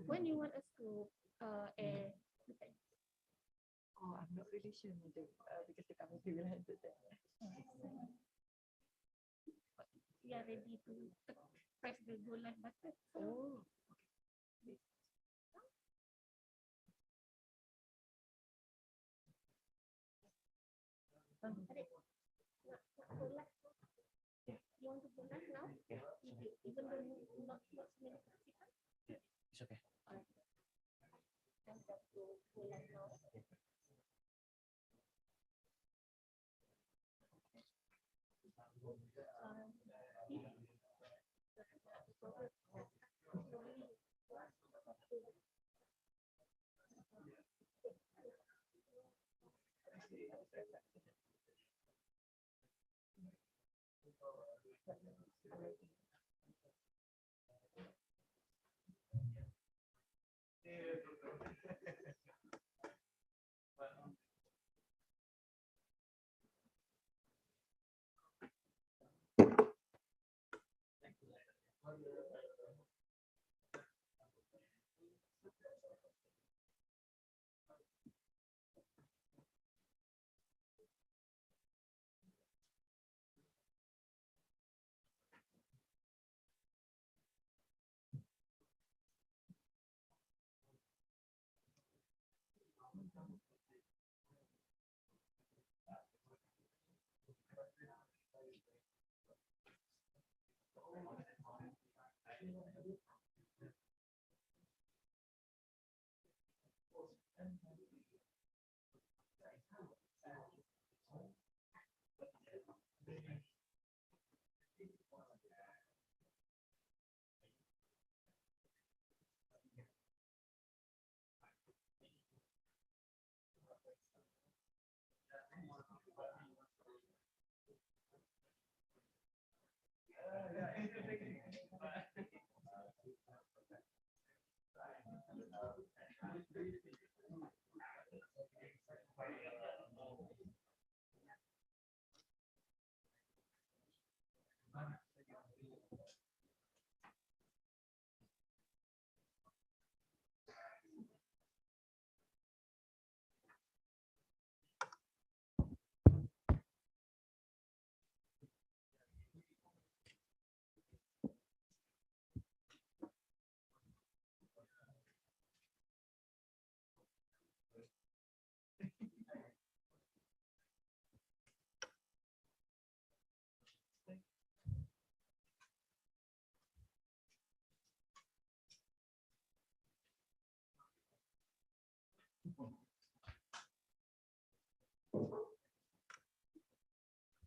When you want us to air the time? Oh, I'm not really sure because the committee will handle that. We are ready to press the go live button. Oh, Adik, nak go live? You want to go live now? Yeah. Even though not so many participants? It's okay. Alright. I'm going to go live now.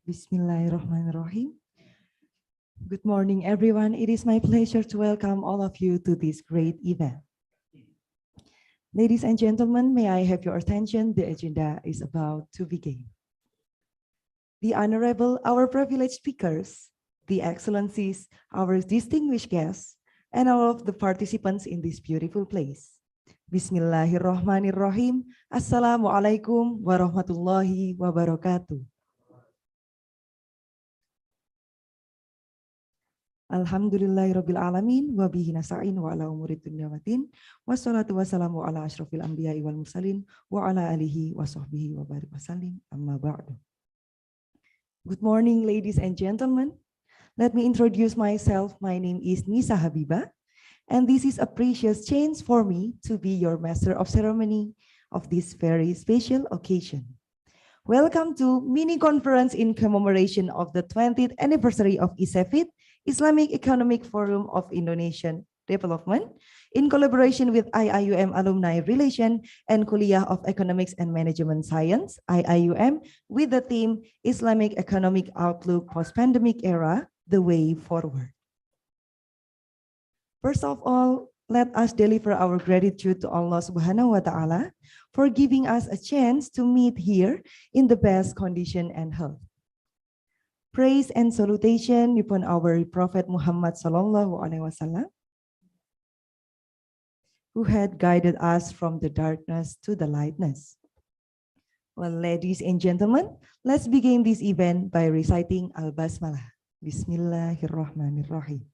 Bismillahirrahmanirrahim. Good morning, everyone. It is my pleasure to welcome all of you to this great event. Ladies and gentlemen, may I have your attention? The agenda is about to begin. The Honorable, our privileged speakers, the Excellencies, our distinguished guests, and all of the participants in this beautiful place. Bismillahirrahmanirrahim. Assalamualaikum warahmatullahi wabarakatuh. Alhamdulillahirabbil alamin wa bihi nasta'in wa ala umuri dunya waddin wassalatu wassalamu ala asyrofil anbiya'i wal mursalin wa ala alihi wa sahbihi wa barik wasallim amma ba'du. Good morning, ladies and gentlemen. Let me introduce myself. My name is Nisa Habibah, and this is a precious chance for me to be your master of ceremony of this very special occasion. Welcome to mini conference in commemoration of the 20th anniversary of ISEFIT, Islamic Economic Forum of Indonesian Development, in collaboration with IIUM Alumni Relation and Kuliah of Economics and Management Science, IIUM, with the theme Islamic Economic Outlook Post-Pandemic Era, The Way Forward. First of all, let us deliver our gratitude to Allah Subhanahu wa Ta'ala for giving us a chance to meet here in the best condition and health. Praise and salutation upon our Prophet Muhammad Sallallahu Alaihi Wasallam, who had guided us from the darkness to the lightness. Well, ladies and gentlemen, let's begin this event by reciting Al-Basmalah. Bismillahirrahmanirrahim.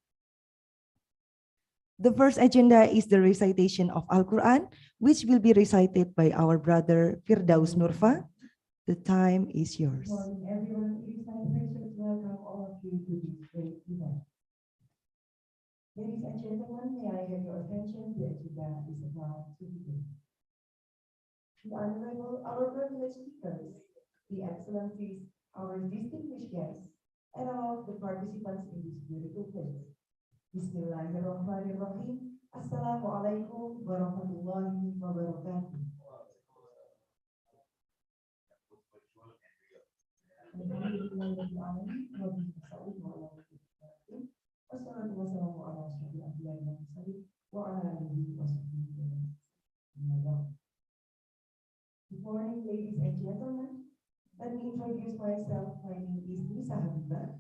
The first agenda is the recitation of Al-Quran, which will be recited by our brother Firdaus Nurfa. The time is yours. Good morning, everyone. It is my pleasure to welcome all of you to this great event. Ladies and gentlemen, may I have your attention? The agenda is about to begin. The honorable, our privileged speakers, the excellencies, our distinguished guests, and all of the participants in this beautiful place. Bismillahirrahmanirrahim. Assalamualaikum warahmatullahi wabarakatuh. Wassalatu wassalamu ala asyrofil anbiya'i wal mursalin wa ala alihi wa sahbihi wa man. Good morning, ladies and gentlemen. Let me introduce myself. My name is Nisa Habibah,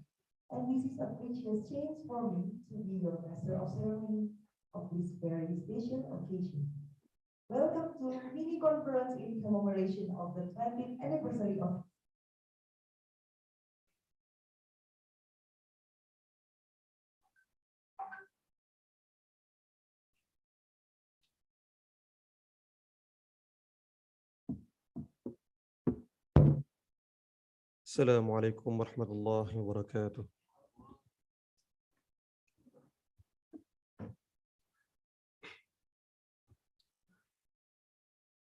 and this is a precious chance for me to be your master of ceremony of this very special occasion. Welcome to mini conference in commemoration of the 20th anniversary of السلام عليكم ورحمة الله وبركاته.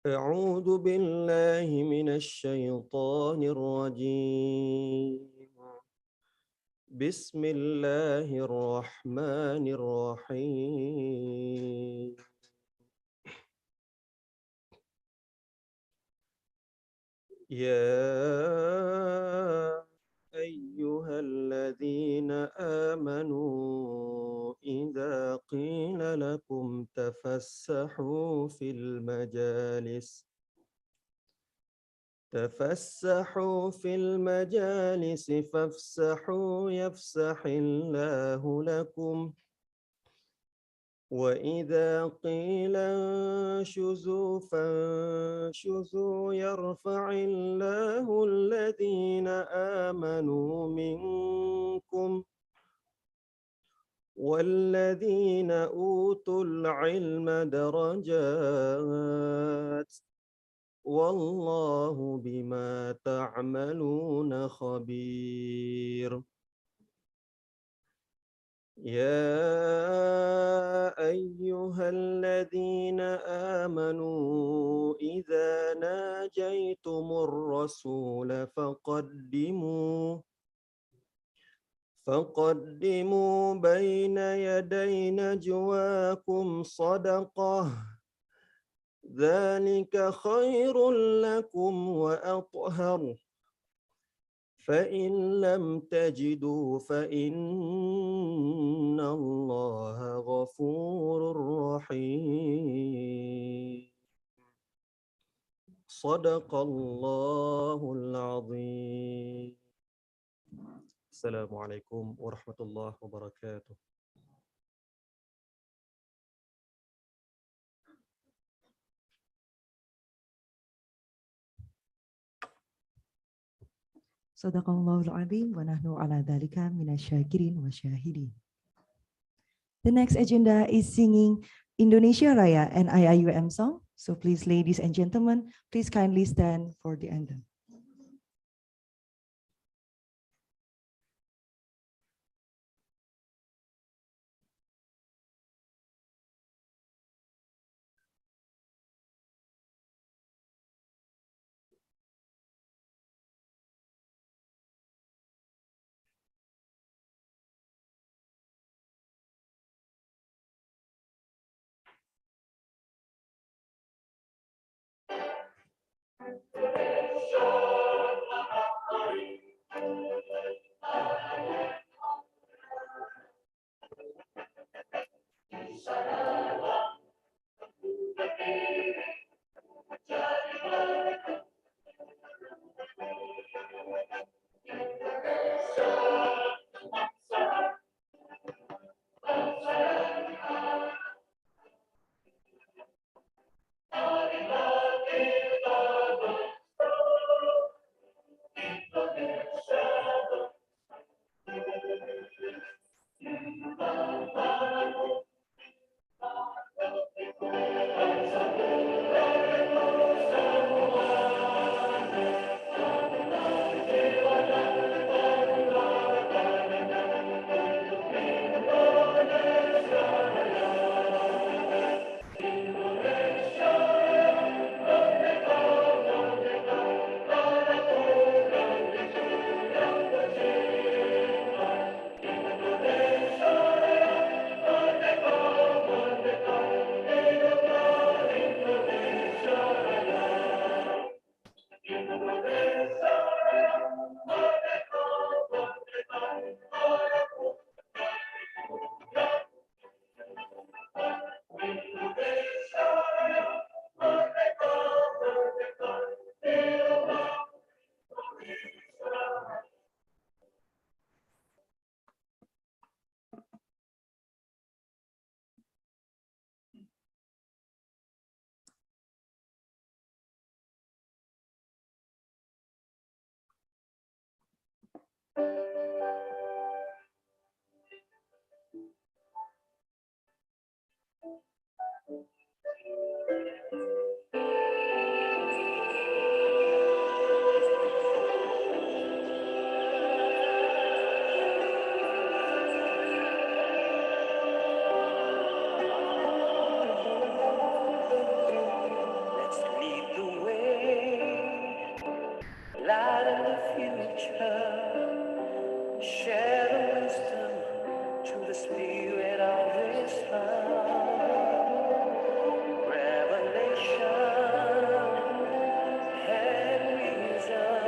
أعوذ بالله من الشيطان الرجيم. بسم الله الرحمن الرحيم. يا أيها الذين آمنوا إذا قيل لكم تفسحوا في المجالس فافسحوا يفسح الله لكم وإذا قيل انشزوا فانشزوا يرفع الله الذين آمنوا منكم والذين أوتوا العلم درجات والله بما تعملون خبير. يا أيها الذين آمنوا إذا ناجيتم الرسول فقدموا بين يدي نجواكم صدقة ذلك خير لكم وأطهر فإن لم تجدوا فإن الله غفور رحيم. صدق الله العظيم. السلام عليكم ورحمة الله وبركاته. Sadaqallahul azim wa nahnu ala dzalika minasyakirin wa syahidin. The next agenda is singing Indonesia Raya and IIUM song. So please, ladies and gentlemen, please kindly stand for the anthem. Let's lead the way, light in the future, share the wisdom to the spirit of Islam. Revelation and reason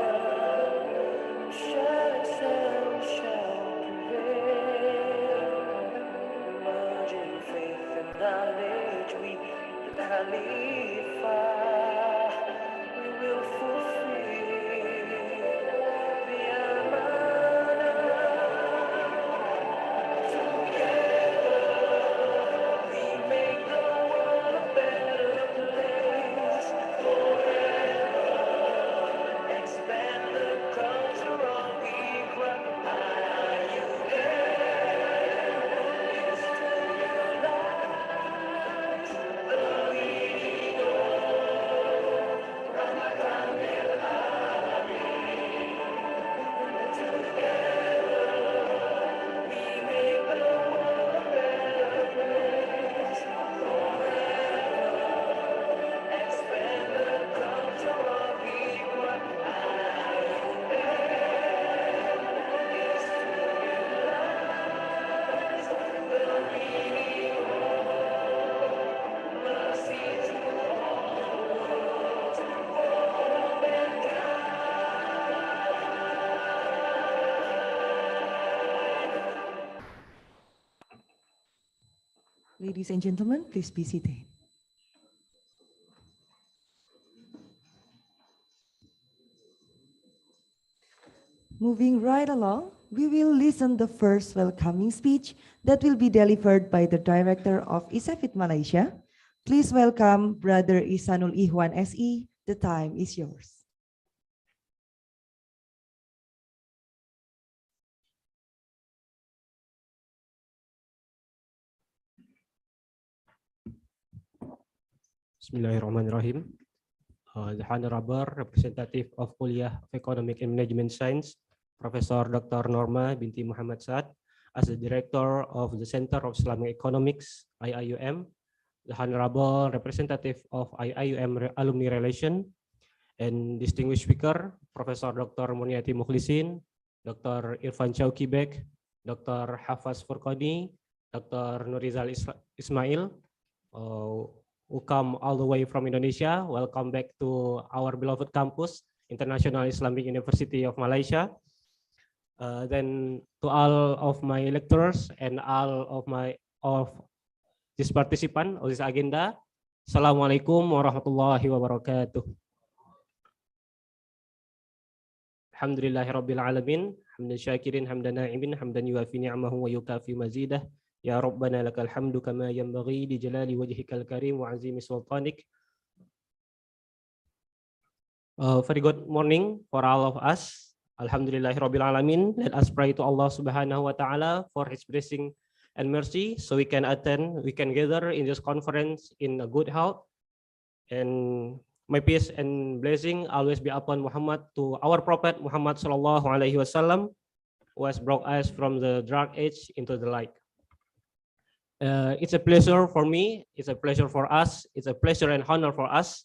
shall excel, shall prevail. Merging faith and knowledge, we, the Khalifa, we will fulfill the amanah. Together, we make the world a better place. Forever, expand the culture of Iqra. Is to unite the meaning we make the world a better place. Forever, expand the culture of Iqra. Is to unite the meaning mercy to Ladies and gentlemen, please be seated. Moving right along, we will listen the first welcoming speech that will be delivered by the Director of ISAFIT Malaysia. Please welcome Brother Isanul Ihwan SE. The time is yours. Bismillahirrahmanirrahim. The Honorable Representative of Kuliah of Economic and Management Science, Professor Dr. Norma binti Muhammad Saad, as the Director of the Center of Islamic Economics, IIUM, the Honorable Representative of IIUM Alumni Relation, and distinguished speaker, Professor Dr. Muniati Mukhlisin, Dr. Irfan Chaukibek, Dr. Hafaz Furqani, Dr. Nurizal Ismail, who come all the way from Indonesia. Welcome back to our beloved campus, International Islamic University of Malaysia. Then to all of my lecturers and all of this participant of this agenda, Assalamualaikum warahmatullahi wabarakatuh. Alhamdulillahirabbil alamin, hamdan syakirin, hamdan na'imin, hamdan yuafi ni'amahu wa yukafi mazidah. Ya Rabbana lakal hamdu kama yanbaghi li jalali wajhikal karim wa azimi sultanik. Very good morning for all of us. Alhamdulillahirabbil alamin. Let us pray to Allah Subhanahu wa taala for his blessing and mercy so we can gather in this conference in a good health. And my peace and blessing always be upon Muhammad, to our prophet Muhammad sallallahu alaihi wasallam, who has brought us from the dark age into the light. It's a pleasure for me, it's a pleasure for us, it's a pleasure and honor for us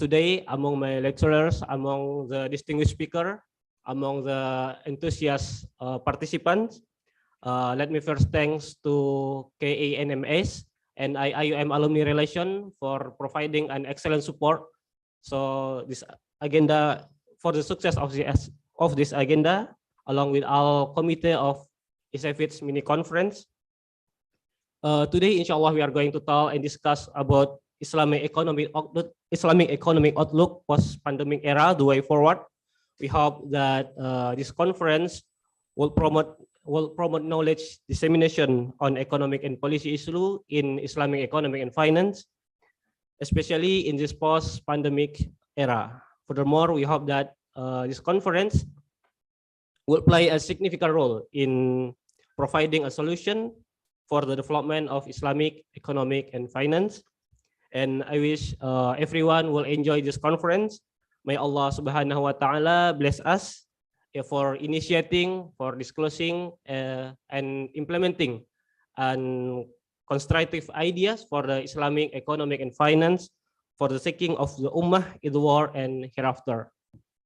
today among my lecturers, among the distinguished speaker, among the enthusiast participants. Let me first thanks to KANMS and IIUM Alumni Relation for providing an excellent support. So this agenda, for the success of this agenda, along with our committee of ISAFIT's mini conference. Today, inshallah, we are going to talk and discuss about Islamic economic outlook post-pandemic era, the way forward. We hope that this conference will promote knowledge dissemination on economic and policy issues in Islamic economic and finance, especially in this post-pandemic era. Furthermore, we hope that this conference will play a significant role in providing a solution for the development of Islamic economic and finance. And I wish everyone will enjoy this conference. May Allah Subhanahu wa Ta'ala bless us for initiating, for disclosing, and implementing and constructive ideas for the Islamic economic and finance for the seeking of the Ummah in the war and hereafter.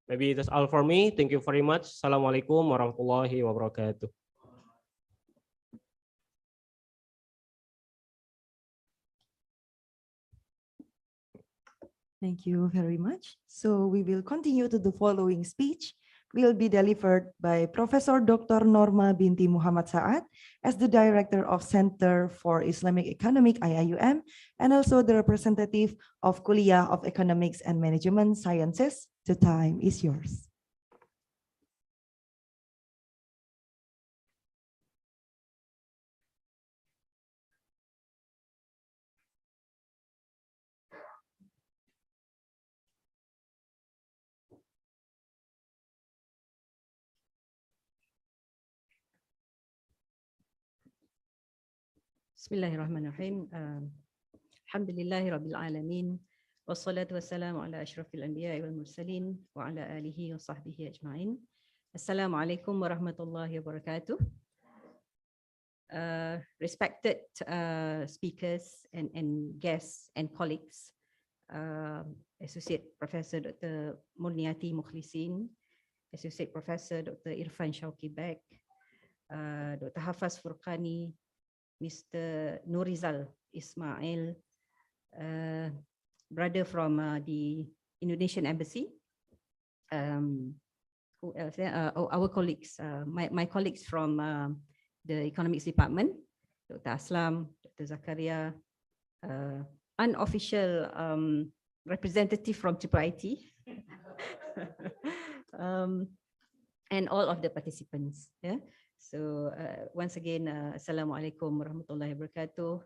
Maybe that's all for me. Thank you very much. Assalamualaikum warahmatullahi wabarakatuh. Thank you very much. So we will continue to the following speech will be delivered by Professor Dr. Norma binti Muhammad Saad as the Director of Center for Islamic Economic IIUM and also the representative of Kuliah of Economics and Management Sciences. The time is yours. Bismillahirrahmanirrahim. Alhamdulillahi Rabbil Alamin. Wassalatu wassalamu ala ashrafil anbiya wal mursalin wa ala alihi wa sahbihi ajma'in. Assalamualaikum warahmatullahi wabarakatuh. Respected speakers and guests and colleagues, Associate Professor Dr. Murniati Mukhlisin, Associate Professor Dr. Irfan Shauki Bek, Dr. Hafaz Furqani, Mr. Nurizal Ismail, brother from the Indonesian Embassy. Who else? Our colleagues, my colleagues from the Economics Department, Dr. Aslam, Dr. Zakaria, unofficial representative from IT, and all of the participants. Yeah. So once again, Assalamualaikum warahmatullahi wabarakatuh.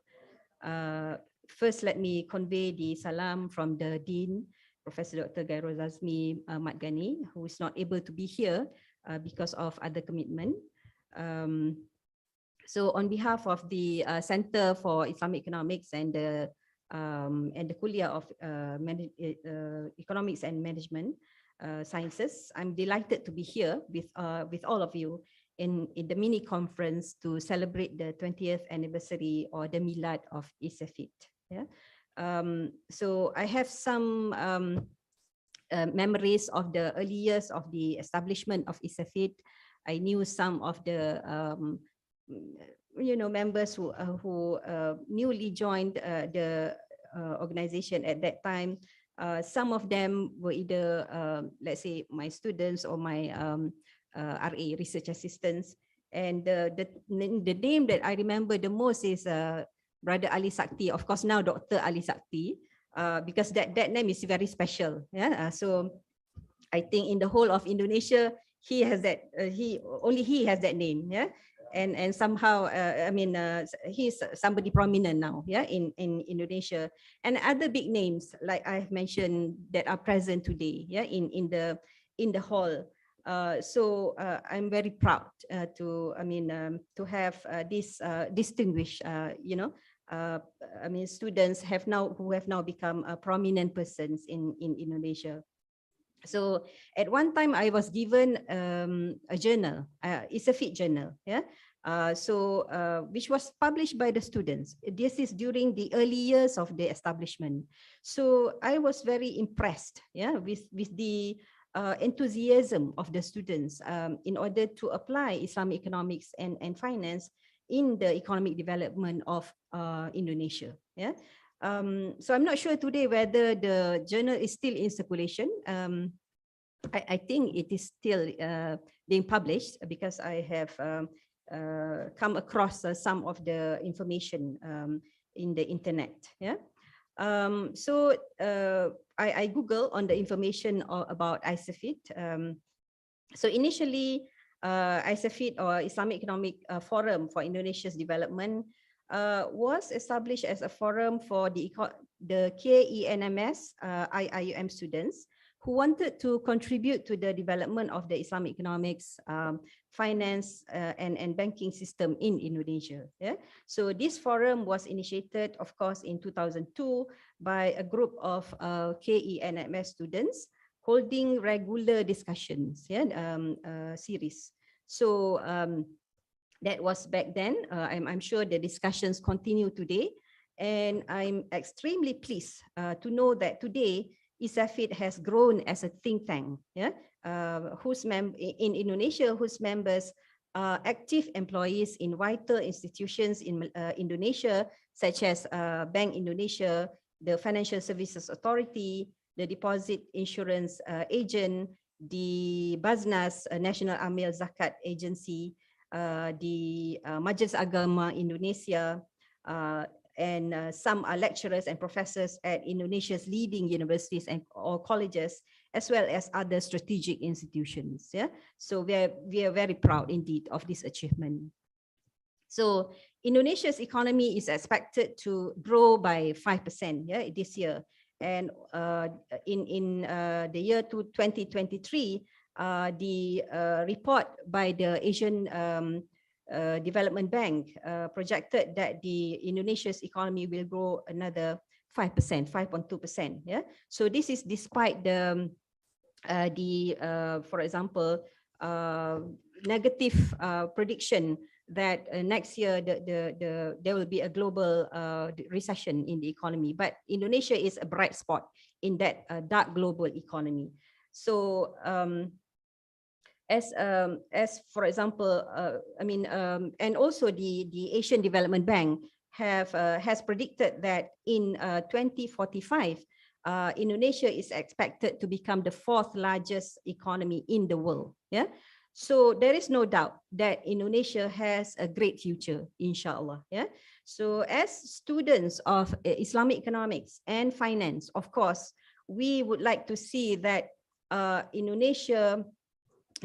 First, let me convey the salam from the Dean, Professor Dr. Gairul Azmi Madgani, who is not able to be here because of other commitment. So on behalf of the Center for Islamic Economics and the Kuliah of Economics and Management Sciences, I'm delighted to be here with all of you in the mini conference to celebrate the 20th anniversary or the Milad of ISAFIT. Yeah. So I have some memories of the early years of the establishment of ISAFIT. I knew some of the members who newly joined the organization at that time. Some of them were either let's say my students or my RA, research assistants, and the name that I remember the most is Brother Ali Sakti. Of course, now Dr. Ali Sakti, because that name is very special. Yeah, so I think in the whole of Indonesia, he has that. Only he has that name. Yeah, and somehow he's somebody prominent now. Yeah, in Indonesia, and other big names like I've mentioned that are present today. Yeah, in the hall. So I'm very proud to have this distinguished students who have now become prominent persons in Indonesia. So at one time I was given a journal, ISAFIT journal, yeah. Which was published by the students. This is during the early years of the establishment. So I was very impressed, yeah, with the enthusiasm of the students in order to apply Islamic economics and finance in the economic development of Indonesia. Yeah. So I'm not sure today whether the journal is still in circulation. I think it is still being published because I have come across some of the information in the internet. Yeah. I Google on the information about ISAFIT. So initially, ISAFIT or Islamic Economic Forum for Indonesia's Development was established as a forum for the KENMS IIUM students who wanted to contribute to the development of the Islamic economics, finance, and banking system in Indonesia. Yeah? So this forum was initiated, of course, in 2002 by a group of KENMS students holding regular discussions, series. So that was back then. I'm sure the discussions continue today. And I'm extremely pleased to know that today ISAFID has grown as a think tank, in Indonesia, whose members are active employees in vital institutions in Indonesia, such as Bank Indonesia, the Financial Services Authority, the Deposit Insurance Agent, the Baznas, National Amil Zakat Agency, the Majlis Agama Indonesia, and some are lecturers and professors at Indonesia's leading universities or colleges, as well as other strategic institutions. Yeah, so we are very proud indeed of this achievement. So Indonesia's economy is expected to grow by 5%, this year, and in the year 2023, the report by the Asian Development Bank projected that the Indonesia's economy will grow another 5%, 5.2%. Yeah. So this is despite the for example, negative prediction that next year there will be a global recession in the economy. But Indonesia is a bright spot in that dark global economy. So as for example, and also the Asian Development Bank has predicted that in 2045, Indonesia is expected to become the 4th largest economy in the world. Yeah, so there is no doubt that Indonesia has a great future, inshallah. Yeah, so as students of Islamic economics and finance, of course, we would like to see that Indonesia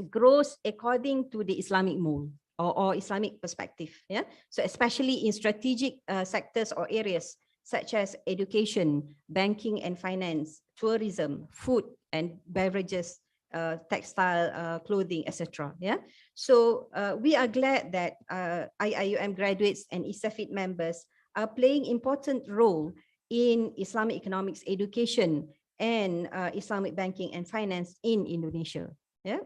grows according to the Islamic mold or Islamic perspective. Yeah, so especially in strategic sectors or areas such as education, banking and finance, tourism, food and beverages, textile, clothing, etc. Yeah, so we are glad that IIUM graduates and ISAFID members are playing important role in Islamic economics education and Islamic banking and finance in Indonesia. Yeah.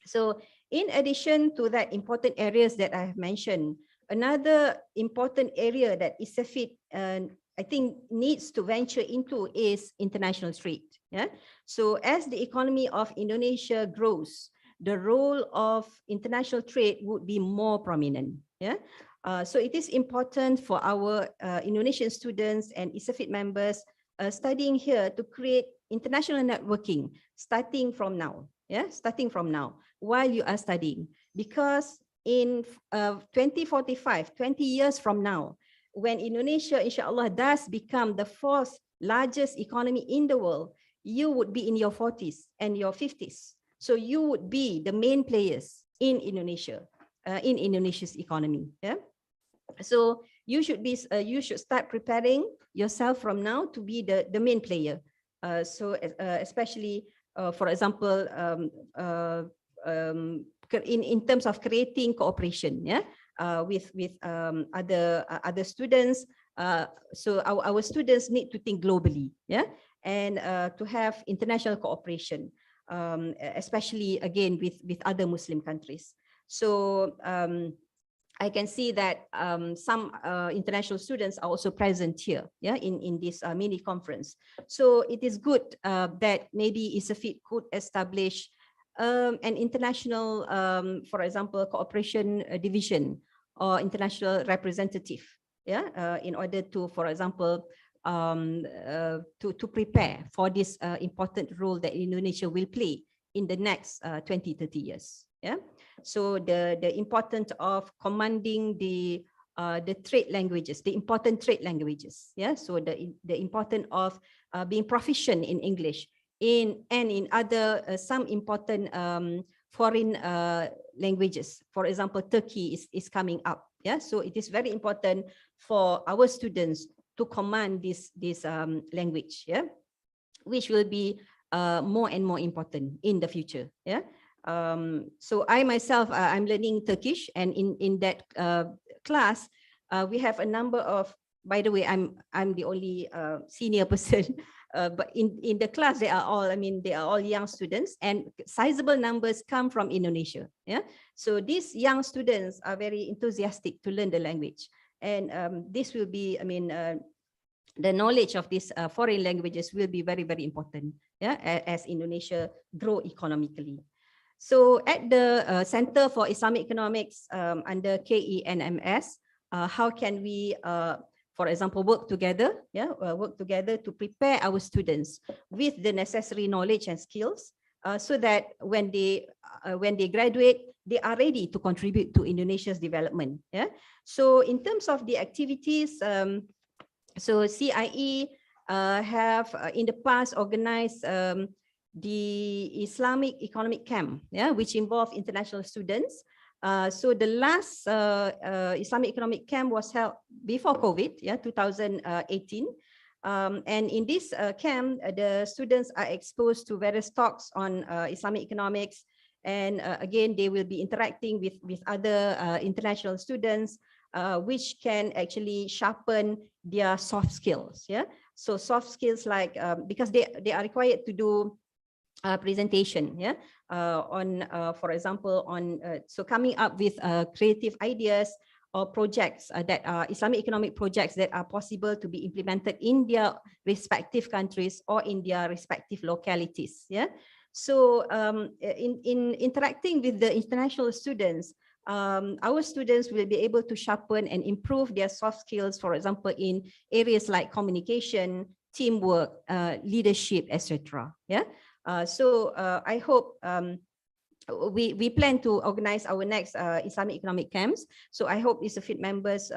So in addition to that important areas that I have mentioned, another important area that ISAFID I think needs to venture into is international trade. Yeah. So as the economy of Indonesia grows, the role of international trade would be more prominent. Yeah. So it is important for our Indonesian students and ISAFID members studying here to create international networking starting from now. Yeah, starting from now while you are studying, because in 2045, 20 years from now, when Indonesia, inshallah, does become the 4th largest economy in the world, you would be in your 40s and your 50s. So you would be the main players in Indonesia, in Indonesia's economy. Yeah. So you should start preparing yourself from now to be the main player. So especially, for example, in terms of creating cooperation, with other students. So our students need to think globally, and to have international cooperation, especially again with other Muslim countries. So I can see that some international students are also present here, in this mini conference. So it is good that maybe ISAFID could establish an international, for example, cooperation division or international representative, in order to, for example, to prepare for this important role that Indonesia will play in the next 20-30 years. Yeah. So the importance of commanding the trade languages, the important trade languages. Yeah. So the importance of being proficient in English and in other some important foreign languages. For example, Turkey is coming up. Yeah. So it is very important for our students to command this language. Yeah, which will be more and more important in the future. Yeah. So I myself, I'm learning Turkish, and in that class, we have a number of. By the way, I'm the only senior person, but in the class they are all. I mean, they are all young students, and sizable numbers come from Indonesia. Yeah. So these young students are very enthusiastic to learn the language, and this will be. I mean. The knowledge of these foreign languages will be very, very important, yeah, as Indonesia grow economically. So at the Center for Islamic Economics under KENMS, how can we, for example, work together, work together to prepare our students with the necessary knowledge and skills so that when they graduate, they are ready to contribute to Indonesia's development. Yeah. So in terms of the activities, so CIE have in the past organized the Islamic Economic Camp, yeah, which involved international students. So the last Islamic Economic Camp was held before COVID, yeah, 2018. And in this camp, the students are exposed to various talks on Islamic economics. And again, they will be interacting with other international students, which can actually sharpen their soft skills. Yeah. So soft skills like because they are required to do presentation. Yeah. On for example on so coming up with creative ideas or projects that are Islamic economic projects that are possible to be implemented in their respective countries or in their respective localities. Yeah. So in interacting with the international students, our students will be able to sharpen and improve their soft skills, for example, in areas like communication, teamwork, leadership, etc. Yeah. So I hope we plan to organize our next Islamic economic camps. So I hope ISAFIT members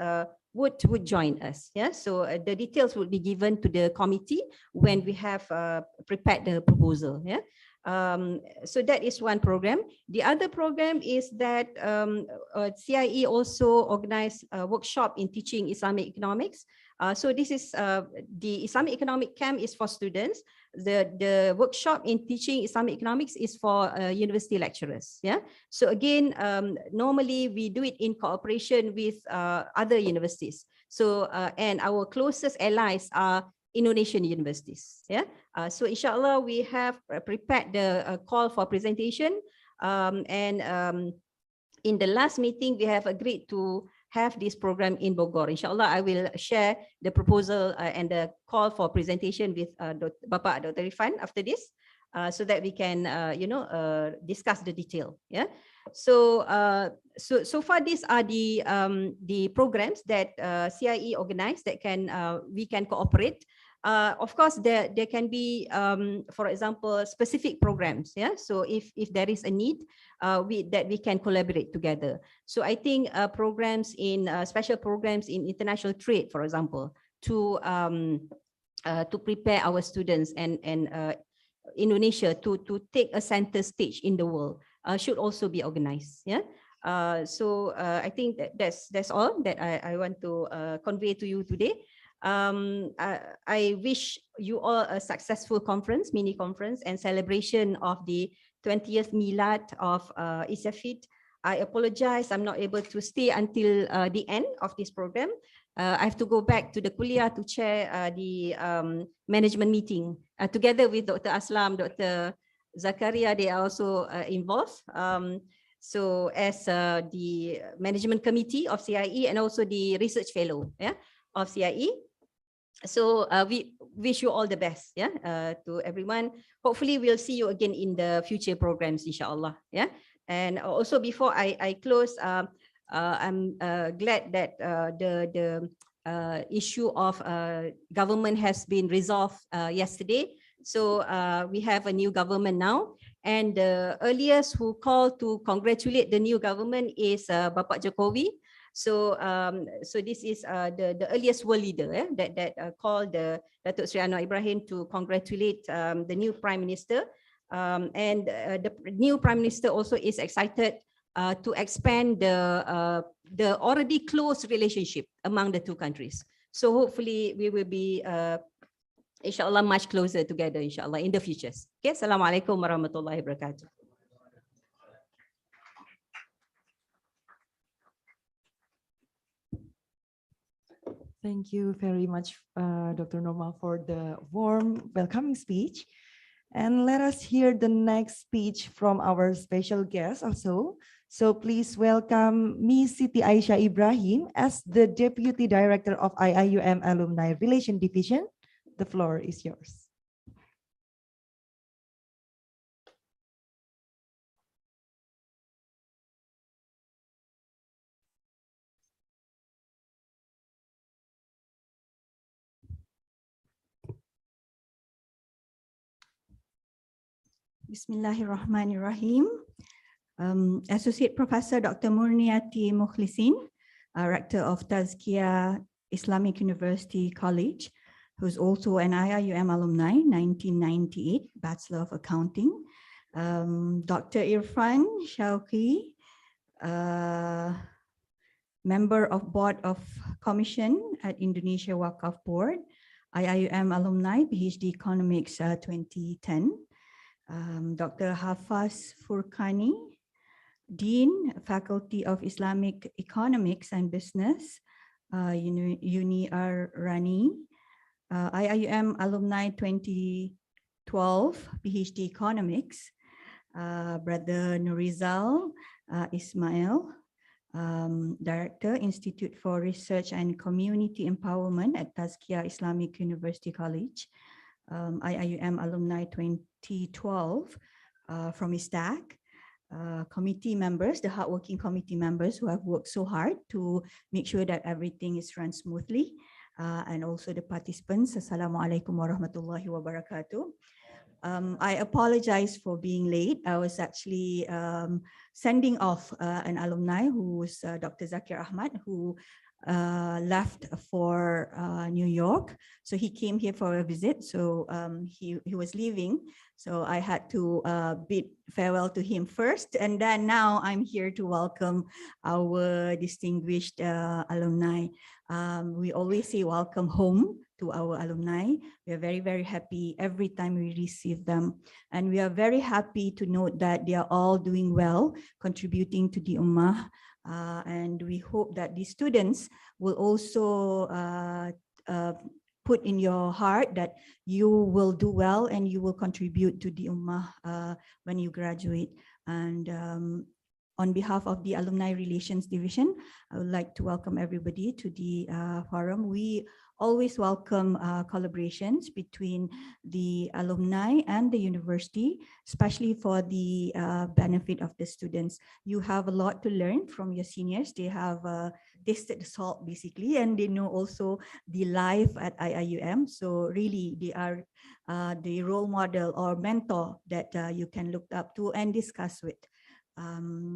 would join us. Yeah. So the details would be given to the committee when we have prepared the proposal. Yeah. So that is one program. The other program is that CIE also organized a workshop in teaching Islamic economics. So this is the Islamic economic camp is for students. The workshop in teaching Islamic economics is for university lecturers. Yeah. So again, normally we do it in cooperation with other universities. So and our closest allies are Indonesian universities. Yeah. So inshallah, we have prepared the call for presentation. And in the last meeting, we have agreed to have this program in Bogor. Inshallah, I will share the proposal and the call for presentation with Bapak Dr. Irfan after this, so that we can, discuss the detail. Yeah. So, so far these are the programs that CIE organized that we can cooperate. Of course, there can be, for example, specific programs. Yeah. So if there is a need, that we can collaborate together. So I think programs in special programs in international trade, for example, to prepare our students and Indonesia to take a center stage in the world should also be organized. Yeah. So I think that's all that I want to convey to you today. I wish you all a successful conference, mini conference, and celebration of the 20th Milad of ISAFIT. I apologize, I'm not able to stay until the end of this program. I have to go back to the Kuliah to chair the management meeting together with Dr. Aslam, Dr. Zakaria. They are also involved. So as the management committee of CIE and also the research fellow, yeah, of CIE. So we wish you all the best, yeah, to everyone. Hopefully we'll see you again in the future programs, inshallah. Yeah. And also before I close, I'm glad that the issue of government has been resolved yesterday. So we have a new government now, and the earliest who called to congratulate the new government is Bapak Jokowi. So so this is the earliest world leader that called Datuk Seri Anwar Ibrahim to congratulate the new Prime Minister. And the new Prime Minister also is excited to expand the already close relationship among the two countries. So hopefully we will be inshallah much closer together, inshallah, in the futures. Okay, Assalamualaikum warahmatullahi wabarakatuh. Thank you very much, Dr. Norma, for the warm welcoming speech. And let us hear the next speech from our special guest also. So please welcome Ms. Siti Aisyah Ibrahim as the Deputy Director of IIUM Alumni Relation Division. The floor is yours. Bismillahirrahmanirrahim. Associate Professor Dr. Murniati Mukhlisin, Rector of Tazkiyah Islamic University College, who's also an IIUM alumni, 1998, Bachelor of Accounting. Dr. Irfan Shauki, Member of Board of Commission at Indonesia Wakaf Board, IIUM alumni, PhD Economics 2010. Dr. Hafaz Furkani, Dean, Faculty of Islamic Economics and Business, Uni Rani, IIUM Alumni 2012, PhD Economics, Brother Nurizal Ismail, Director, Institute for Research and Community Empowerment at Tazkiyah Islamic University College, IIUM Alumni 2012 from ISTAC, committee members, the hardworking committee members who have worked so hard to make sure that everything is run smoothly, and also the participants. Assalamualaikum warahmatullahi wabarakatuh. I apologize for being late. I was actually sending off an alumni who was Dr. Zakir Ahmad, who left for New York. So he came here for a visit. So he was leaving. So I had to bid farewell to him first. And then now I'm here to welcome our distinguished alumni. We always say welcome home to our alumni. We are very, very happy every time we receive them. And we are very happy to note that they are all doing well, contributing to the Ummah. And we hope that the students will also put in your heart that you will do well and you will contribute to the Ummah when you graduate. And on behalf of the Alumni Relations Division, I would like to welcome everybody to the forum. We always welcome collaborations between the alumni and the university, especially for the benefit of the students. You have a lot to learn from your seniors. They have tasted the salt basically, and they know also the life at IIUM. So really they are the role model or mentor that you can look up to and discuss with.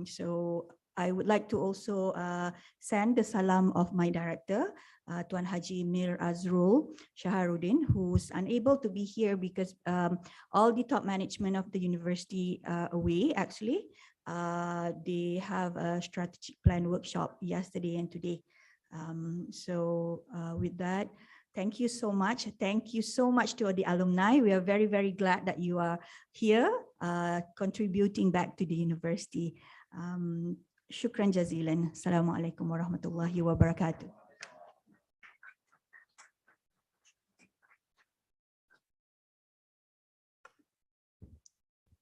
So I would like to also send the salam of my director, Tuan Haji Mir Azrul Shaharuddin, who's unable to be here because all the top management of the university away actually. They have a strategic plan workshop yesterday and today. So with that, thank you so much. Thank you so much to the alumni. We are very, very glad that you are here contributing back to the university. Shukran jazilan. Assalamualaikum warahmatullahi wabarakatuh.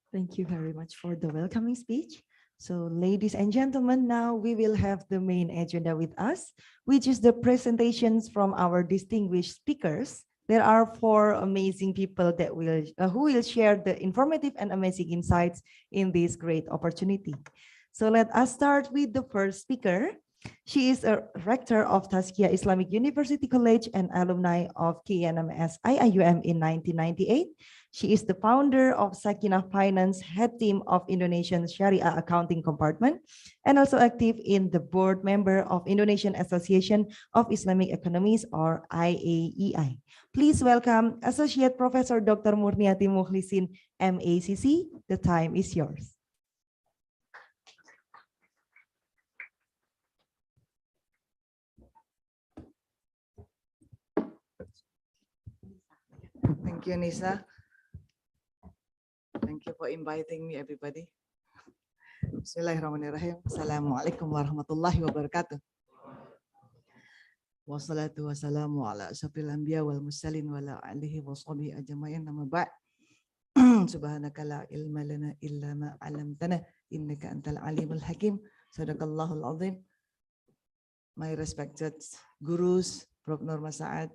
Thank you very much for the welcoming speech. So ladies and gentlemen, now we will have the main agenda with us, which is the presentations from our distinguished speakers. There are 4 amazing people that who will share the informative and amazing insights in this great opportunity. So let us start with the first speaker. She is a rector of Tazkiyah Islamic University College and alumni of KNMS IIUM in 1998. She is the founder of Sakinah Finance Head Team of Indonesian Sharia Accounting Compartment and also active in the board member of Indonesian Association of Islamic Economies or IAEI. Please welcome Associate Professor Dr. Murniati Mukhlisin, MACC. The time is yours. Thank you, Nisa. Thank you for inviting me, everybody. Bismillahirrahmanirrahim. Assalamualaikum warahmatullahi wabarakatuh. Wassalatu wassalamu ala asyrafil anbiya wal mursalin wa ala alihi wa sahbihi ajma'in. Amma ba'd. Subhanaka la ilma lana illa ma 'allamtana innaka antal alimul hakim. Sadaqallahul azim. My respected gurus, Prof. Nur Saad,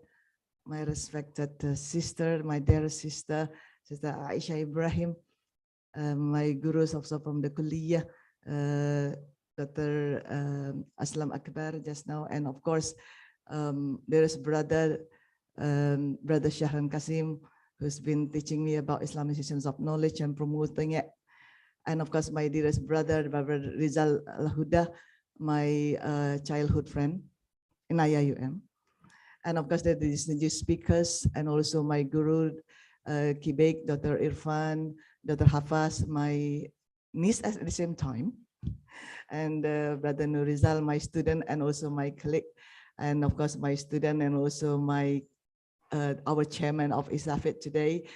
my respected sister, my dear sister, Sister Aisha Ibrahim, my gurus also from the Kuliah, Dr. Aslam Akbar just now, and of course, there is brother Shahran Kasim, who's been teaching me about Islamic systems of knowledge and promoting it. And of course, my dearest brother Rizal Al-Huda, my childhood friend in IIUM. And of course, there is the speakers and also my guru, Kibek, Dr. Irfan, Dr. Hafaz, my niece at the same time, and Brother Nurizal, my student, and also my colleague, and of course my student, and also my our chairman of Isafit today,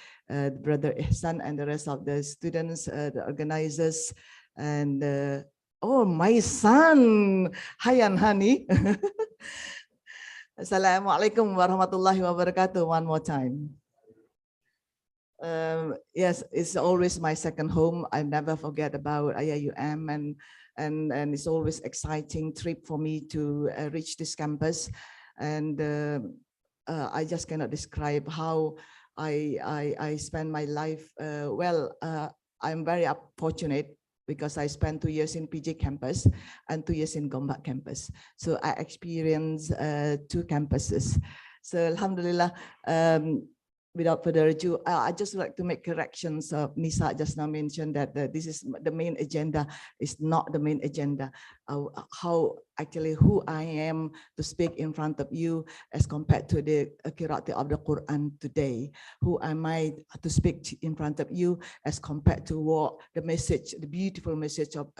Brother Ihsan, and the rest of the students, the organizers, and oh, my son, Hayan Hani. Assalamualaikum warahmatullahi wabarakatuh. One more time. Yes, it's always my second home. I never forget about IIUM, and it's always exciting trip for me to reach this campus, and I just cannot describe how I spend my life. I'm very fortunate because I spent 2 years in PJ campus and 2 years in Gombak campus. So I experienced 2 campuses. So Alhamdulillah, without further ado, I just like to make corrections. Nisa just now mentioned that this is the main agenda. Is not the main agenda. How actually who I am to speak in front of you as compared to the qira'at of the Quran today. Who am I to speak in front of you as compared to what the message, the beautiful message of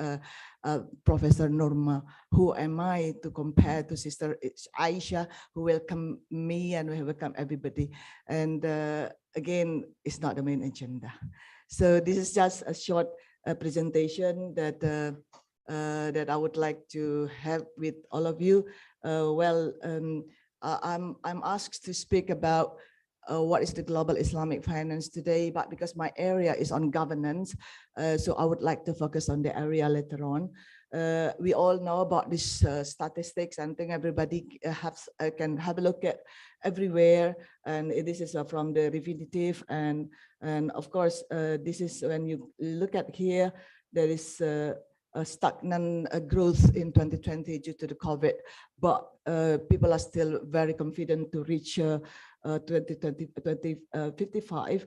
Professor Norma. Who am I to compare to Sister Aisha, who welcomed me and will welcome everybody. And again, it's not the main agenda. So this is just a short presentation that that I would like to have with all of you. I'm asked to speak about what is the global Islamic finance today, but because my area is on governance, so I would like to focus on the area later on. We all know about these statistics, and I think everybody can have a look at everywhere. And this is from the Refinitiv, and of course, this is when you look at here, there is a stagnant growth in 2020 due to the COVID, but people are still very confident to reach 2055,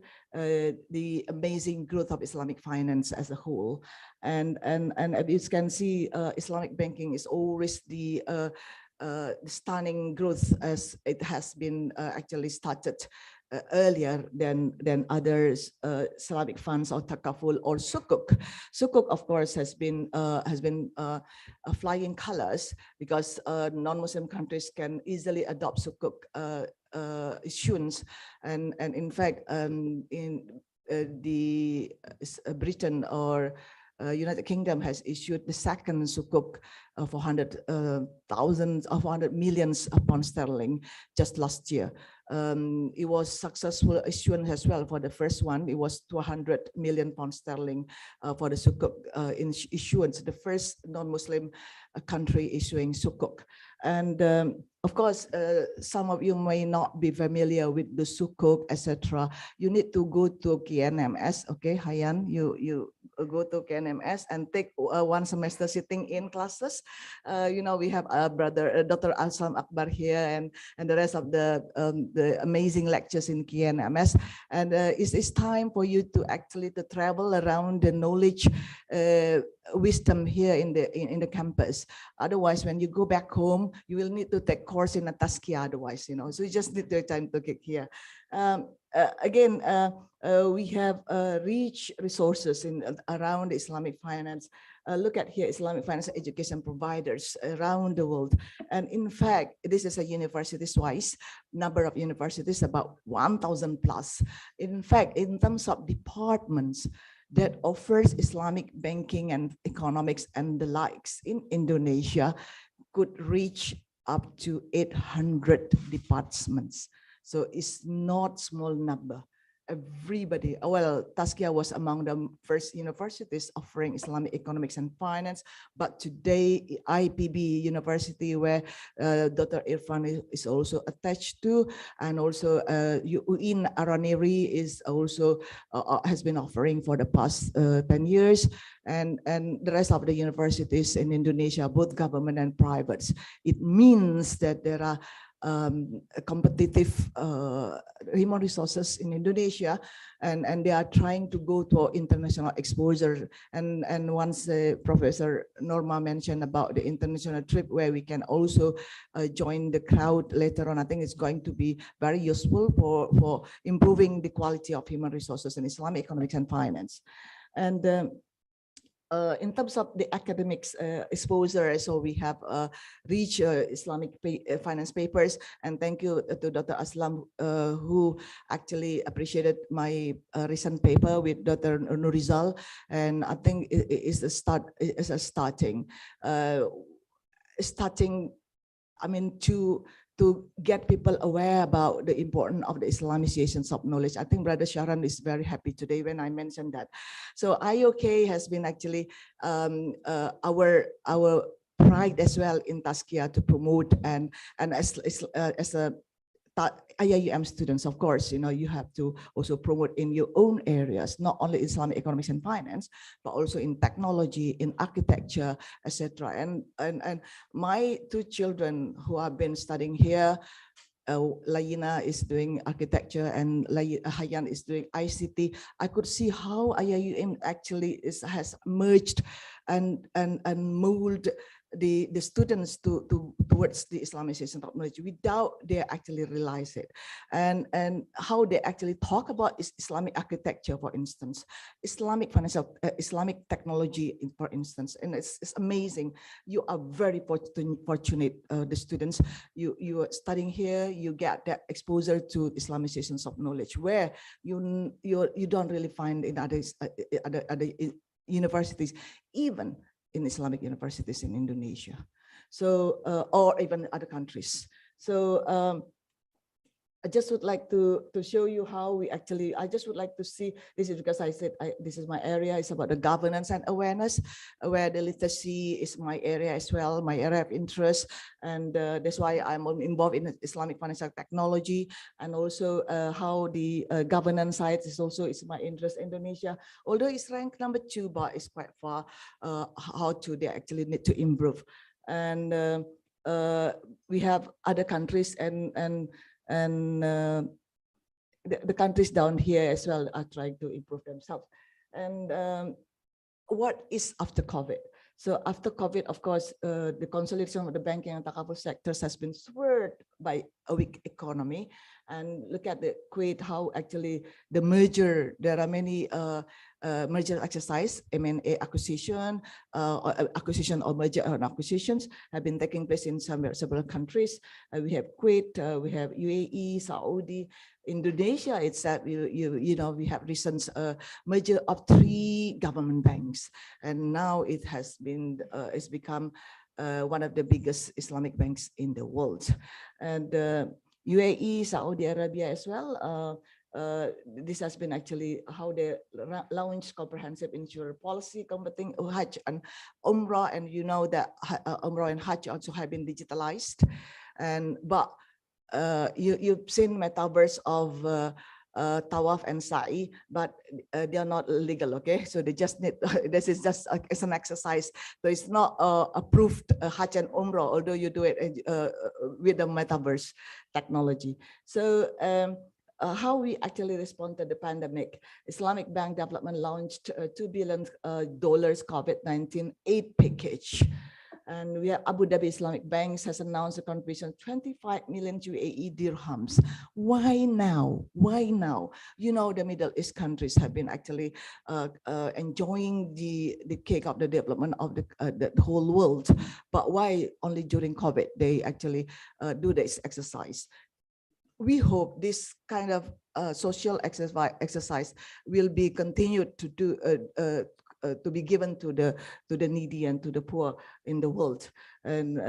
the amazing growth of Islamic finance as a whole. And as you can see, Islamic banking is always the stunning growth, as it has been actually started earlier than others, Islamic funds or takaful or sukuk. Sukuk, of course, has been flying colors because non-Muslim countries can easily adopt sukuk issuance, and in fact, in the Britain or United Kingdom has issued the second sukuk for 400 million pounds sterling just last year. It was successful issuance as well. For the first one, it was 200 million pounds sterling for the sukuk issuance, the first non-Muslim country issuing sukuk. And of course, some of you may not be familiar with the sukuk, etc. You need to go to KNMS. Okay, Hayan, you go to KNMS and take one semester sitting in classes. You know, we have brother Dr. Aslam Akbar here, and the rest of the amazing lectures in KNMS. And it's time for you to actually to travel around the knowledge, wisdom here in the campus. Otherwise, when you go back home, you will need to take course in a Taskia. Otherwise, you know, so you just need the time to get here. We have rich resources in around Islamic finance. look at here, Islamic financial education providers around the world. And in fact, this is a universities-wise number of universities, about 1,000 plus. In fact, in terms of departments that offers Islamic banking and economics and the likes in Indonesia could reach up to 800 departments. So it's not small number. Everybody, well, Tazkiyah was among the first universities offering Islamic economics and finance, but today IPB University, where Dr. Irfan is also attached to, and also UIN Araniri is also has been offering for the past 10 years, and the rest of the universities in Indonesia, both government and privates. It means that there are competitive human resources in Indonesia, and they are trying to go to international exposure. And once Professor Norma mentioned about the international trip where we can also join the crowd later on, I think it's going to be very useful for improving the quality of human resources in Islamic economics and finance. And in terms of the academics exposure, so we have reached Islamic finance papers, and thank you to Dr. Aslam who actually appreciated my recent paper with Dr. Nurizal, and I think it is a start. It's a starting. I mean, to get people aware about the importance of the Islamizations of knowledge. I think Brother Sharan is very happy today when I mentioned that. So IOK has been actually our pride as well in Tazkiyah to promote, and as a IIUM students, of course, you have to also promote in your own areas, not only Islamic economics and finance, but also in technology, in architecture, etc. And my two children who have been studying here, Layina is doing architecture and Hayan is doing ICT. I could see how IIUM actually has merged and mold the students towards the Islamization of knowledge without they actually realize it, and how they actually talk about Islamic architecture, for instance, Islamic financial, Islamic technology, for instance, and it's amazing. You are very fortunate, the students. You are studying here, you get that exposure to Islamizations of knowledge, where you don't really find in other universities, even in Islamic universities in Indonesia, so or even other countries. So I just would like to show you how we actually, I just would like to see, this is because I said this is my area, it's about the governance and awareness, where the literacy is my area as well, my area of interest. And that's why I'm involved in Islamic financial technology, and also how the governance side is also my interest. Indonesia, although it's ranked #2, but it's quite far, how to they actually need to improve. And we have other countries and the countries down here as well are trying to improve themselves. And what is after COVID? So after COVID, of course, the consolidation of the banking and takaful sectors has been spurred by a weak economy. And look at the Kuwait, how actually the merger, there are many merger exercise, M&A acquisition, acquisition or merger and acquisitions have been taking place in several countries. We have Kuwait, we have UAE, Saudi, Indonesia itself. You know, we have recent merger of 3 government banks, and now it has been it's become one of the biggest Islamic banks in the world. And UAE, Saudi Arabia as well. This has been actually how they launched comprehensive insurance policy combating Hajj and Umrah, and you know that Umrah and Hajj also have been digitalized. And but you've seen metaverse of Tawaf and Sa'i, but they are not legal, okay? So they just need, this is just as an exercise. So it's not approved Hajj and Umrah, although you do it with the metaverse technology. So how we actually respond to the pandemic. Islamic Bank Development launched $2 billion COVID-19 aid package. And we have Abu Dhabi Islamic Banks has announced a contribution 25 million UAE dirhams. Why now? Why now? You know, the Middle East countries have been actually enjoying the cake of the development of the whole world. But why only during COVID they actually do this exercise? We hope this kind of social exercise will be continued to do to be given to the needy and to the poor in the world. And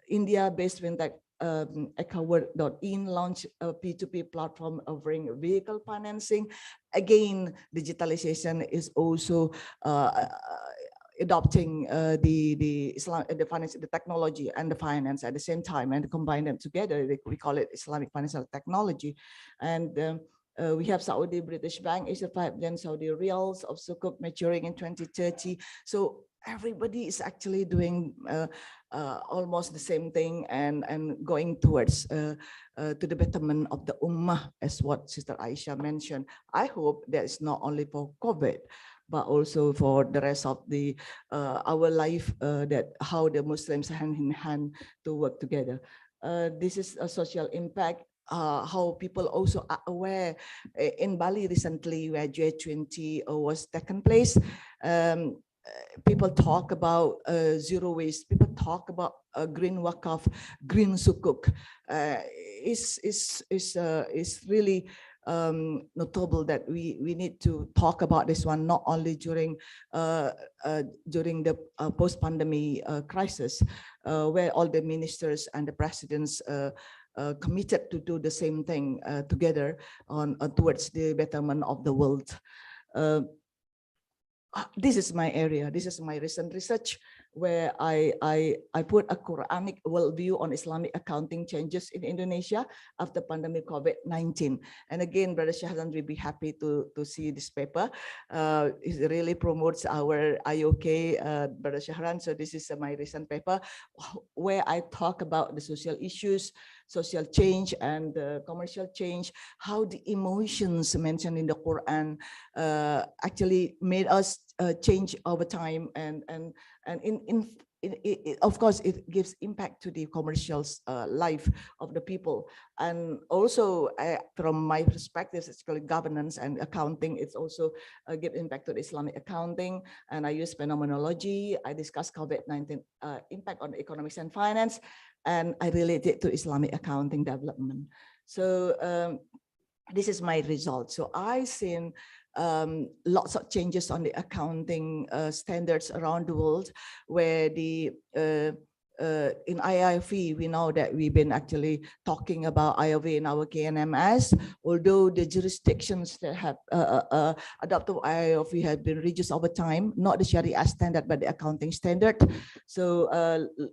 India-based fintech EcoWork.in launched a P2P platform offering vehicle financing. Again, digitalization is also adopting the finance, the technology and the finance at the same time, and combine them together. We call it Islamic financial technology. And we have Saudi British Bank issued 5 billion Saudi riyals of sukuk maturing in 2030. So everybody is actually doing almost the same thing and going towards to the betterment of the ummah, as what Sister Aisha mentioned. I hope that it's not only for COVID, but also for the rest of the our life, that how the Muslims hand in hand to work together. This is a social impact. How people also are aware. In Bali recently, where G20 was taken place, people talk about zero waste. People talk about green wakaf, green sukuk. Is really notable that we need to talk about this one, not only during the post-pandemic crisis, where all the ministers and the presidents committed to do the same thing together on towards the betterment of the world. This is my area. This is my recent research, where I put a Quranic worldview on Islamic accounting changes in Indonesia after pandemic COVID-19. And again, Brother Shahran will be happy to see this paper. It really promotes our IOK, Brother Shahran. So this is my recent paper, where I talk about the social issues, social change and commercial change, how the emotions mentioned in the Quran actually made us change over time, and of course it gives impact to the commercial life of the people. And also from my perspective, it's called governance and accounting. It's also give impact to the Islamic accounting, and I use phenomenology. I discuss COVID-19 impact on economics and finance, and I relate it to Islamic accounting development. So this is my result. So I've seen lots of changes on the accounting standards around the world, where the in IIFE, we know that we've been actually talking about IOV in our KNMS, although the jurisdictions that have adopted IOV have been reduced over time, not the Sharia standard, but the accounting standard. So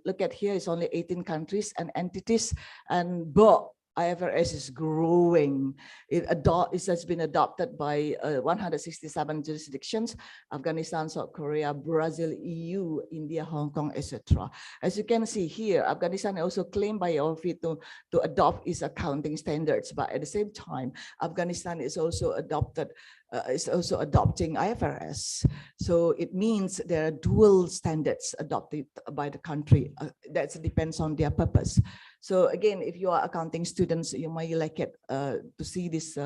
look at here, it's only 18 countries and entities, but IFRS is growing. It has been adopted by 167 jurisdictions: Afghanistan, South Korea, Brazil, EU, India, Hong Kong, etc. As you can see here, Afghanistan also claimed by IOV to adopt its accounting standards, but at the same time, Afghanistan is also adopting IFRS. So it means there are dual standards adopted by the country. That depends on their purpose. So again, if you are accounting students, you might like it to see this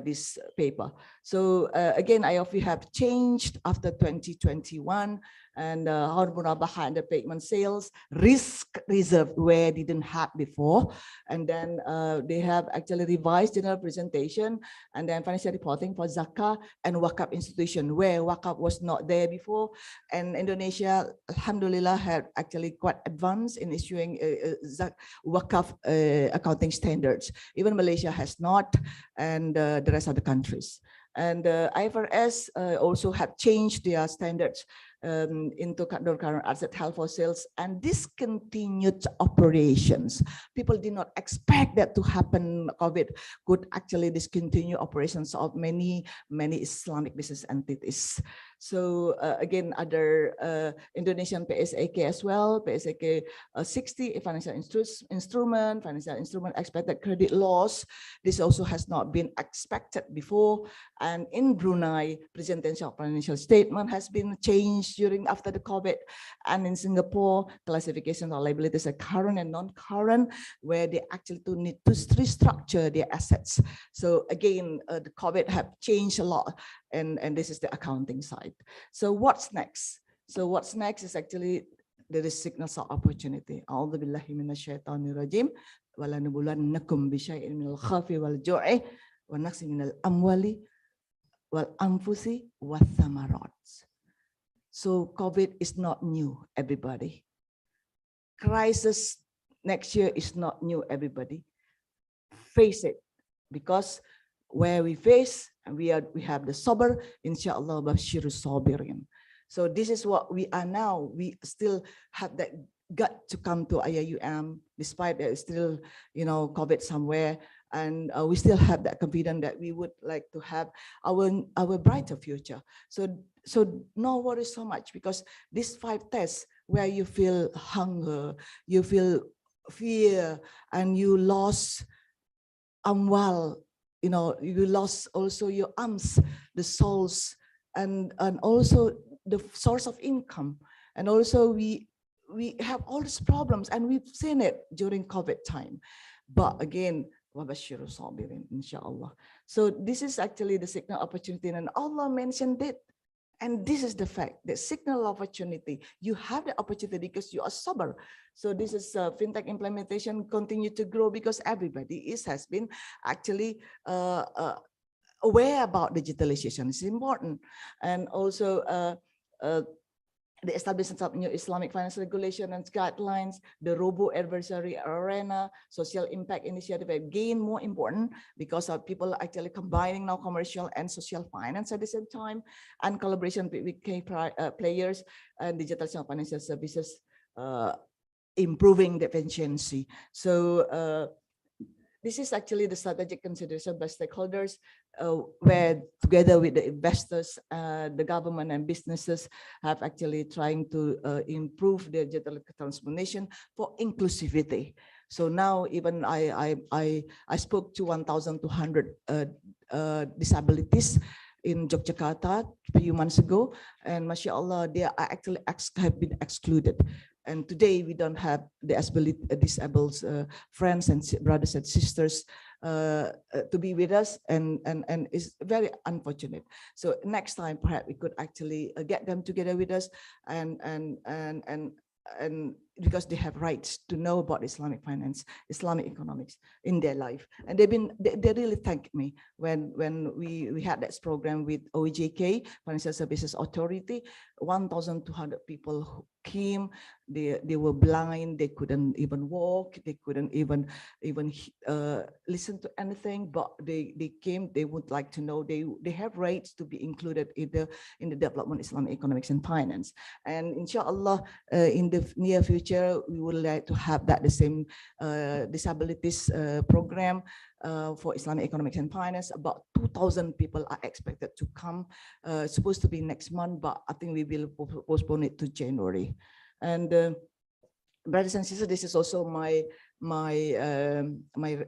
this paper. So again, IOV have changed after 2021, and how Murabaha and the payment sales, risk reserve where didn't have before, and then they have actually revised general presentation, and then financial reporting for Zakah and Wakaf institution, where Wakaf was not there before. And Indonesia, alhamdulillah, had actually quite advanced in issuing Wakaf accounting standards. Even Malaysia has not, and the rest of the countries. And IFRS also have changed their standards into non-current asset held for sales and discontinued operations. People did not expect that to happen. COVID could actually discontinue operations of many Islamic business entities. So again, other Indonesian PSAK as well, PSAK 60, financial instrument expected credit loss. This also has not been expected before. And in Brunei, presentation of financial statement has been changed changed during after the COVID. And in Singapore, classification of liabilities are current and non-current, where they actually need to restructure their assets. So again, the COVID have changed a lot, and this is the accounting side. So what's next? So what's next is actually there is signals of opportunity. A'udzu billahi minasyaitonir rajim. Wala nabluwannakum bisyai'in minal khafi wal ju'i wa naqsin minal amwali wal anfusi wathamarat. So COVID is not new, everybody. Crisis next year is not new, everybody. Face it, because where we face, we have the sabr, inshallah, bashiru sabirin. So this is what we are now. We still have that gut to come to IIUM, despite there is still, COVID somewhere. And we still have that confidence that we would like to have our brighter future. So no worry so much, because these 5 tests where you feel hunger, you feel fear, and you lost amwal, you lost also your arms, the souls, and also the source of income. And also we have all these problems, and we've seen it during COVID time. But again, wabashiru sabirin, inshallah. So this is actually the signal opportunity, and Allah mentioned it. And this is the fact, the signal opportunity. You have the opportunity because you are sabr. So this is fintech implementation continue to grow because everybody has been actually aware about digitalization. It's important. And also the establishment of new Islamic finance regulation and guidelines, the robo-adversary arena, social impact initiative have gained more important because of people actually combining now commercial and social finance at the same time, and collaboration with key players and digital financial services, improving the efficiency. So this is actually the strategic consideration by stakeholders, where together with the investors, the government and businesses have actually trying to improve the digital transformation for inclusivity. So now even I spoke to 1,200 disabilities in Yogyakarta a few months ago, and mashallah, they are actually have been excluded. And today we don't have the disabled friends and brothers and sisters to be with us, and it's very unfortunate. So next time perhaps we could actually get them together with us, and because they have rights to know about Islamic finance, Islamic economics in their life. And they really thanked me when we had that program with OEJK, Financial Services Authority. 1,200 people who came. They were blind, they couldn't even walk, they couldn't even listen to anything, but they came. They would like to know they have rights to be included in the development of Islamic economics and finance. And inshallah, in the near future, we would like to have that the same disabilities program for Islamic economics and finance. About 2,000 people are expected to come. It's supposed to be next month, but I think we will postpone it to January. And brothers and sisters, this is also my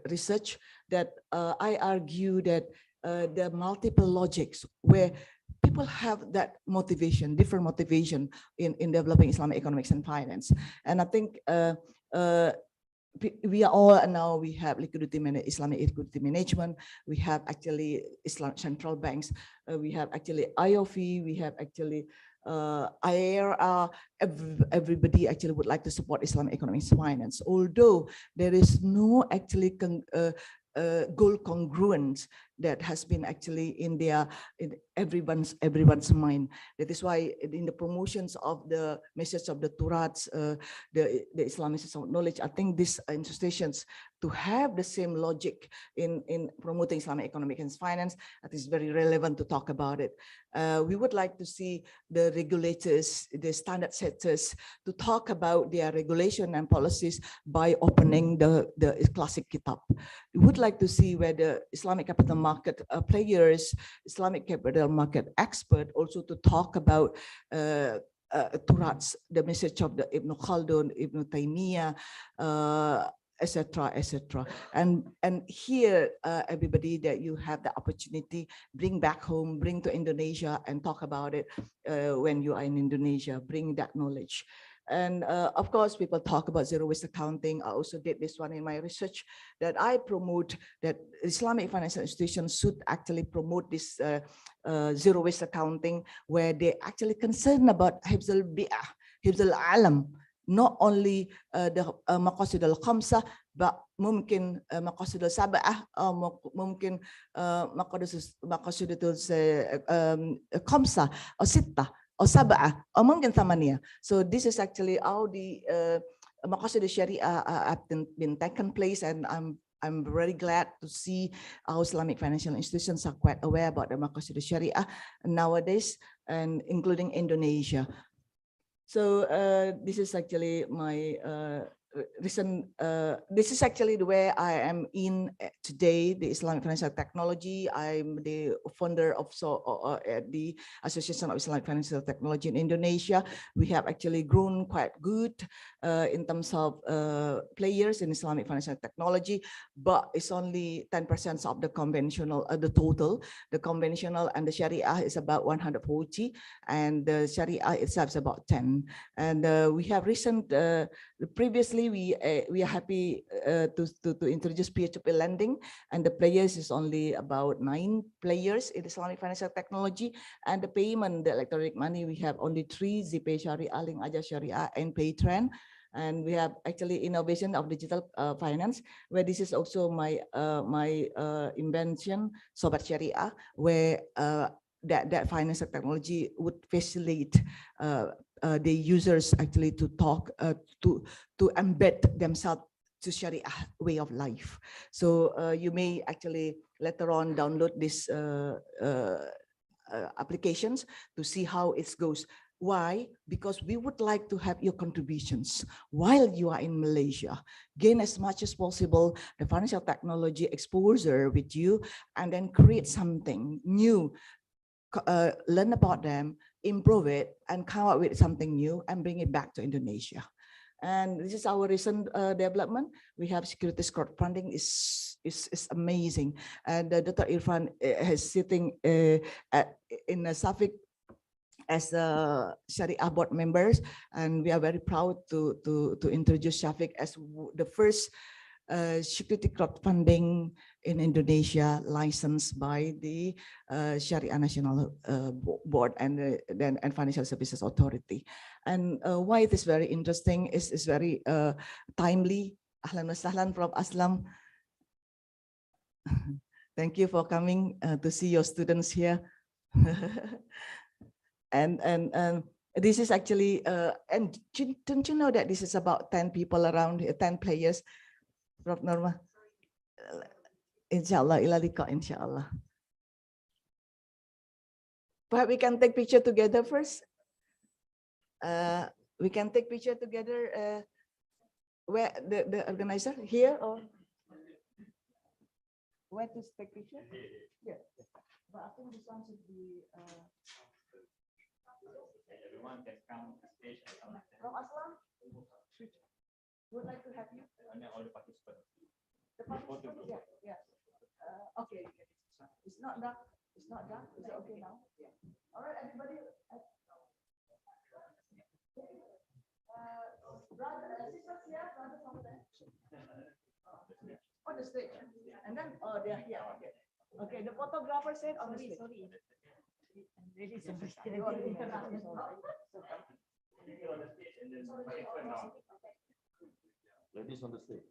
research, that I argue that there are multiple logics where people have that motivation, different motivation in developing Islamic economics and finance. And I think we are all now, we have Islamic liquidity management, we have actually Islamic central banks, we have actually IOF, we have actually IARA. Everybody actually would like to support Islamic economics and finance, although there is no actually goal congruence that has been actually in everyone's mind. That is why in the promotions of the message of the Turats, the Islamic system of knowledge, I think these institutions to have the same logic in promoting Islamic economic and finance, that is very relevant to talk about it. We would like to see the regulators, the standard setters, to talk about their regulation and policies by opening the classic kitab. We would like to see where the Islamic capital market players, Islamic capital market expert, also to talk about Turats, the message of the Ibn Khaldun, Ibn Taymiyyah, etc., etc. And here, everybody that you have the opportunity, bring back home, bring to Indonesia and talk about it when you are in Indonesia, bring that knowledge. And of course, people talk about zero waste accounting. I also did this one in my research that I promote that Islamic financial institutions should actually promote this zero waste accounting, where they actually concerned about hifzul bi'ah, hifzul alam, not only the maqasid al-khamsah, but mungkin maqasid al-sab'ah, mungkin maqasid al-khamsah, or sittah, or sab'ah, or mungkin thamaniyah. So this is actually how the maqasid al-sharia have been taken place, and I'm very glad to see our Islamic financial institutions are quite aware about the maqasid al-sharia nowadays, and including Indonesia. So this is actually my recent, this is actually where I am in today, the Islamic Financial Technology. I'm the founder of the Association of Islamic Financial Technology in Indonesia. We have actually grown quite good in terms of players in Islamic financial technology, but it's only 10% of the conventional, the total. The conventional and the Sharia is about 140, and the Sharia itself is about 10. And we have previously we are happy to introduce peer-to-peer lending, and the players is only about 9 players in Islamic financial technology. And the payment, the electronic money, we have only 3: Zipay Sharia, Link Aja Sharia, and Paytrend. And we have actually innovation of digital finance, where this is also my invention, Sobat Sharia, where that financial technology would facilitate the users actually to talk, to embed themselves to Sharia way of life. So you may actually later on download these applications to see how it goes. Why? Because we would like to have your contributions while you are in Malaysia. Gain as much as possible the financial technology exposure with you, and then create something new, learn about them, improve it, and come up with something new and bring it back to Indonesia. And this is our recent development. We have securities crowdfunding is amazing. And Dr. Irfan is sitting in a Safik as a Sharia board members, and we are very proud to introduce Shafiq as the first security crowdfunding in Indonesia, licensed by the Sharia National Board and Financial Services Authority. And why it is very interesting is very timely. Ahlan wa sahlan from Aslam. Thank you for coming to see your students here. And this is actually, and don't you know that this is about 10 people around, 10 players, Prof. Norma? Inshallah, ila liqa, inshallah. Perhaps we can take picture together first. We can take picture together. Where the organizer, here or where to take picture? Yeah. But I think this one should be. Everyone can come to stage. From Aslam, would like to have you. All the participants. The participants, yeah. Okay. It's not dark. It's not dark. Is it okay now? Yeah. All right, everybody. Brother, sisters here, brothers over there. On the stage. And then, they are here. Okay, the photographer said on the stage. Sorry. Ladies on the stage. Ladies on the stage.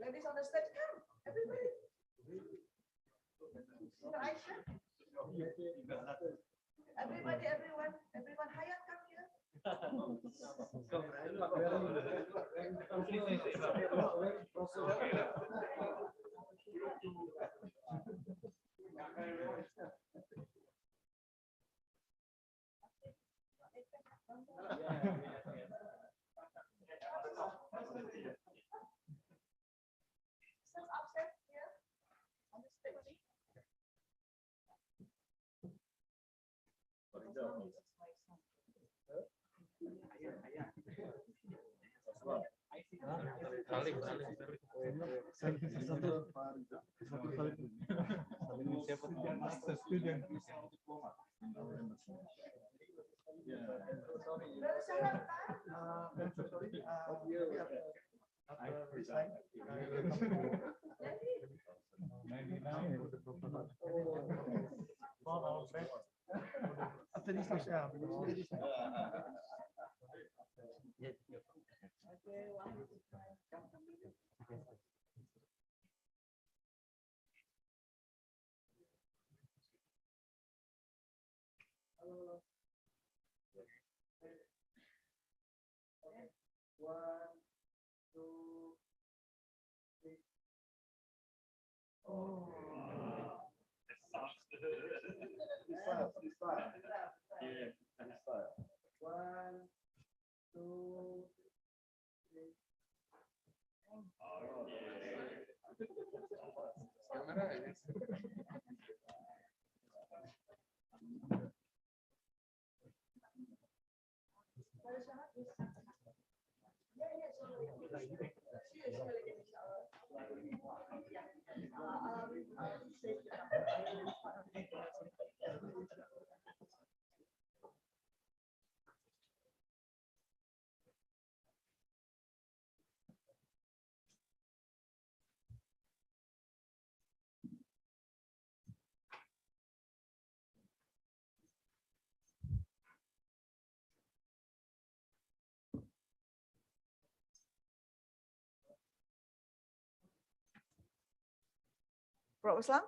Ladies on the stage, come, everybody. Everybody, everyone, Hayat, come here. Prof. Islam?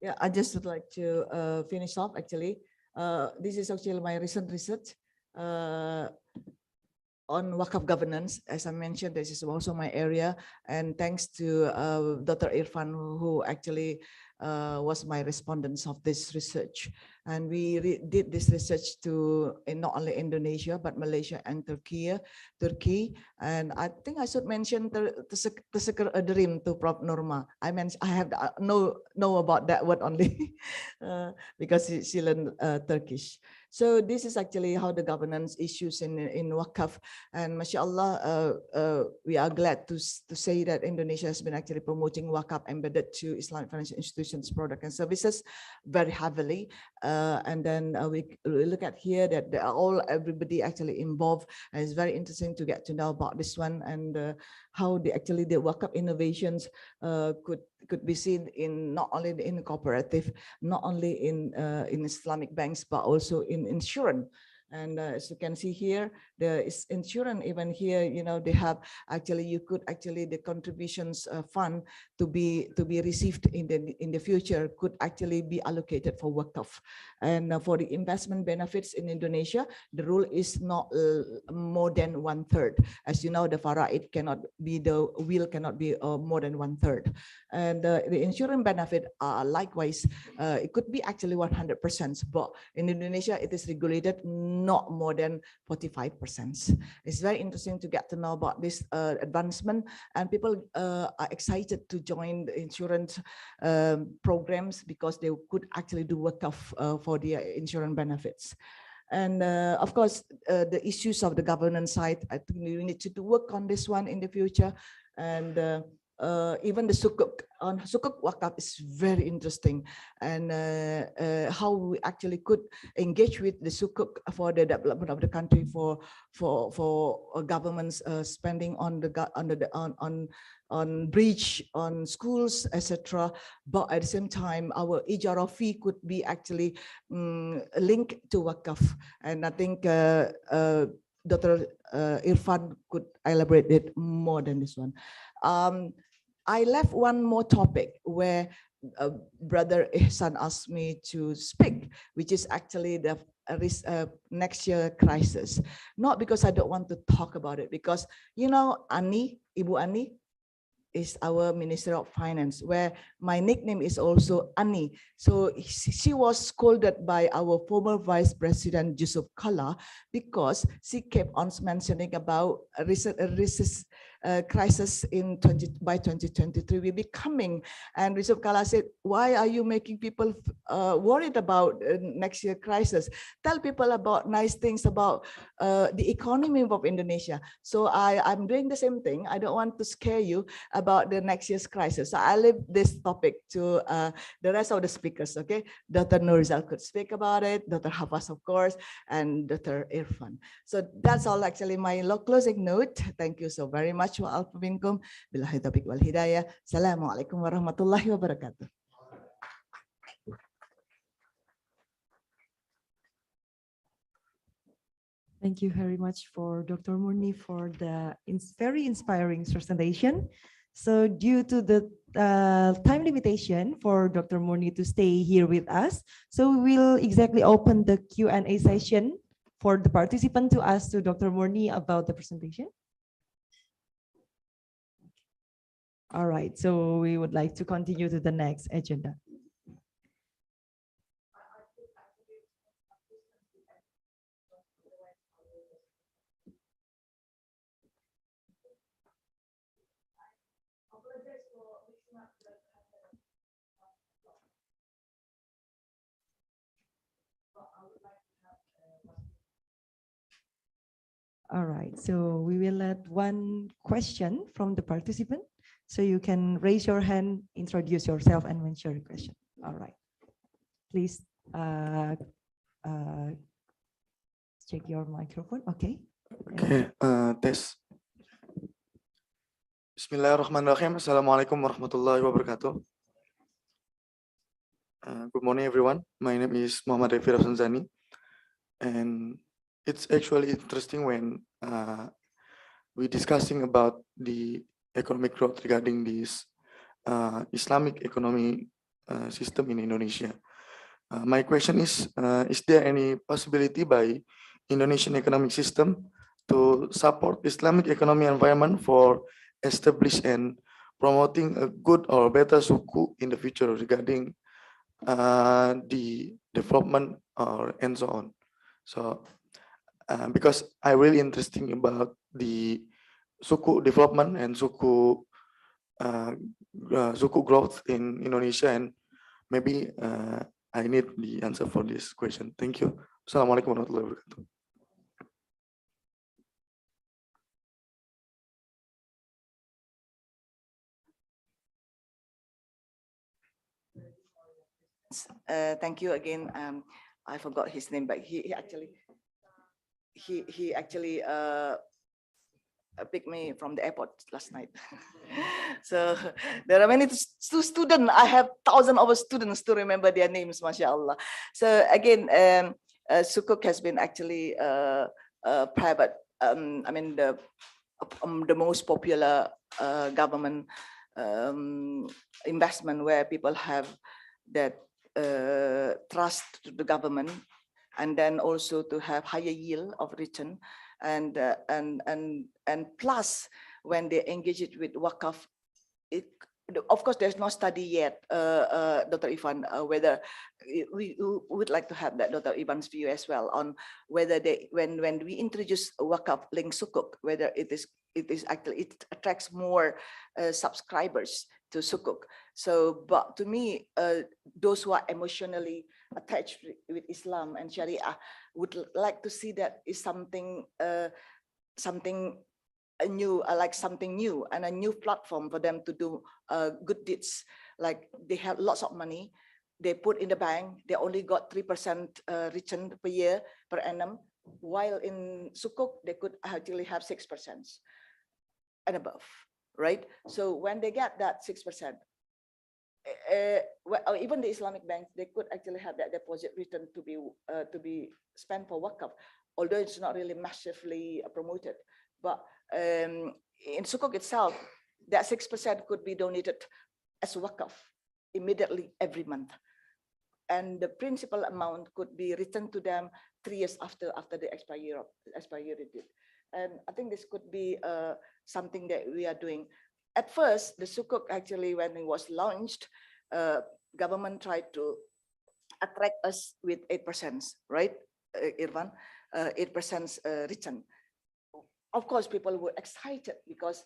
Yeah, I just would like to finish off actually. This is actually my recent research on Wakaf governance. As I mentioned, this is also my area. And thanks to Dr. Irfan, who actually was my respondents of this research. And we did this research in not only Indonesia, but Malaysia and Turkey. And I think I should mention the dream to Prof. Norma. I have know about that word only because she learned Turkish. So this is actually how the governance issues in Wakaf. And mashallah, we are glad to say that Indonesia has been actually promoting Wakaf embedded to Islamic financial institutions, product and services very heavily. And then we look at here that everybody actually involved. And it's very interesting to get to know about this one and how the Wakaf innovations could be seen in not only in cooperative, not only in Islamic banks, but also in insurance. And as you can see here, the insurance even here, they have you could the contributions fund to be received in the future could actually be allocated for Wakaf. And for the investment benefits in Indonesia, the rule is not more than 1/3. As you know, the faraid cannot be more than 1/3. And the insurance benefit likewise, it could be actually 100%, but in Indonesia it is regulated not more than 45%. It's very interesting to get to know about this advancement, and people are excited to join the insurance programs because they could actually do Wakaf for the insurance benefits. And of course, the issues of the governance side, I think we need to work on this one in the future. And even the sukuk on sukuk wakaf is very interesting, and how we actually could engage with the sukuk for the development of the country, for governments spending on bridge, on schools, etc. But at the same time, our ijara fee could be actually linked to wakaf, and I think Dr. Irfan could elaborate it more than this one. I left one more topic where Brother Ihsan asked me to speak, which is actually the next year crisis. Not because I don't want to talk about it, because Ani, Ibu Ani, is our Minister of Finance, where my nickname is also Ani. So she was scolded by our former Vice President Yusuf Kala because she kept on mentioning about a recent crisis by 2023 will be coming. And Yusuf Kala said, why are you making people worried about next year crisis? Tell people about nice things about the economy of Indonesia. So I'm doing the same thing. I don't want to scare you about the next year's crisis. So I leave this topic to the rest of the speakers, okay? Dr. Nurizal could speak about it, Dr. Hafaz, of course, and Dr. Irfan. So that's all actually my closing note. Thank you so very much. Wa'alaikum minkum. Billahi taufiq wal hidayah. Assalamualaikum warahmatullahi wabarakatuh. Thank you very much for Dr. Murni for the very inspiring presentation. So due to the time limitation for Dr. Murni to stay here with us, so we will exactly open the Q&A session for the participant to ask to Dr. Murni about the presentation. All right, so we would like to continue to the next agenda. All right, so we will let one question from the participant. So you can raise your hand, introduce yourself, and mention your question. All right, please check your microphone. Okay. Okay, tes. Bismillahirrahmanirrahim. Assalamualaikum warahmatullahi wabarakatuh. Good morning, everyone. My name is Muhammad Refi Rafsanzani, and it's actually interesting when we're discussing about the economic growth regarding this Islamic economy system in Indonesia. My question is there any possibility by Indonesian economic system to support Islamic economy environment for establish and promoting a good or better suku in the future regarding the development and so on? So because I really interesting about the suku development and suku growth in Indonesia, and maybe I need the answer for this question. Thank you. Assalamualaikum warahmatullahi wabarakatuh. Thank you again. I forgot his name, but he actually picked me from the airport last night. So there are many students. I have thousands of students to remember their names, mashallah. So again, Sukuk has been actually private. I mean the most popular government investment where people have that trust to the government, and then also to have higher yield of return, and plus when they engage it with wakaf, of course there's no study yet, Dr. Ivan, whether we would like to have that, Dr. Ivan's view as well on whether when we introduce wakaf link sukuk, whether it attracts more subscribers to sukuk. So, but to me, those who are emotionally attached with Islam and Sharia would like to see that is something new, like something new and a new platform for them to do good deeds. Like they have lots of money, they put in the bank, they only got 3% return per year per annum, while in sukuk they could actually have 6% and above, right? So when they get that 6%, or even the Islamic banks, they could actually have that deposit return to be spent for wakaf, although it's not really massively promoted. But in sukuk itself, that 6% could be donated as wakaf immediately every month, and the principal amount could be returned to them 3 years after the expiry date. And I think this could be something that we are doing. at first, the sukuk actually, when it was launched, government tried to attract us with 8%, right, Irfan? 8% return. Of course, people were excited because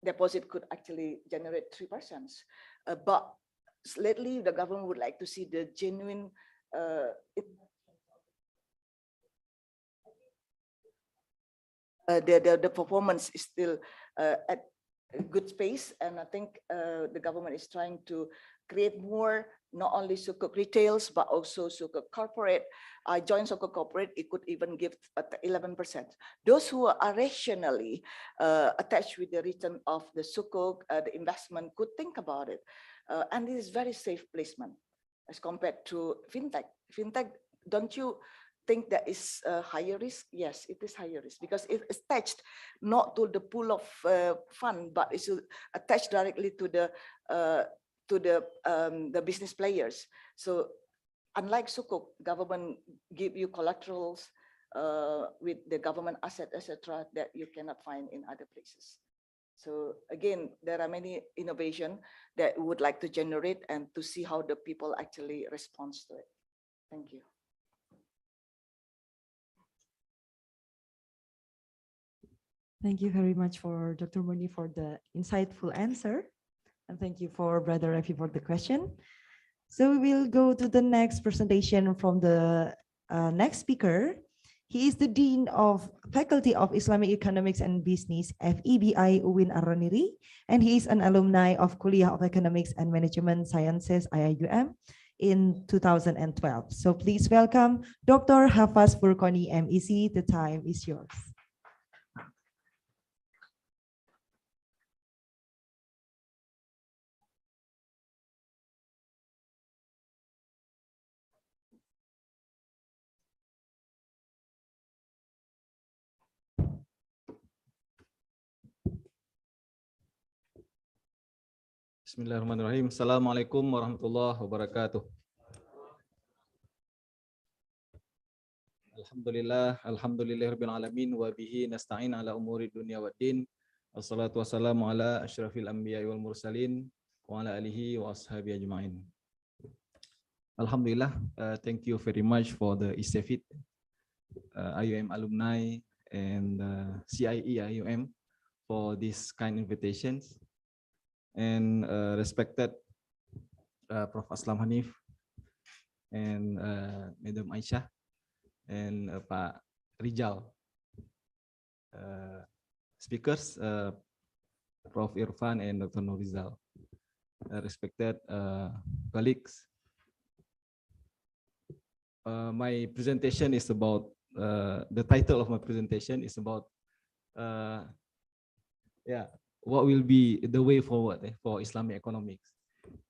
deposit could actually generate 3%. But lately, the government would like to see the genuine the performance is still at a good space, and I think the government is trying to create more, not only sukuk retails but also sukuk corporate. I joined sukuk corporate; it could even give 11%. Those who are rationally attached with the return of the sukuk, the investment, could think about it, and it is very safe placement as compared to fintech. Fintech, don't you think that is a higher risk? Yes, it is higher risk because it is attached not to the pool of fund, but it's attached directly to the business players. So unlike sukuk, government give you collaterals with the government asset, etc., that you cannot find in other places. So again, there are many innovation that we would like to generate and to see how the people actually respond to it. Thank you. Thank you very much for Dr. Murni for the insightful answer. And thank you for Brother Rafi for the question. So we will go to the next presentation from the next speaker. He is the Dean of Faculty of Islamic Economics and Business, FEBI Uwin Aroniri, and he is an alumni of Kuliah of Economics and Management Sciences, IIUM, in 2012. So please welcome Dr. Hafaz Furqani, MEC. The time is yours. Bismillahirrahmanirrahim. Assalamualaikum warahmatullahi wabarakatuh. Alhamdulillahirabbil alamin wa bihi nasta'in ala umuri dunya waddin. Wassalatu wassalamu ala asyrafil anbiya'i wal mursalin wa ala alihi wa ashabihi ajma'in. Alhamdulillah, thank you very much for the ISTEFIT, IUM alumni and CIE IUM for this kind invitations. And respected Prof. Aslam Hanif and Madam Aisyah and Pak Rijal, speakers, Prof. Irfan and Dr. Nurizal, respected colleagues. My presentation is about, the title of my presentation is about, what will be the way forward for Islamic economics?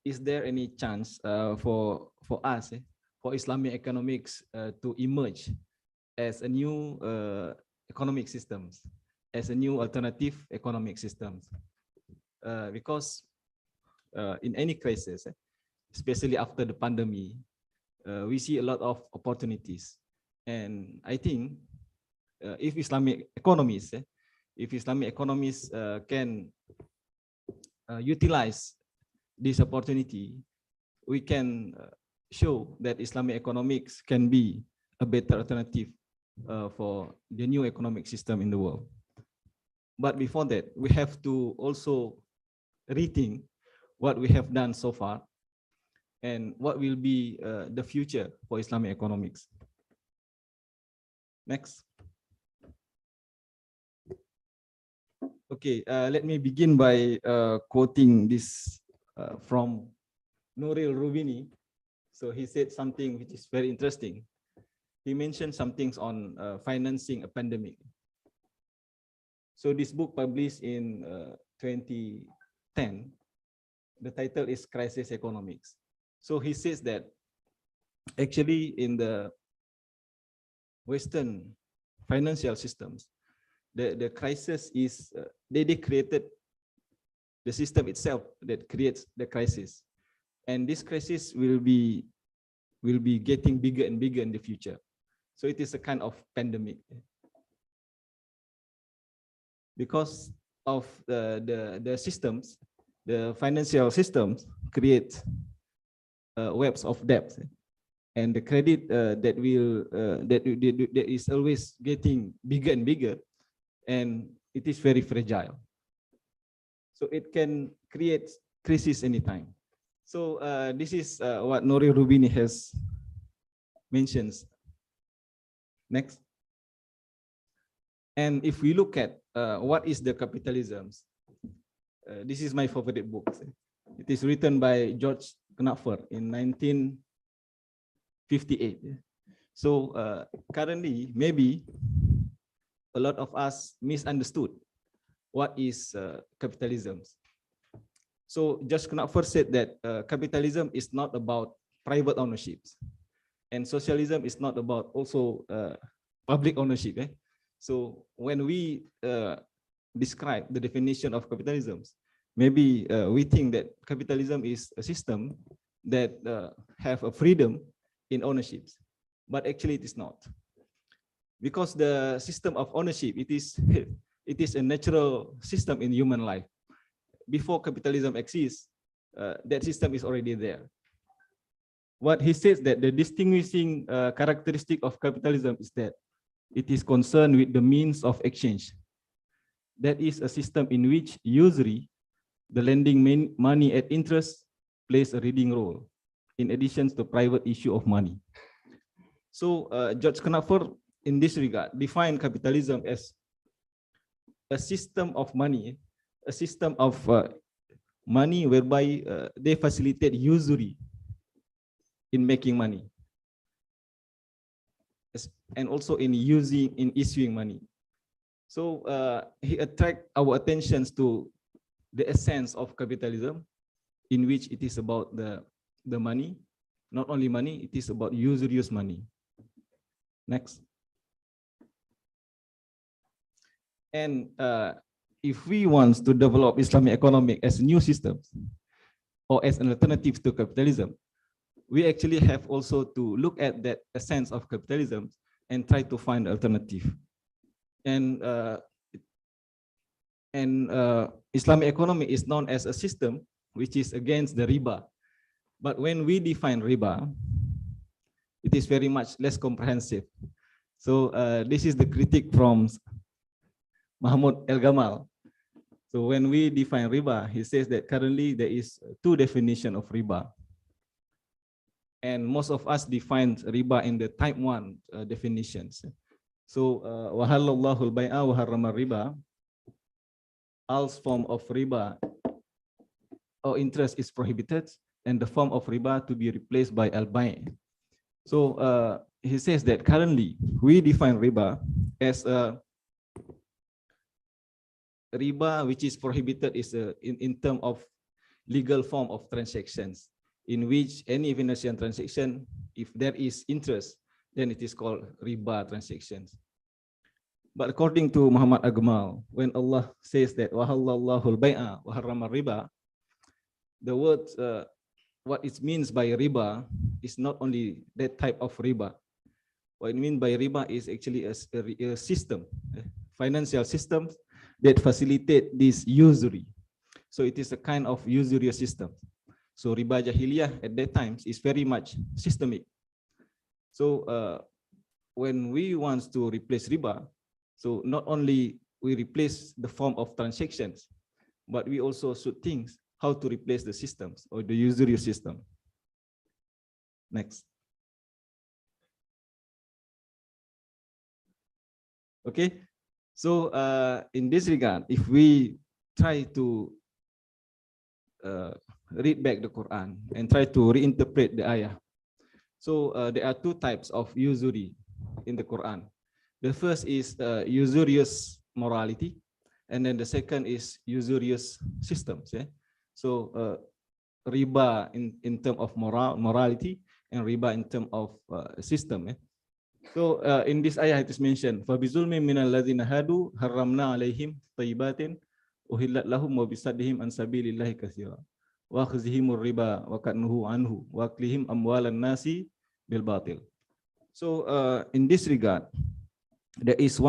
Is there any chance for us, for Islamic economics to emerge as a new economic systems, as a new alternative economic systems? Because in any crisis, especially after the pandemic, we see a lot of opportunities. And I think if Islamic economies can utilize this opportunity, we can show that Islamic economics can be a better alternative for the new economic system in the world. But before that, we have to also rethink what we have done so far and what will be the future for Islamic economics. Next. Okay, let me begin by quoting this from Nuril Rubini. So he said something which is very interesting. He mentioned some things on financing a pandemic. So this book published in 2010, the title is Crisis Economics. So he says that actually in the Western financial systems, the crisis is, they created the system itself that creates the crisis. And this crisis will be getting bigger and bigger in the future. So it is a kind of pandemic. Because of the systems, the financial systems create webs of debt, and the credit that is always getting bigger and bigger, and it is very fragile. So it can create crisis anytime. So this is what Nori Rubini has mentions. Next. And if we look at what is the capitalisms, this is my favorite book. It is written by George Knapfer in 1958. So currently, maybe a lot of us misunderstood what is capitalism. So George Knapfer said that capitalism is not about private ownership, and socialism is not about also public ownership. So when we describe the definition of capitalism, maybe we think that capitalism is a system that have a freedom in ownership, but actually it is not. Because the system of ownership, it is a natural system in human life. Before capitalism exists, that system is already there. What he says that the distinguishing characteristic of capitalism is that it is concerned with the means of exchange. That is a system in which usury, the lending money at interest, plays a leading role, in addition to the private issue of money. So George Knapfer, in this regard, defined capitalism as a system of money, a system of money whereby they facilitate usury in making money, and also in issuing money. So he attract our attentions to the essence of capitalism, in which it is about the money, not only money, it is about usurious money. Next. And if we want to develop Islamic economic as a new system or as an alternative to capitalism, we actually have also to look at that essence of capitalism and try to find alternative. And Islamic economy is known as a system which is against the riba. But when we define riba, it is very much less comprehensive. So this is the critique from Mahmoud El Gamal. So when we define riba, he says that currently there is two definitions of riba. And most of us define riba in the type 1 definitions. So wahallallahu al-bai'a wa harrama riba, all form of riba or interest is prohibited, and the form of riba to be replaced by al-bai'. So he says that currently we define riba as a riba which is prohibited is in terms of legal form of transactions, in which any financial transaction, if there is interest, then it is called riba transactions. But according to Muhammad Agmal, when Allah says that wahallallahu al-bai'a wa harrama riba, the word what it means by riba is not only that type of riba. What it means by riba is actually a system, financial system that facilitate this usury. So it is a kind of usurious system. So riba jahiliyah at that time is very much systemic. So when we want to replace riba, so not only we replace the form of transactions, but we also should think how to replace the systems or the usurious system. Next. Okay, so in this regard, if we try to read back the Quran and try to reinterpret the ayah. So there are two types of usury in the Quran. The first is usurious morality, and then the second is usurious systems. Yeah? So riba in terms of morality, and riba in terms of system. Yeah? So in this ayah it is mentioned, فَبِظُلْمٍ مِنَ الَّذِينَ هَادُوا حَرَّمْنَا عَلَيْهِمْ طَيِّبَاتٍ أُحِلَّتْ لَهُمْ وَبِصَدِّهِمْ عَنْ سَبِيلِ اللَّهِ كَثِيرًا وَأَخْذِهِمُ الرِّبَا وَكَأْنُهُ عَنْهُ وَأَكْلِهِمْ أَمْوَالَ النَّاسِ بِالْبَاطِلِ. So in this regard, there is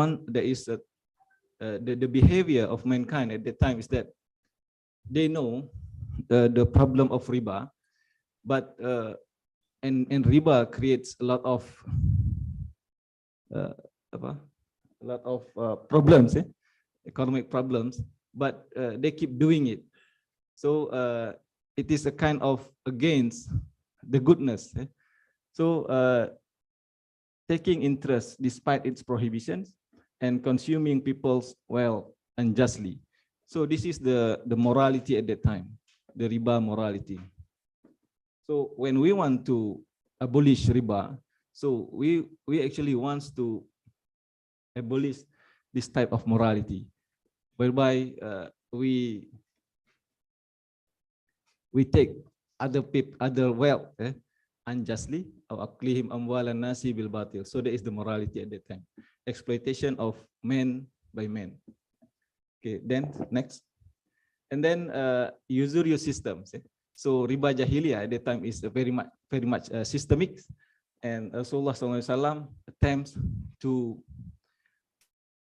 the behavior of mankind at that time is that they know the problem of riba, but and riba creates a lot of problems, economic problems, but they keep doing it. So it is a kind of against the goodness. So taking interest despite its prohibitions and consuming people's wealth unjustly. So this is the morality at that time, the riba morality. So when we want to abolish riba, so we actually want to abolish this type of morality, whereby we take other wealth unjustly, or aklihim amwalan nasi bil batil. So that is the morality at that time, exploitation of man by man. Okay, then next, and then usurious systems. So riba jahiliyah at that time is very much systemic, and Rasulullah SAW attempts to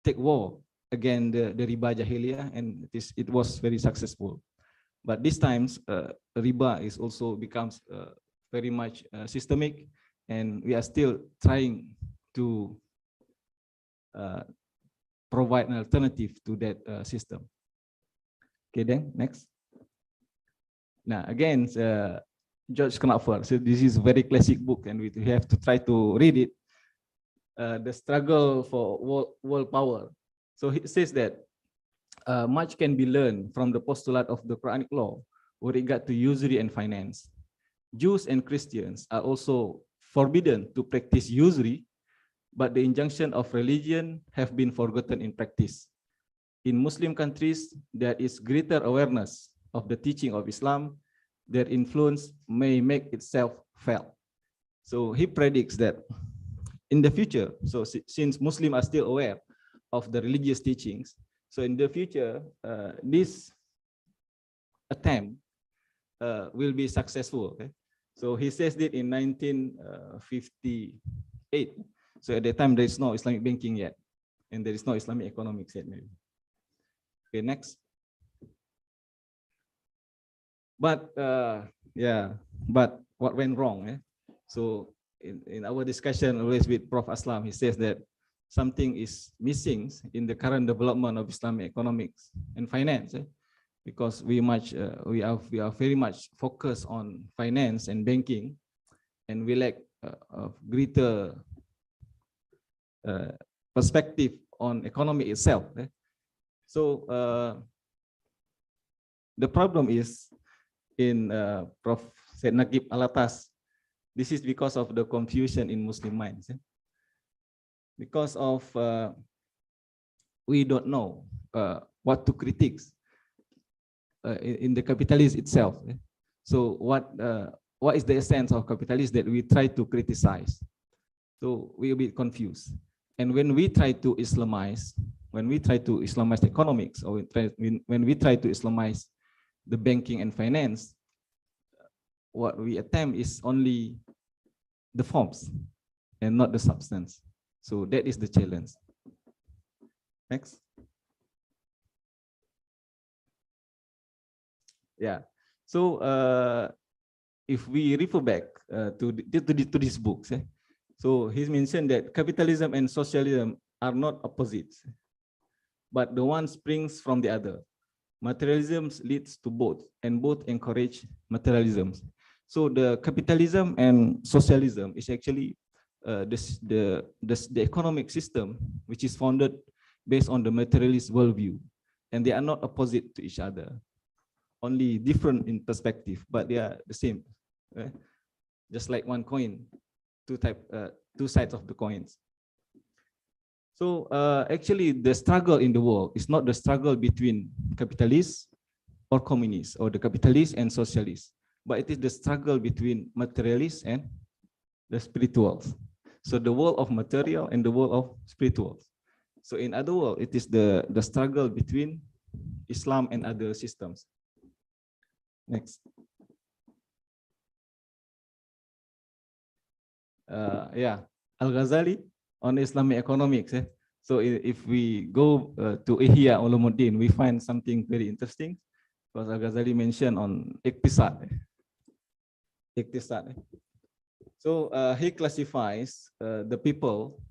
take war against the riba jahiliyah, and it was very successful. But these times, riba is also becomes very much systemic, and we are still trying to provide an alternative to that system. Okay, then next. Now again, George Knopfler. So this is a very classic book, and we have to try to read it. The struggle for world power. So he says that much can be learned from the postulate of the Quranic law with regard to usury and finance. Jews and Christians are also forbidden to practice usury, but the injunction of religion have been forgotten in practice. In Muslim countries, there is greater awareness of the teaching of Islam. Their influence may make itself felt. So he predicts that in the future, so since Muslims are still aware of the religious teachings, so in the future, this attempt will be successful. Okay? So he says that in 1958. So at that time, there is no Islamic banking yet, and there is no Islamic economics yet. Maybe. Okay, next. But but what went wrong? So in our discussion always with Prof. Aslam, he says that something is missing in the current development of Islamic economics and finance, because we are very much focused on finance and banking, and we lack greater perspective on economy itself. So the problem is in Prof. Said Nagib Alatas. This is because of the confusion in Muslim minds. Because of we don't know what to critique in the capitalist itself. So what is the essence of capitalism that we try to criticize? So we are a bit confused. And when we try to Islamize, economics, or when we try to Islamize the banking and finance, what we attempt is only the forms and not the substance. So that is the challenge. Next. Yeah. So if we refer back to these books, so he's mentioned that capitalism and socialism are not opposites, but the one springs from the other. Materialism leads to both, and both encourage materialism. So the capitalism and socialism is actually the economic system which is founded based on the materialist worldview, and they are not opposite to each other, only different in perspective, but they are the same. Just like one coin, two sides of the coins. So actually, the struggle in the world is not the struggle between capitalists or communists, or the capitalists and socialists, but it is the struggle between materialists and the spirituals. So the world of material and the world of spirituals. So in other words, it is the struggle between Islam and other systems. Next. Al-Ghazali on Islamic economics. So if we go to Ihya Ulumuddin, we find something very interesting. Because Al-Ghazali mentioned on iktisad. So he classifies the people,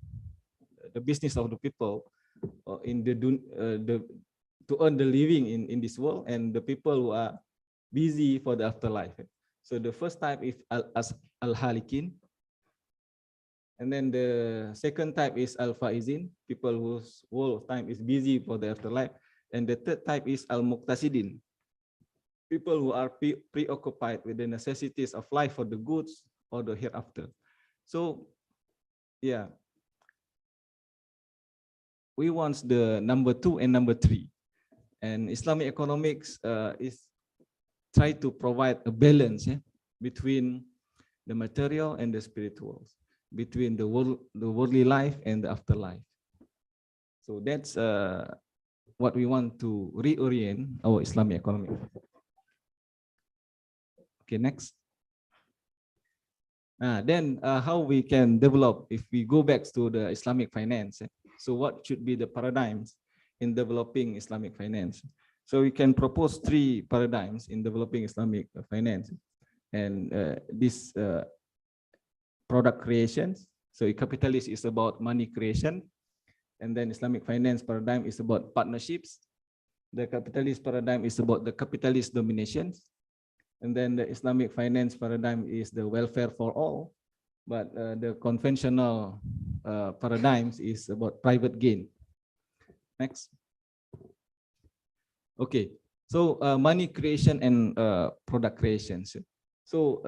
the business of the people in the to earn the living in this world, and the people who are busy for the afterlife. So the first type is al-halikin, and then the second type is al-faizin, people whose whole time is busy for the afterlife, and the third type is al-muqtasidin, people who are preoccupied with the necessities of life for the goods or the hereafter. So yeah, we want the number 2 and number 3, and Islamic economics is try to provide a balance between the material and the spiritual, between the worldly life and the afterlife. So that's what we want to reorient our Islamic economy. Okay, next. Then how we can develop if we go back to the Islamic finance. So what should be the paradigms in developing Islamic finance? So we can propose 3 paradigms in developing Islamic finance. And this product creations. So a capitalist is about money creation. And then Islamic finance paradigm is about partnerships. The capitalist paradigm is about the capitalist dominations. And then the Islamic finance paradigm is the welfare for all. But the conventional paradigms is about private gain. Next. Okay, so money creation and product creations. So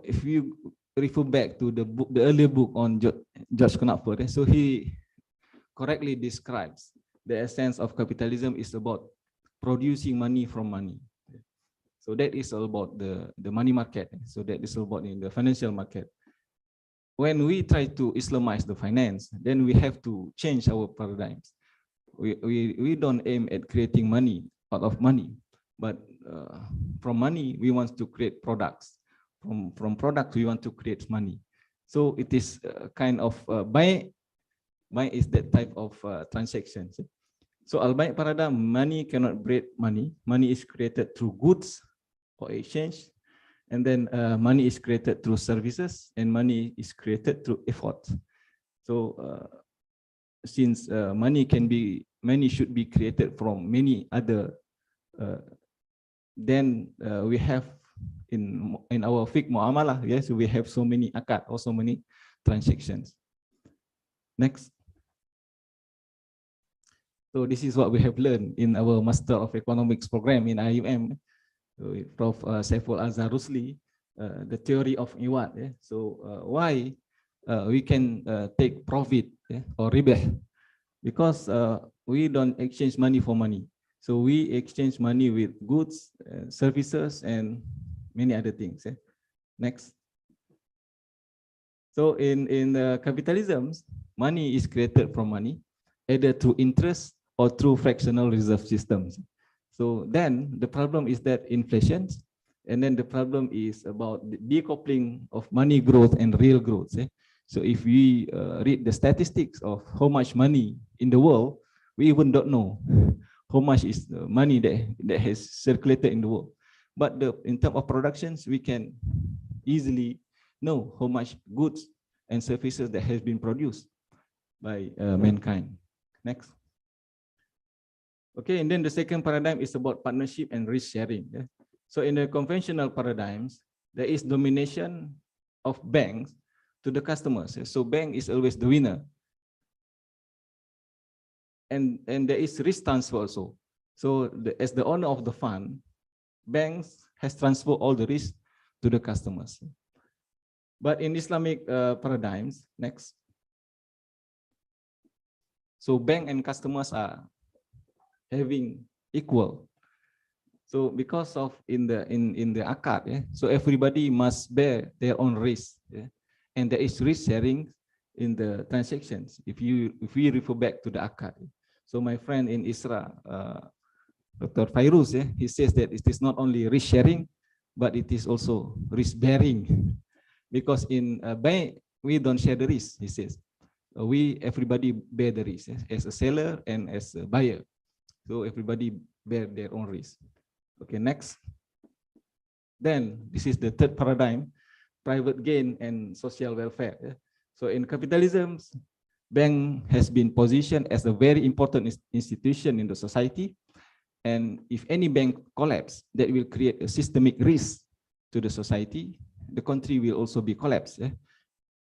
if you refer back to the book, the earlier book on George Knopfler, so he correctly describes the essence of capitalism is about producing money from money. So that is all about the money market. So that is all about in the financial market. When we try to Islamize the finance, then we have to change our paradigms. We don't aim at creating money out of money, but from money we want to create products. From products we want to create money. So it is kind of buy is that type of transactions. So al-buy paradigm, money cannot breed money. Money is created through goods or exchange, and then money is created through services, and money is created through effort. So since money should be created from many other, then we have in our fiqh muamalah, yes, we have so many akad, or so many transactions. Next. So this is what we have learned in our Master of Economics program in IUM. Prof. Saiful Azhar Rusli, the theory of Iwad. Yeah? So why we can take profit, or ribah? Because we don't exchange money for money. So we exchange money with goods, services, and many other things. Next. So in capitalism, money is created from money, either through interest or through fractional reserve systems. So then the problem is that inflation, and then the problem is about the decoupling of money growth and real growth. So if we read the statistics of how much money in the world, we even don't know how much is the money that has circulated in the world. But in terms of productions, we can easily know how much goods and services that has been produced by mankind. Next. Okay, and then the second paradigm is about partnership and risk sharing. So in the conventional paradigms, there is domination of banks to the customers. So bank is always the winner. And there is risk transfer also. So as the owner of the fund, banks has transferred all the risk to the customers. But in Islamic paradigms, next. So bank and customers are having equal. So because of in the akad, so everybody must bear their own risk, and there is risk sharing in the transactions. If we refer back to the akad, so my friend in Isra, Dr. Fairuz, he says that it is not only risk sharing, but it is also risk bearing, because in bank we don't share the risk. He says everybody bear the risk, as a seller and as a buyer. So everybody bear their own risk. Okay, next. Then this is the third paradigm, private gain and social welfare. So in capitalism, bank has been positioned as a very important institution in the society. And if any bank collapse, that will create a systemic risk to the society. The country will also be collapsed.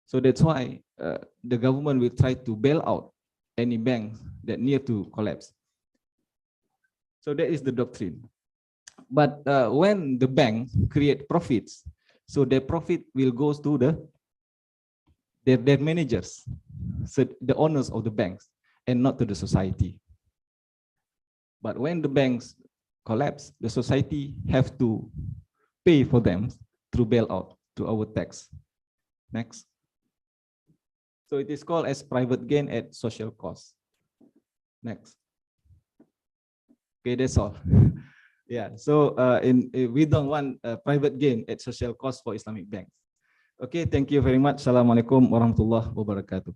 So that's why the government will try to bail out any banks that near to collapse. So that is the doctrine. But when the banks create profits, so their profit will go to their managers, so the owners of the banks, and not to the society. But when the banks collapse, the society have to pay for them through bailout to our tax. Next. So it is called as private gain at social cost. Next. Okay, that's all. Yeah, so we don't want private gain at social cost for Islamic banks. Okay, thank you very much. Assalamualaikum warahmatullahi wabarakatuh.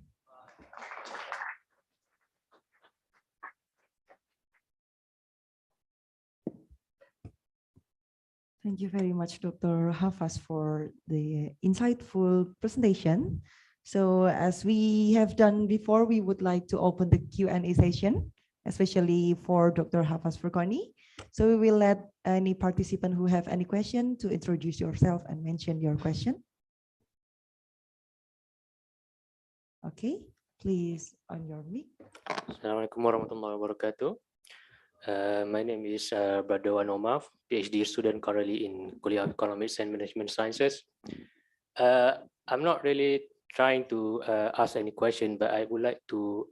Thank you very much, Dr. Hafaz, for the insightful presentation. So as we have done before, we would like to open the Q&A session, especially for Dr. Hafaz Furqani. So we will let any participant who have any question to introduce yourself and mention your question. Okay, please on your mic. Assalamualaikum warahmatullahi wabarakatuh. My name is Bradawan Omar, PhD student currently in Kuliah of Economics and Management Sciences. I'm not really trying to ask any question, but I would like to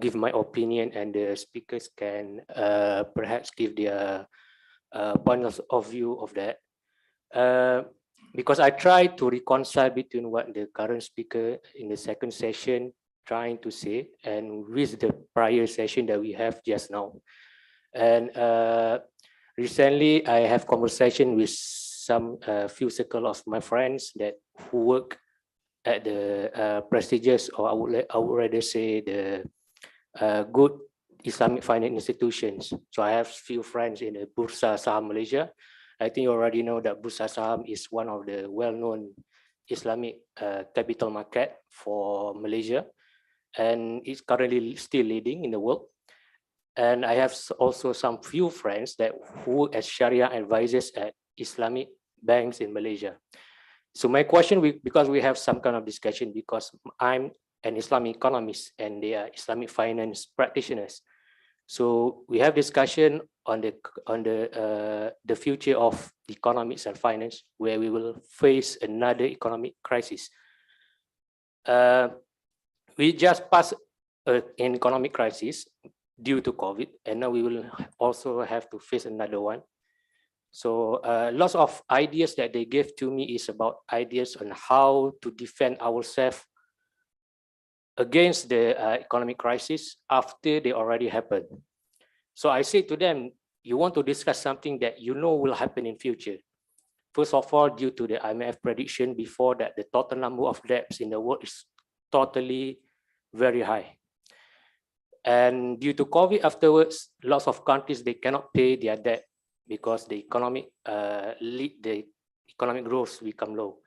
give my opinion, and the speakers can perhaps give their point of view of that. Because I try to reconcile between what the current speaker in the second session trying to say and with the prior session that we have just now. And recently I have conversation with some few circle of my friends that who work at the prestigious, or I would rather say the good Islamic finance institutions. So I have few friends in the Bursa Saham Malaysia. I think you already know that Bursa Saham is one of the well-known Islamic capital market for Malaysia, and it's currently still leading in the world. And I have also some few friends that work as Sharia advisors at Islamic banks in Malaysia. So my question, because we have some kind of discussion, because I'm an Islamic economist and they are Islamic finance practitioners. So we have discussion on the future of economics and finance, where we will face another economic crisis. We just passed an economic crisis due to COVID, and now we will also have to face another one. So lots of ideas that they gave to me is about ideas on how to defend ourselves against the economic crisis after they already happened. So I say to them, you want to discuss something that you know will happen in future. First of all, due to the IMF prediction before that, the total number of debts in the world is totally very high. And due to COVID afterwards, lots of countries, they cannot pay their debt because the economic growth become low.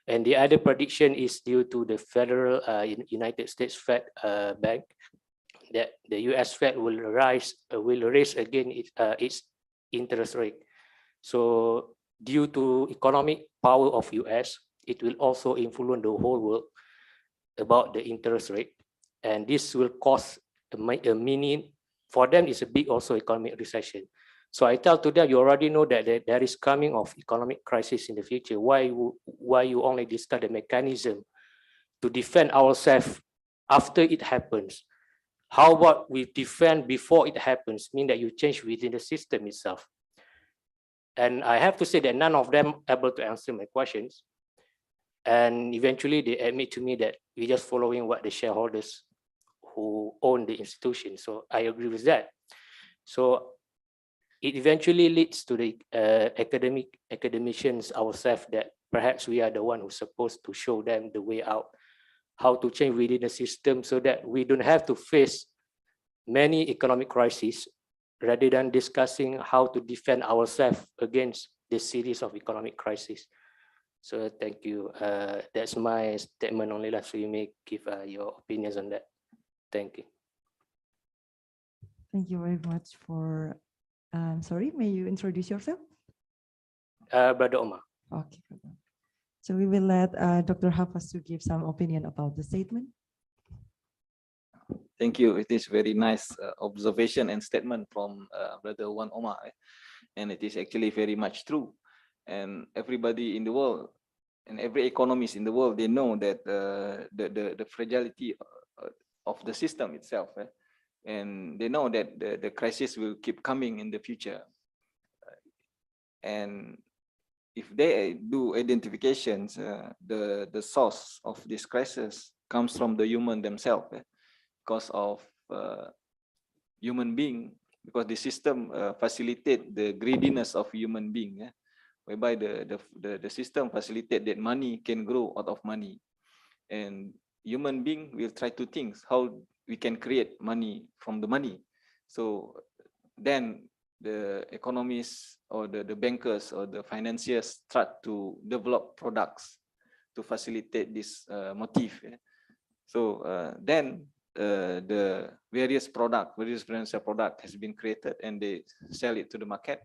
And the other prediction is due to the federal United States Fed Bank, that the US Fed will raise again its interest rate. So due to economic power of US, it will also influence the whole world about the interest rate, and this will cause a mini, for them it's a big also economic recession. So I tell to them, you already know that there is coming of economic crisis in the future. Why you only discuss the mechanism to defend ourselves after it happens? How about we defend before it happens? Mean that you change within the system itself. And I have to say that none of them able to answer my questions. And eventually they admit to me that we're just following what the shareholders who own the institution. So I agree with that. So it eventually leads to the academicians ourselves that perhaps we are the one who's supposed to show them the way out how to change within the system so that we don't have to face many economic crises, rather than discussing how to defend ourselves against this series of economic crises. So thank you. That's my statement only, so you may give your opinions on that. Thank you. Thank you very much for, sorry, may you introduce yourself? Brother Omar. Okay. So we will let Dr. Hafaz to give some opinion about the statement. Thank you. It is very nice observation and statement from Brother Wan Omar, and it is actually very much true. And everybody in the world, and every economist in the world, they know that the fragility of the system itself, and they know that the crisis will keep coming in the future. And if they do identifications, the source of this crisis comes from the human themselves, because of human being, because the system facilitate the greediness of human being, whereby the system facilitate that money can grow out of money, and human being will try to think how we can create money from the money. So then the economists or the bankers or the financiers start to develop products to facilitate this motif. So then the various financial product has been created, and they sell it to the market.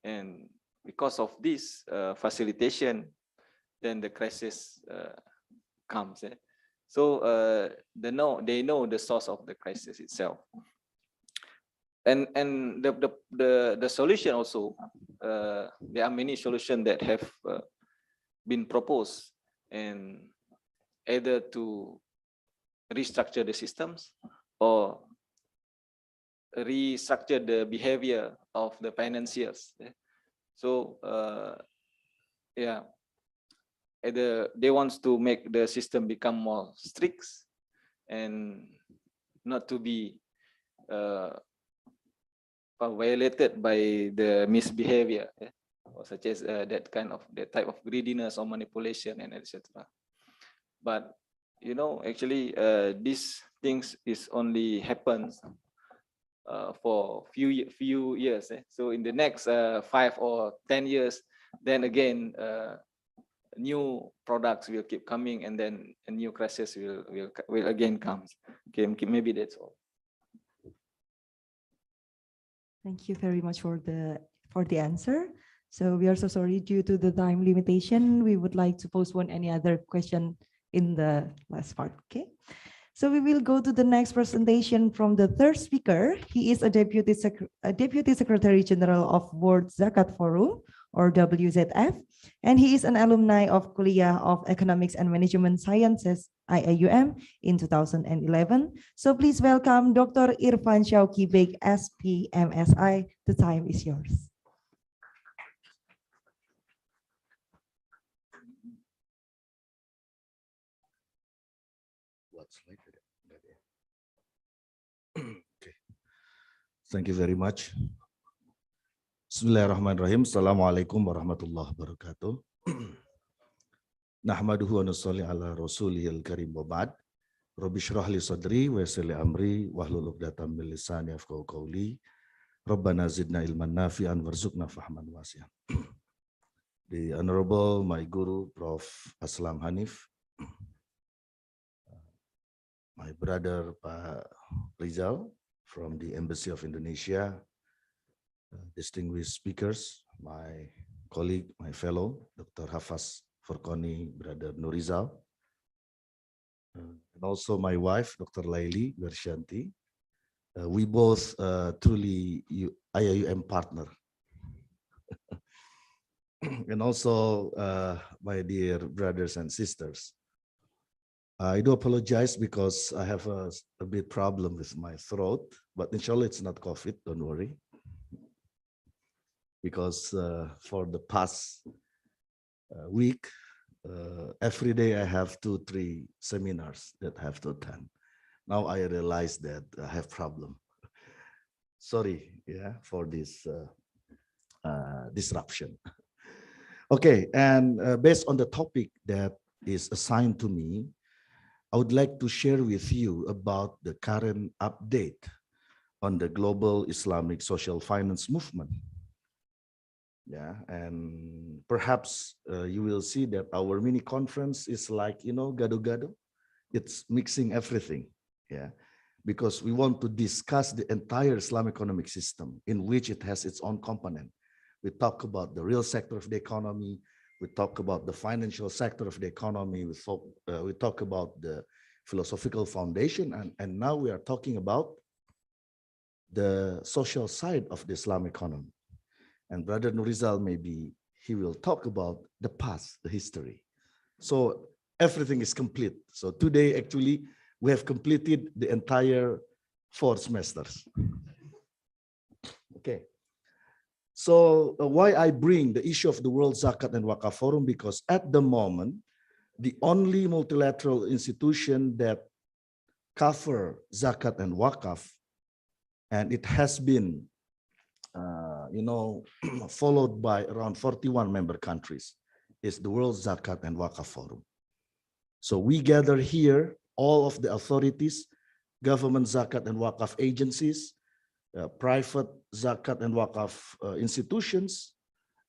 And because of this facilitation, then the crisis comes. So they know the source of the crisis itself. And the solution also, there are many solutions that have been proposed, and either to restructure the systems or restructure the behavior of the financiers. So yeah, either they want to make the system become more strict and not to be violated by the misbehavior, or such as that type of greediness or manipulation and etc. But actually these things is only happens for few years. So in the next 5 or 10 years, then again new products will keep coming, and then a new crisis will again come. Okay, maybe that's all. Thank you very much for the answer. So we are so sorry, due to the time limitation, we would like to postpone any other question in the last part. Okay. So we will go to the next presentation from the third speaker. He is a Deputy Secretary General of World Zakat Forum, or WZF, and he is an alumni of Kuliah of Economics and Management Sciences, IAUM, in 2011. So please welcome Dr. Irfan Shauki Beg, SP, MSI. The time is yours. Okay. Thank you very much. Bismillahirrahmanirrahim. Assalamualaikum warahmatullahi wabarakatuh. Nahmaduhu wa nusalli ala rasulihil karim wa ba'd. Rabbi shrah li sadri wa yassir li amri wahlul 'uqdatam min lisani yafqahu qawli. Rabbana zidna ilman nafi'an warzuqna fahman wasi'an. The Honorable, my Guru, Prof. Aslam Hanif, my brother, Pak Rizal, from the Embassy of Indonesia, distinguished speakers, my colleague, my fellow, Dr. Hafaz Forkoni, Brother Nurizal, and also my wife, Dr. Laili Bershanti. We both truly IAUM partner. And also my dear brothers and sisters. I do apologize because I have a bit problem with my throat, but inshallah it's not COVID, don't worry. Because for the past week, every day I have 2-3 seminars that I have to attend. Now I realize that I have problem. Sorry, for this disruption. Okay, and based on the topic that is assigned to me, I would like to share with you about the current update on the global Islamic social finance movement. Yeah, and perhaps you will see that our mini conference is like, gado-gado. It's mixing everything, yeah, because we want to discuss the entire Islamic economic system in which it has its own component. We talk about the real sector of the economy. We talk about the financial sector of the economy. We talk about the philosophical foundation, and now we are talking about the social side of the Islamic economy. And Brother Nurizal, maybe he will talk about the past, the history. So everything is complete. So today, actually, we have completed the entire 4 semesters. Okay. So why I bring the issue of the World Zakat and Wakaf Forum, because at the moment, the only multilateral institution that cover Zakat and Wakaf, and it has been followed by around 41 member countries, is the World Zakat and Wakaf Forum. So we gather here, all of the authorities, government Zakat and Wakaf agencies, private Zakat and Wakaf institutions,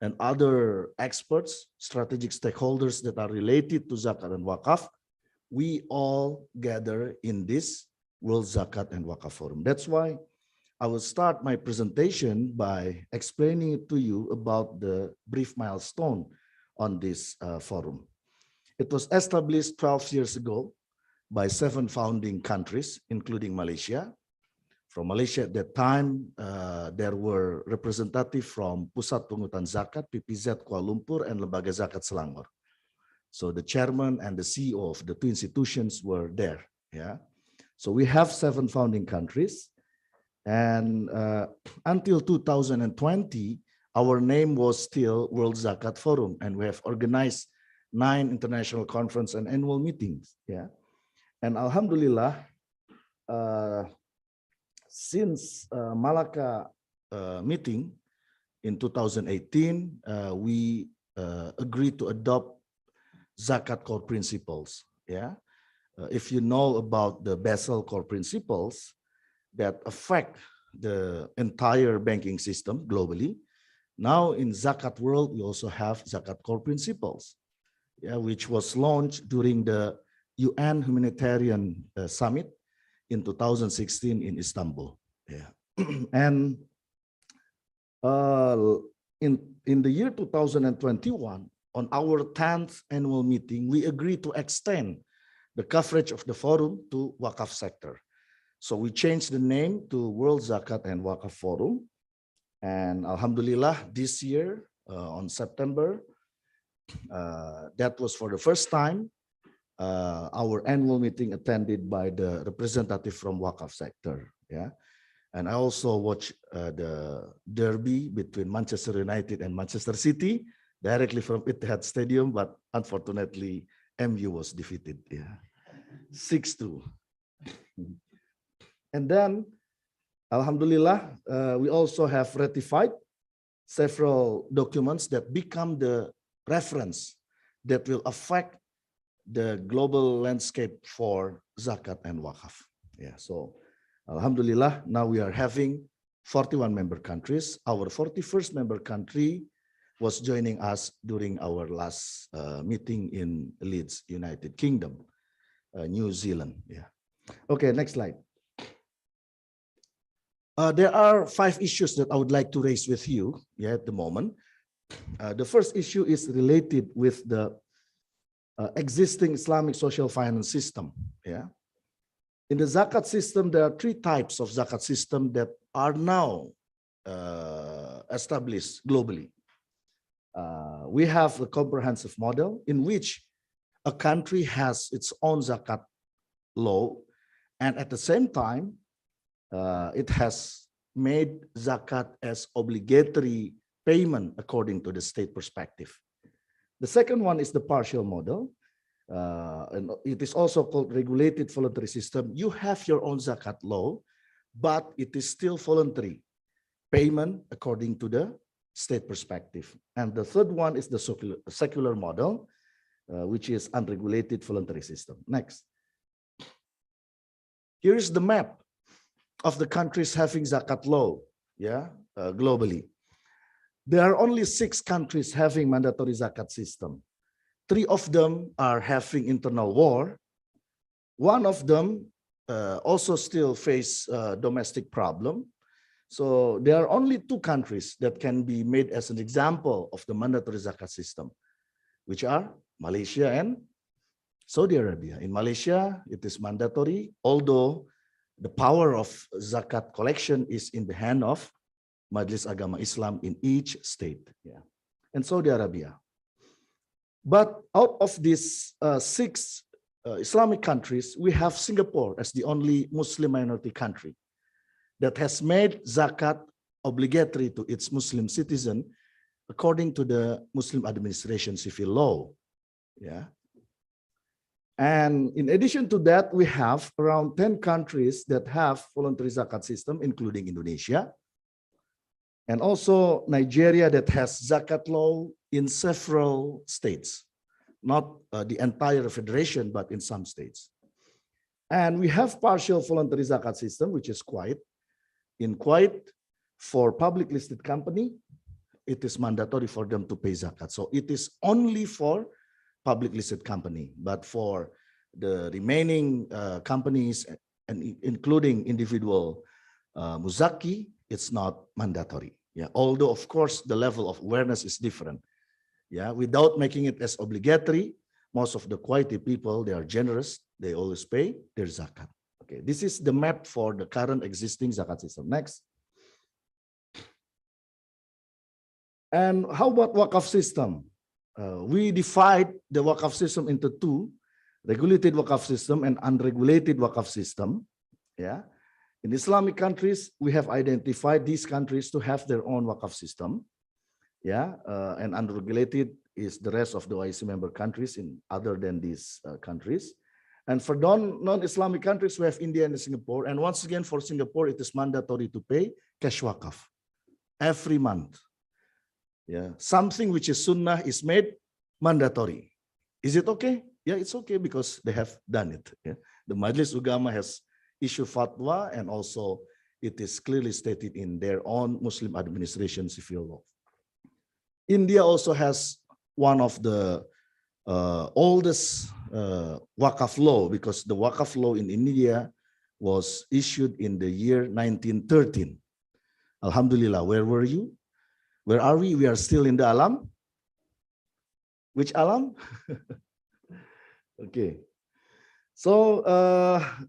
and other experts, strategic stakeholders that are related to Zakat and Wakaf. We all gather in this World Zakat and Wakaf Forum. That's why I will start my presentation by explaining to you about the brief milestone on this forum. It was established 12 years ago by 7 founding countries, including Malaysia. From Malaysia at that time, there were representatives from Pusat Pungutan Zakat, PPZ Kuala Lumpur, and Lembaga Zakat Selangor. So the chairman and the CEO of the 2 institutions were there. Yeah. So we have 7 founding countries. And until 2020, our name was still World Zakat Forum, and we have organized 9 international conference and annual meetings. Yeah, and Alhamdulillah, since Malacca meeting in 2018, we agreed to adopt Zakat core principles. Yeah, if you know about the Basel core principles that affect the entire banking system globally. Now in Zakat world, we also have Zakat core principles, yeah, which was launched during the UN Humanitarian Summit in 2016 in Istanbul. Yeah, and in the year 2021, on our 10th annual meeting, we agreed to extend the coverage of the forum to Wakaf sector. So we changed the name to World Zakat and Wakaf Forum. And Alhamdulillah, this year on September, that was for the first time, our annual meeting attended by the representative from Wakaf sector. Yeah, and I also watched the derby between Manchester United and Manchester City directly from Etihad Stadium, but unfortunately, MU was defeated. Yeah, 6-2. And then, Alhamdulillah, we also have ratified several documents that become the reference that will affect the global landscape for Zakat and Wakaf. Yeah, so Alhamdulillah, now we are having 41 member countries. Our 41st member country was joining us during our last meeting in Leeds, United Kingdom, New Zealand. Yeah. Okay, next slide. There are 5 issues that I would like to raise with you at the moment. The first issue is related with the existing Islamic social finance system. Yeah. In the Zakat system, there are 3 types of Zakat system that are now established globally. We have a comprehensive model in which a country has its own Zakat law, and at the same time, it has made Zakat as obligatory payment according to the state perspective. The second one is the partial model, and it is also called regulated voluntary system. You have your own Zakat law, but it is still voluntary payment according to the state perspective. And the third one is the secular model, which is unregulated voluntary system. Next. Here is the map of the countries having zakat law, globally. There are only 6 countries having mandatory zakat system. 3 of them are having internal war. One of them also still face domestic problem. So there are only 2 countries that can be made as an example of the mandatory zakat system, which are Malaysia and Saudi Arabia. In Malaysia, it is mandatory, although the power of zakat collection is in the hand of Majlis Agama Islam in each state, and Saudi Arabia. But out of these 6 Islamic countries, we have Singapore as the only Muslim minority country that has made zakat obligatory to its Muslim citizen according to the Muslim Administration Civil Law. And in addition to that, we have around 10 countries that have voluntary zakat system, including Indonesia, and also Nigeria that has zakat law in several states, not the entire federation, but in some states. And we have partial voluntary zakat system, which is Kuwait. In Kuwait, for public listed company, it is mandatory for them to pay zakat. So it is only for public listed company, but for the remaining companies, and including individual muzaki, it's not mandatory. Although of course the level of awareness is different. Without making it as obligatory, most of the Kuwaiti people, they are generous. They always pay their zakat. Okay, this is the map for the current existing zakat system. Next. And how about Waqaf system? We divide the Waqaf system into 2, regulated Waqaf system and unregulated Waqaf system. In Islamic countries, we have identified these countries to have their own Waqaf system. And unregulated is the rest of the OIC member countries in other than these countries. And for non-Islamic countries, we have India and Singapore. And once again, for Singapore, it is mandatory to pay cash Waqaf every month. Something which is sunnah is made mandatory. Is it okay? Yeah, it's okay because they have done it. The Majlis Ugama has issued fatwa, and also it is clearly stated in their own Muslim Administration Civil Law. India also has one of the oldest Waqaf law, because the Waqaf law in India was issued in the year 1913. Alhamdulillah, where were you? Where are we? We are still in the alam. Which alam? Okay. So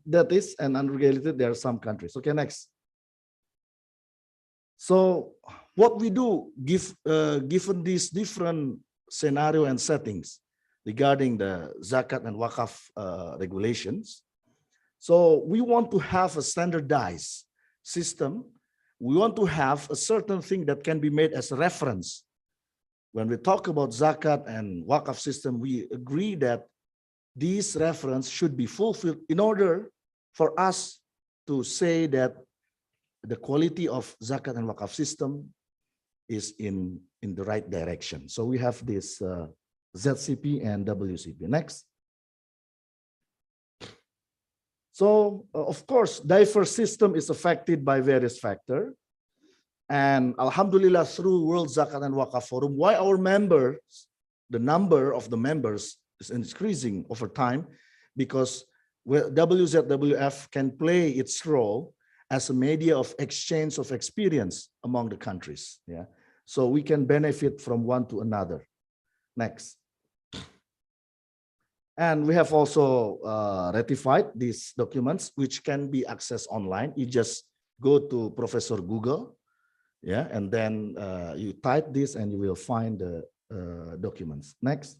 that is an unregulated. There are some countries. Okay, next. So what we do, given these different scenario and settings regarding the zakat and waqaf regulations, so we want to have a standardized system. We want to have a certain thing that can be made as a reference. When we talk about zakat and waqaf system, we agree that these reference should be fulfilled in order for us to say that the quality of zakat and waqaf system is in the right direction. So we have this ZCP and WCP. Next. So of course, diverse system is affected by various factors. And Alhamdulillah, through World Zakat and Waqaf Forum, why our members, the number of the members is increasing over time, because WZWF can play its role as a media of exchange of experience among the countries. So we can benefit from one to another. Next. And we have also ratified these documents, which can be accessed online. You just go to Professor Google, and then you type this and you will find the documents. Next.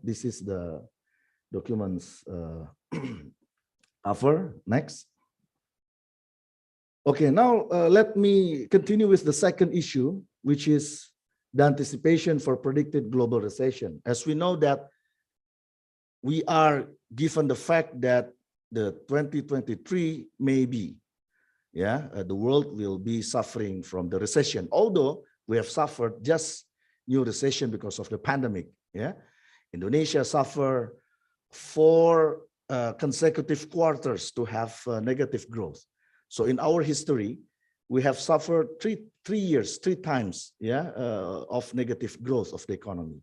This is the documents offer. Next. Okay, now let me continue with the second issue, which is the anticipation for predicted global recession. As we know that we are given the fact that the 2023 may be, the world will be suffering from the recession, although we have suffered just new recession because of the pandemic. Indonesia suffered 4 consecutive quarters to have negative growth. So in our history, we have suffered three times, of negative growth of the economy.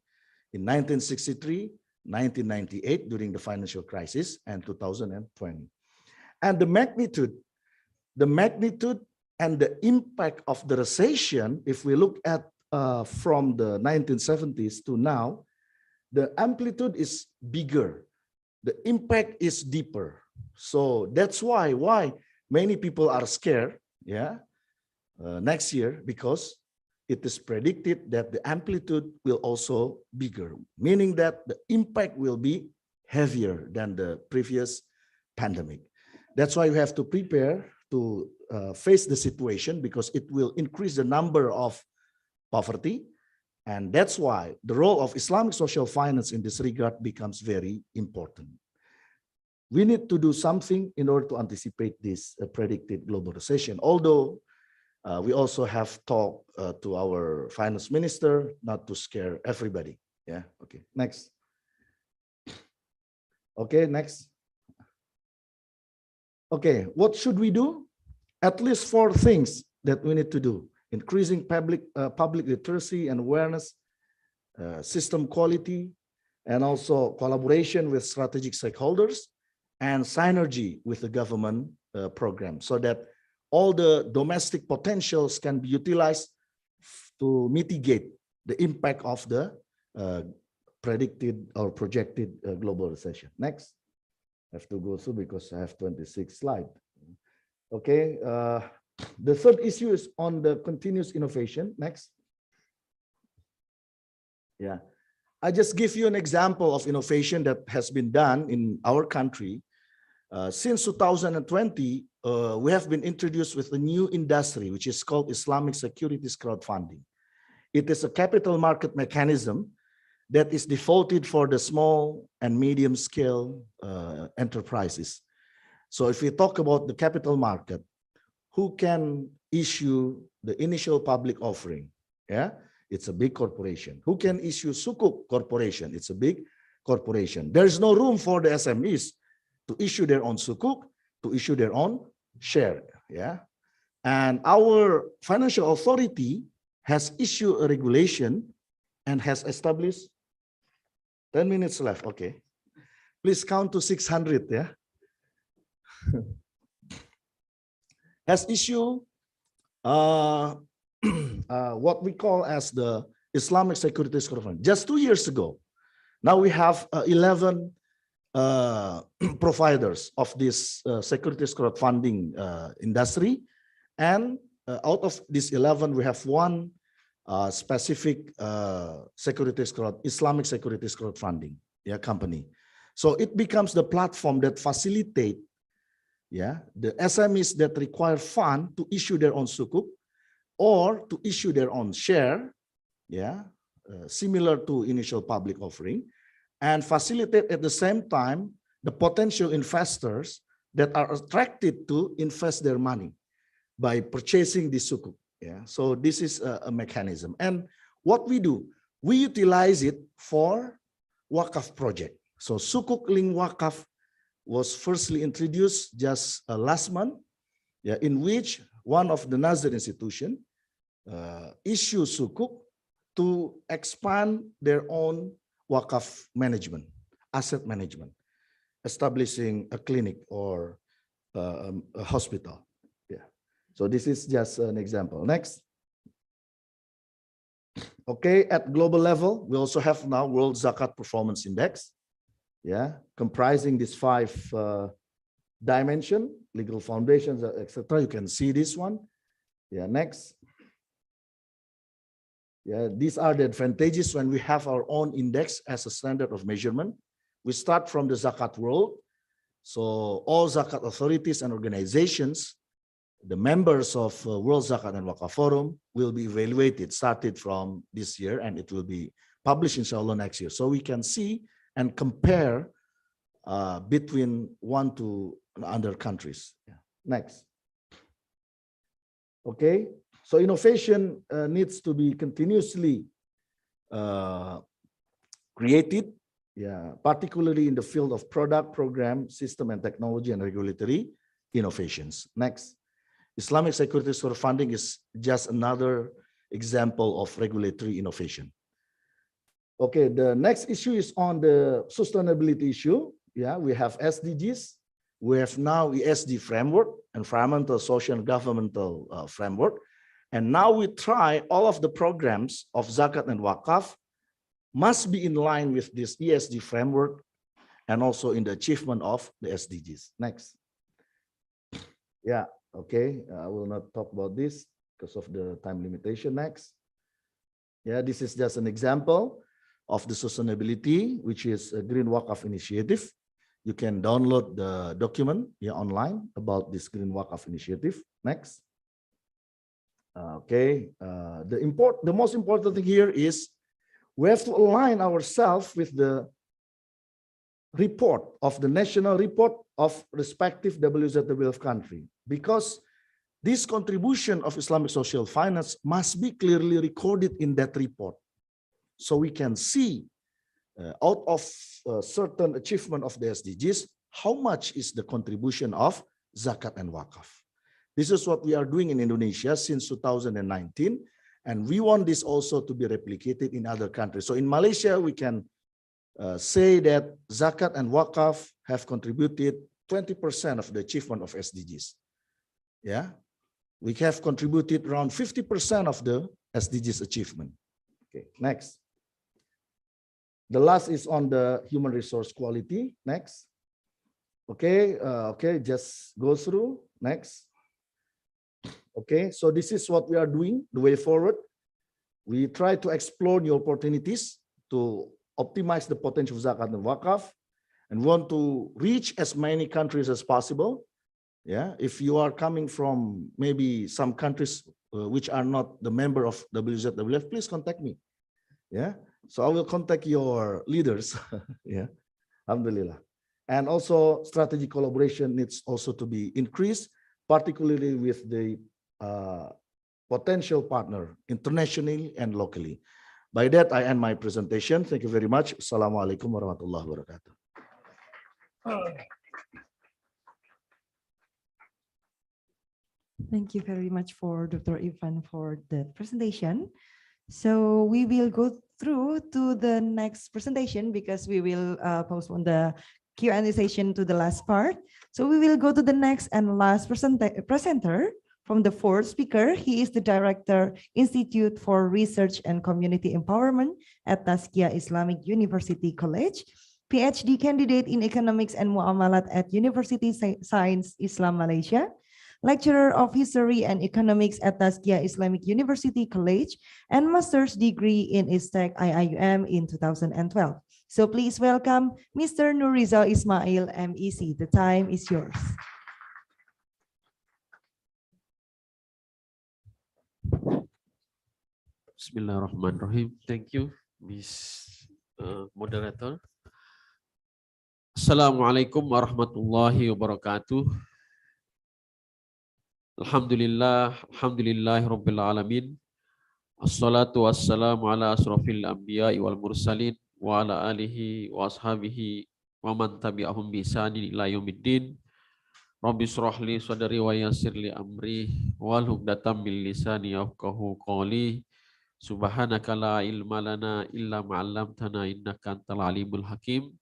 In 1963, 1998 during the financial crisis, and 2020. And the magnitude and the impact of the recession, if we look at from the 1970s to now, the amplitude is bigger. The impact is deeper. So that's why many people are scared, next year, because it is predicted that the amplitude will also bigger, meaning that the impact will be heavier than the previous pandemic. That's why you have to prepare to face the situation, because it will increase the number of poverty. And that's why the role of Islamic social finance in this regard becomes very important. We need to do something in order to anticipate this predicted global recession. Although we also have talked to our finance minister not to scare everybody. Yeah, okay, next. Okay, next. Okay, what should we do? At least 4 things that we need to do: increasing public literacy and awareness, system quality, and also collaboration with strategic stakeholders, and synergy with the government program, so that all the domestic potentials can be utilized to mitigate the impact of the predicted or projected global recession. Next. I have to go through because I have 26 slides. Okay. The third issue is on the continuous innovation. Next. Yeah. I just give you an example of innovation that has been done in our country. Since 2020, we have been introduced with a new industry, which is called Islamic securities crowdfunding. It is a capital market mechanism that is devoted for the small and medium scale enterprises. So if we talk about the capital market, who can issue the initial public offering? Yeah, it's a big corporation. Who can issue Sukuk corporation? It's a big corporation. There is no room for the SMEs to issue their own Sukuk, to issue their own share. Yeah, and our financial authority has issued a regulation and has established 10 minutes left. Okay. Please count to 600. Yeah. Has issued what we call as the Islamic securities crowdfunding. Just 2 years ago. Now we have 11 providers of this securities crowdfunding industry. And out of these 11, we have one specific Islamic securities crowdfunding company. So it becomes the platform that facilitate the SMEs that require fund to issue their own Sukuk or to issue their own share, similar to initial public offering, and facilitate at the same time the potential investors that are attracted to invest their money by purchasing the Sukuk. Yeah, so this is a mechanism. And what we do, we utilize it for Wakaf project. So Sukuk Link Wakaf was firstly introduced just last month, in which one of the Nazir institution issue Sukuk to expand their own Wakaf management, asset management, establishing a clinic or a hospital. So this is just an example. Next. Okay, at global level, we also have now World Zakat Performance Index, comprising these 5 dimensions, legal foundations, etc. You can see this one. Next. These are the advantages when we have our own index as a standard of measurement. We start from the Zakat world. So all Zakat authorities and organizations, the members of World Zakat and Wakaf Forum, will be evaluated, started from this year, and it will be published inshallah next year. So we can see and compare between one to other countries. Next. Okay, so innovation needs to be continuously created Yeah, particularly in the field of product, program, system, and technology and regulatory innovations. Next, Islamic Securities for Funding is just another example of regulatory innovation. Okay, the next issue is on the sustainability issue. Yeah, we have SDGs. We have now ESG framework, environmental, social, and governmental framework. And now we try all of the programs of Zakat and Wakaf must be in line with this ESG framework and also in the achievement of the SDGs. Next. Yeah, okay, I will not talk about this because of the time limitation. Next. Yeah, this is just an example of the sustainability, which is a Green Wakaf initiative. You can download the document here online about this Green Wakaf initiative. Next. Okay, the most important thing here is we have to align ourselves with the report of the national report of respective WZWF country, because this contribution of Islamic social finance must be clearly recorded in that report. So we can see out of certain achievement of the SDGs, how much is the contribution of Zakat and Wakaf. This is what we are doing in Indonesia since 2019. And we want this also to be replicated in other countries. So in Malaysia, we can say that Zakat and Wakaf have contributed 20% of the achievement of SDGs. Yeah, we have contributed around 50% of the SDGs achievement. Okay, next. The last is on the human resource quality. Next. Okay, just go through. Next. Okay, so this is what we are doing, the way forward. We try to explore new opportunities to optimize the potential of Zakat and Wakaf, and want to reach as many countries as possible. Yeah, if you are coming from maybe some countries which are not the member of WZWF, please contact me. Yeah, so I will contact your leaders. Yeah, alhamdulillah. And also strategic collaboration needs also to be increased, particularly with the potential partner internationally and locally. By that, I end my presentation. Thank you very much. Assalamualaikum warahmatullahi wabarakatuh. Thank you very much for Dr. Ivan for the presentation. So we will go through to the next presentation because we will postpone the Q&A session to the last part. So we will go to the next and last presenter from the fourth speaker. He is the Director, Institute for Research and Community Empowerment at Tazkiyah Islamic University College, PhD candidate in Economics and Muamalat at University Science Islam Malaysia, Lecturer of History and Economics at Tazkiyah Islamic University College, and Master's degree in ISTEC IIUM in 2012. So please welcome Mr. Nurizal Ismail, MEC. The time is yours. Bismillahirrahmanirrahim. Thank you, Ms. Moderator. Assalamualaikum warahmatullahi wabarakatuh. Alhamdulillahi rabbil alamin. Assalatu wassalamu ala asrafil anbiya'i wal mursalin wa ala alihi wa ashabihi wa man tabi'ahum bi ihsanin ila yaumiddin. Rabbi shrah li sadri wa yassir li amri wahlul 'uqdatam min lisani yafqahu qawli. Subhanaka la ilma lana illa ma 'allamtana innaka antal alimul hakim.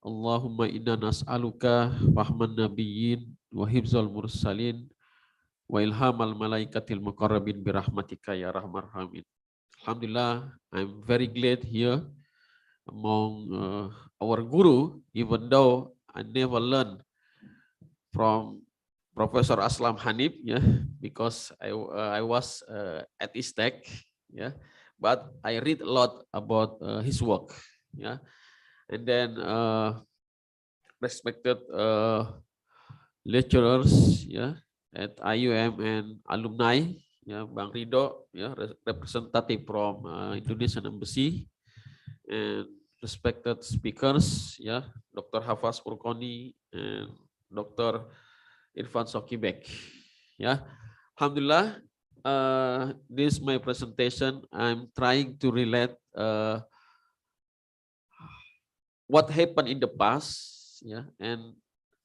Allahumma inna nas'aluka fahman nabiyyin wa hifzal mursalin wa ilhamal malaikatil muqarrabin birahmatika ya rahmar rahimin. Alhamdulillah, I'm very glad here among our guru, even though I never learned from Professor Aslam Hanif, yeah, because I was at ISTEC, yeah, but I read a lot about his work, yeah, and then respected lecturers, yeah, at IUM and alumni, yeah, Bang Rido, yeah, representative from Indonesian Embassy, and respected speakers, yeah, Dr. Hafaz Purkoni and Dr. Irfan Sokibek, yeah. Alhamdulillah, this is my presentation. I'm trying to relate what happened in the past, yeah, and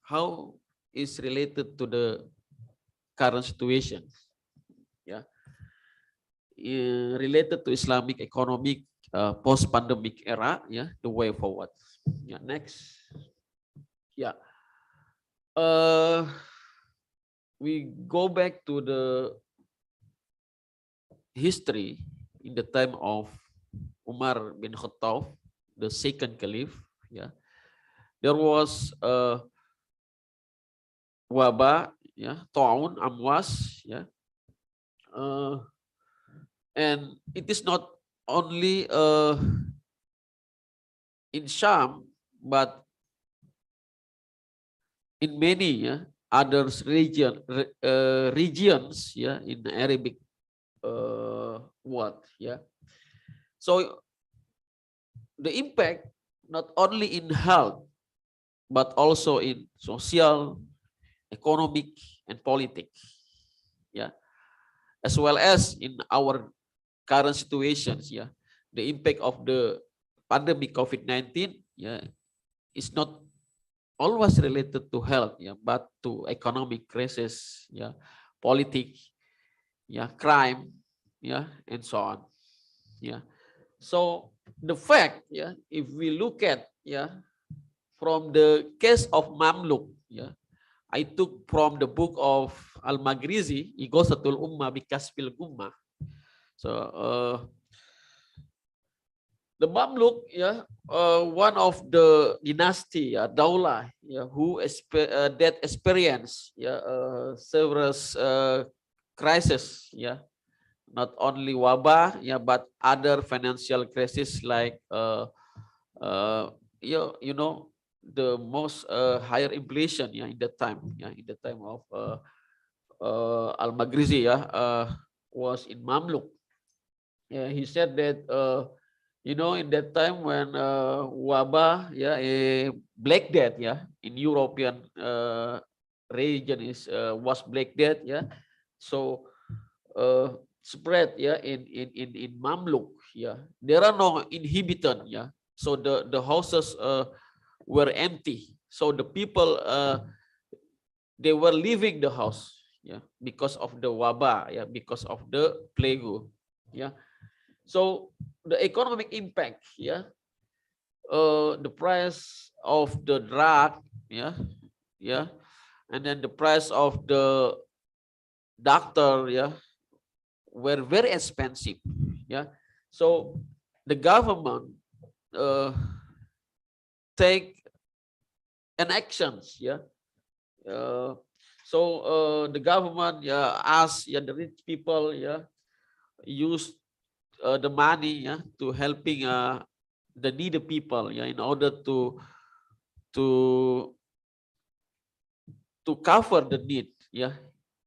how is related to the current situation, yeah, related to Islamic economic post-pandemic era, yeah, the way forward. Yeah, next. Yeah. We go back to the history in the time of Umar bin Khattab, the second caliph. Yeah, there was a wabah, yeah, ta'un, amwas, yeah, and it is not only in Sham, but in many, yeah, other regions, yeah, in the Arabic world, yeah. So the impact not only in health but also in social, economic, and politics, yeah, as well as in our current situations, yeah. The impact of the pandemic COVID-19, yeah, is not always related to health, yeah, but to economic crisis, yeah, politics, yeah, crime, yeah, and so on, yeah. So the fact, yeah, if we look at, yeah, from the case of Mamluk, yeah, I took from the book of Al-Magrizi, Ighosatul Ummah Bikasbil Ummah. So the Mamluk, yeah, one of the dynasty, Daulah, yeah, who that experience, yeah, several crisis, yeah, not only wabah, yeah, but other financial crisis like you know, the most higher inflation, yeah, in that time, yeah, in the time of Al-Magrizi, yeah, was in Mamluk. Yeah, he said that you know, in that time when wabah, yeah, a Black Death, yeah, in European region was Black Death, yeah. So spread, yeah, in Mamluk, yeah. There are no inhabitant, yeah. So the houses were empty. So the people they were leaving the house, yeah, because of the wabah, yeah, because of the plague, yeah. So the economic impact, yeah, the price of the drug, yeah, yeah, and then the price of the doctor, yeah, were very expensive, yeah. So the government take an actions, yeah. So the government, yeah, ask, yeah, the rich people, yeah, use the money, yeah, to helping the needy people, yeah, in order to cover the need, yeah,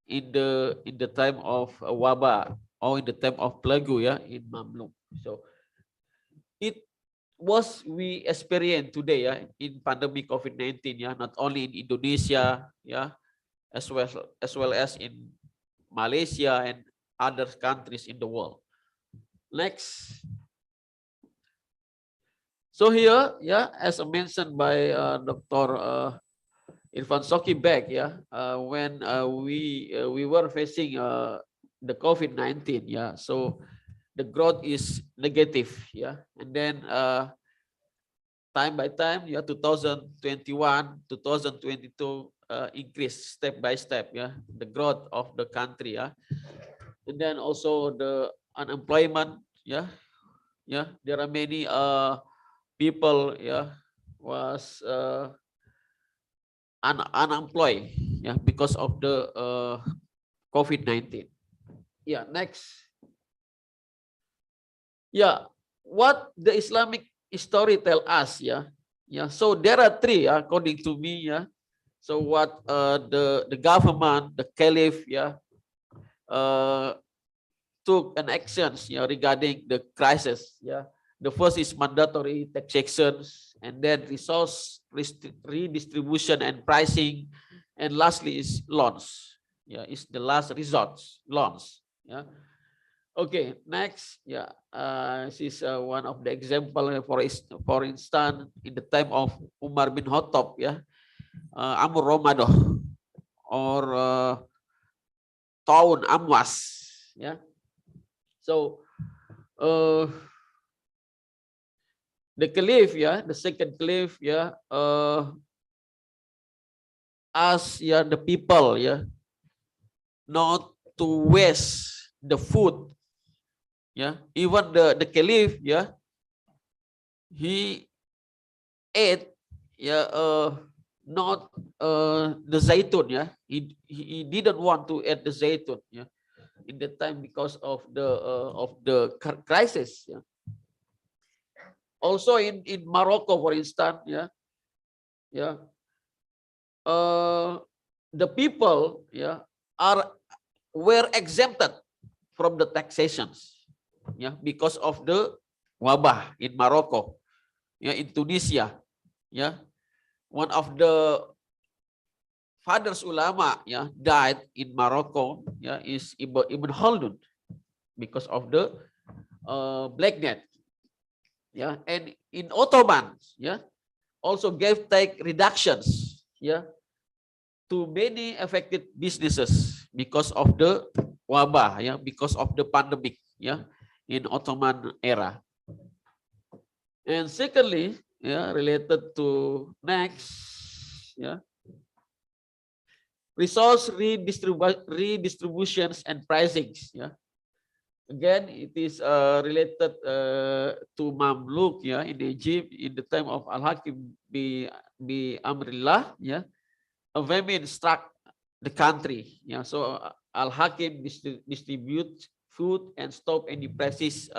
in the time of wabah or in the time of plague, yeah, in Mamluk. So it was we experience today, yeah, in pandemic COVID-19, yeah, not only in Indonesia, yeah, as well as in Malaysia and other countries in the world. Next. So here, yeah, as mentioned by Dr. Irfan Soki back, yeah, when we were facing the COVID-19, yeah, so the growth is negative, yeah, and then time by time, yeah, 2021, 2022 increase step by step, yeah, the growth of the country, yeah, and then also the unemployment, yeah, yeah, there are many people, yeah, was unemployed, yeah, because of the COVID-19. Yeah, next. Yeah, what the Islamic story tell us, yeah, yeah. So there are three, according to me, yeah. So what the government, the caliph, yeah, took an actions, yeah, regarding the crisis, yeah. The first is mandatory taxations, and then resource redistribution and pricing, and lastly is loans. Yeah, it's the last resort, loans. Yeah. Okay, next, yeah, this is one of the example for instance, in the time of Umar bin Khattab, yeah, Amr Ramadah or Taun Amwas, yeah. So the caliph, yeah, the second caliph, yeah, asked, yeah, the people, yeah, not to waste the food, yeah. Even the caliph, yeah, he ate, yeah, not the zaitun, yeah. He didn't want to eat the zaitun, yeah, in the time because of the crisis, yeah. Also in Morocco, for instance, yeah, yeah, the people, yeah, were exempted from the taxations, yeah, because of the wabah in Morocco, yeah, in Tunisia, yeah. One of the fathers ulama, yeah, died in Morocco, yeah, is Ibn Khaldun because of the black death, yeah. And in Ottoman, yeah, also gave tax reductions, yeah, to many affected businesses because of the wabah, yeah, because of the pandemic, yeah, in Ottoman era. And secondly, yeah, related to next, yeah, resource redistributions and pricings, yeah. Again, it is related to Mamluk, yeah, in Egypt in the time of Al-Hakim bi Amrillah, yeah. A famine struck the country, yeah. So Al-Hakim distribute food and stop any prices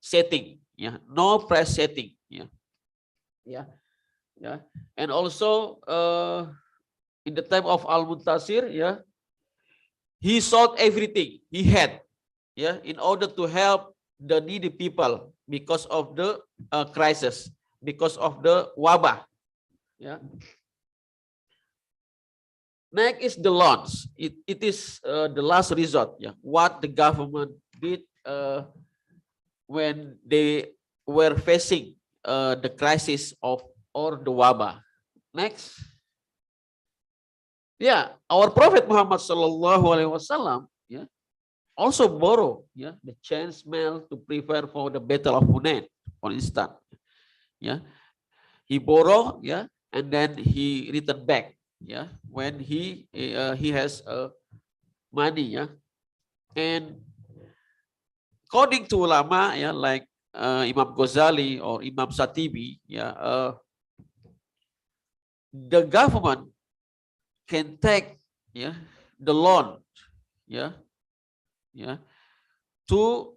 setting, yeah. No price setting, yeah, yeah, yeah. And also in the time of Al-Muntasir, yeah, he sold everything he had, yeah, in order to help the needy people because of the crisis, because of the wabah, yeah. Next is the loans. It is the last resort, yeah, what the government did when they were facing the crisis of or the wabah. Next, yeah, our Prophet Muhammad Sallallahu Alaihi Wasallam, yeah, also borrow, yeah, the chance mail to prepare for the Battle of Hunain, for instance, yeah. He borrow, yeah, and then he return back, yeah, when he has money, yeah. And according to ulama, yeah, like Imam Ghazali or Imam Satibi, yeah, the government can take, yeah, the loan, yeah, yeah, to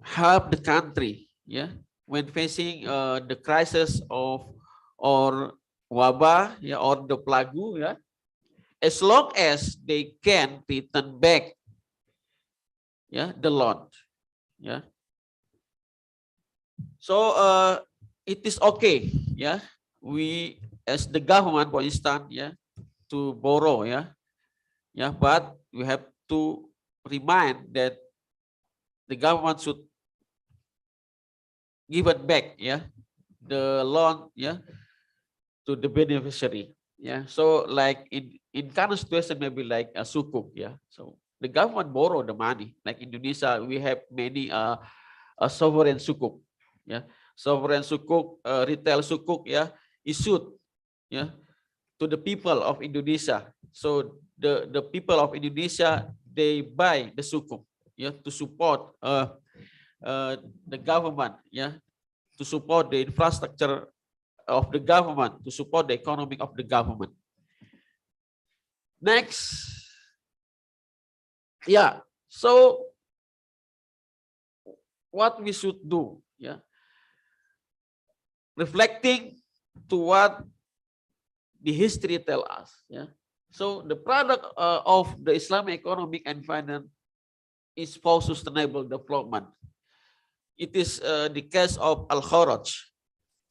help the country, yeah, when facing the crisis of or wabah, yeah, or the plague, yeah, as long as they can return back, yeah, the loan, yeah. So it is okay, yeah, we as the government, for instance, yeah, to borrow, yeah, yeah, but we have to remind that the government should give it back, yeah, the loan, yeah, to the beneficiary, yeah. So like in current situation, maybe like a sukuk, yeah. So the government borrow the money. Like Indonesia, we have many a sovereign sukuk, yeah, sovereign sukuk, retail sukuk, yeah, issued, yeah, to the people of Indonesia. So the people of Indonesia, they buy the sukuk, yeah, to support the government, yeah, to support the infrastructure of the government, to support the economy of the government. Next, yeah. So what we should do, yeah, reflecting to what the history tell us, yeah. So the product of the Islamic economic and finance is for sustainable development. It is the case of Al-Kharaj,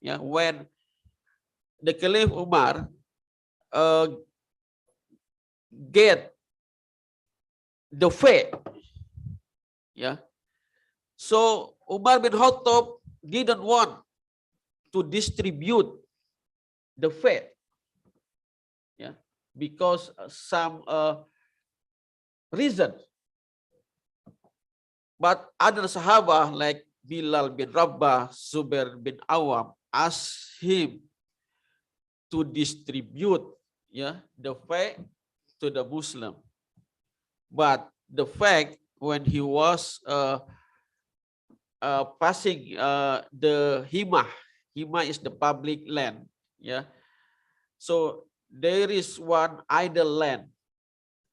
yeah, when the Caliph Umar get the faith, yeah, So Umar bin Khattab didn't want to distribute the faith, yeah, because some reason. But other Sahaba like Bilal bin Rabah, Zubair bin Awam asked him to distribute, yeah, the faith to the Muslim. But the fact when he was passing the Himah is the public land, yeah. So there is one idle land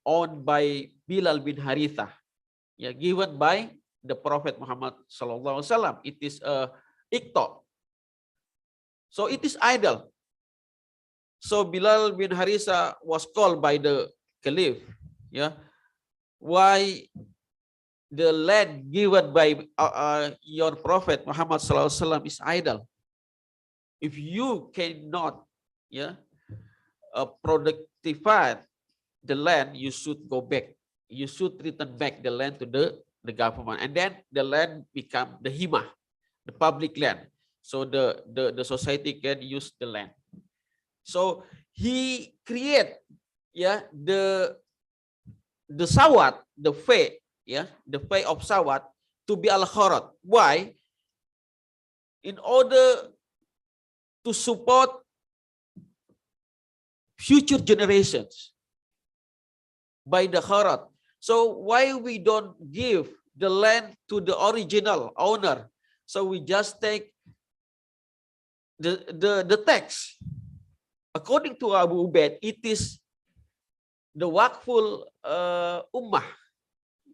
owned by Bilal bin Haritha, yeah, given by the Prophet Muhammad sallallahu alaihi wasallam. It is a ikta. So it is idle. So Bilal bin Haritha was called by the caliph, yeah, why the land given by your Prophet Muhammad sallallahu alaihi wasallam is idle. If you cannot, yeah, productify the land, you should go back. You should return back the land to the government, and then the land become the himah, the public land. So the society can use the land. So he create, yeah, the sawat, the fay, yeah, the fay of sawat to be al-kharat. Why? In order to support future generations by the kharat. So why we don't give the land to the original owner? So we just take the tax. According to Abu Ubaid, it is the wakful ummah,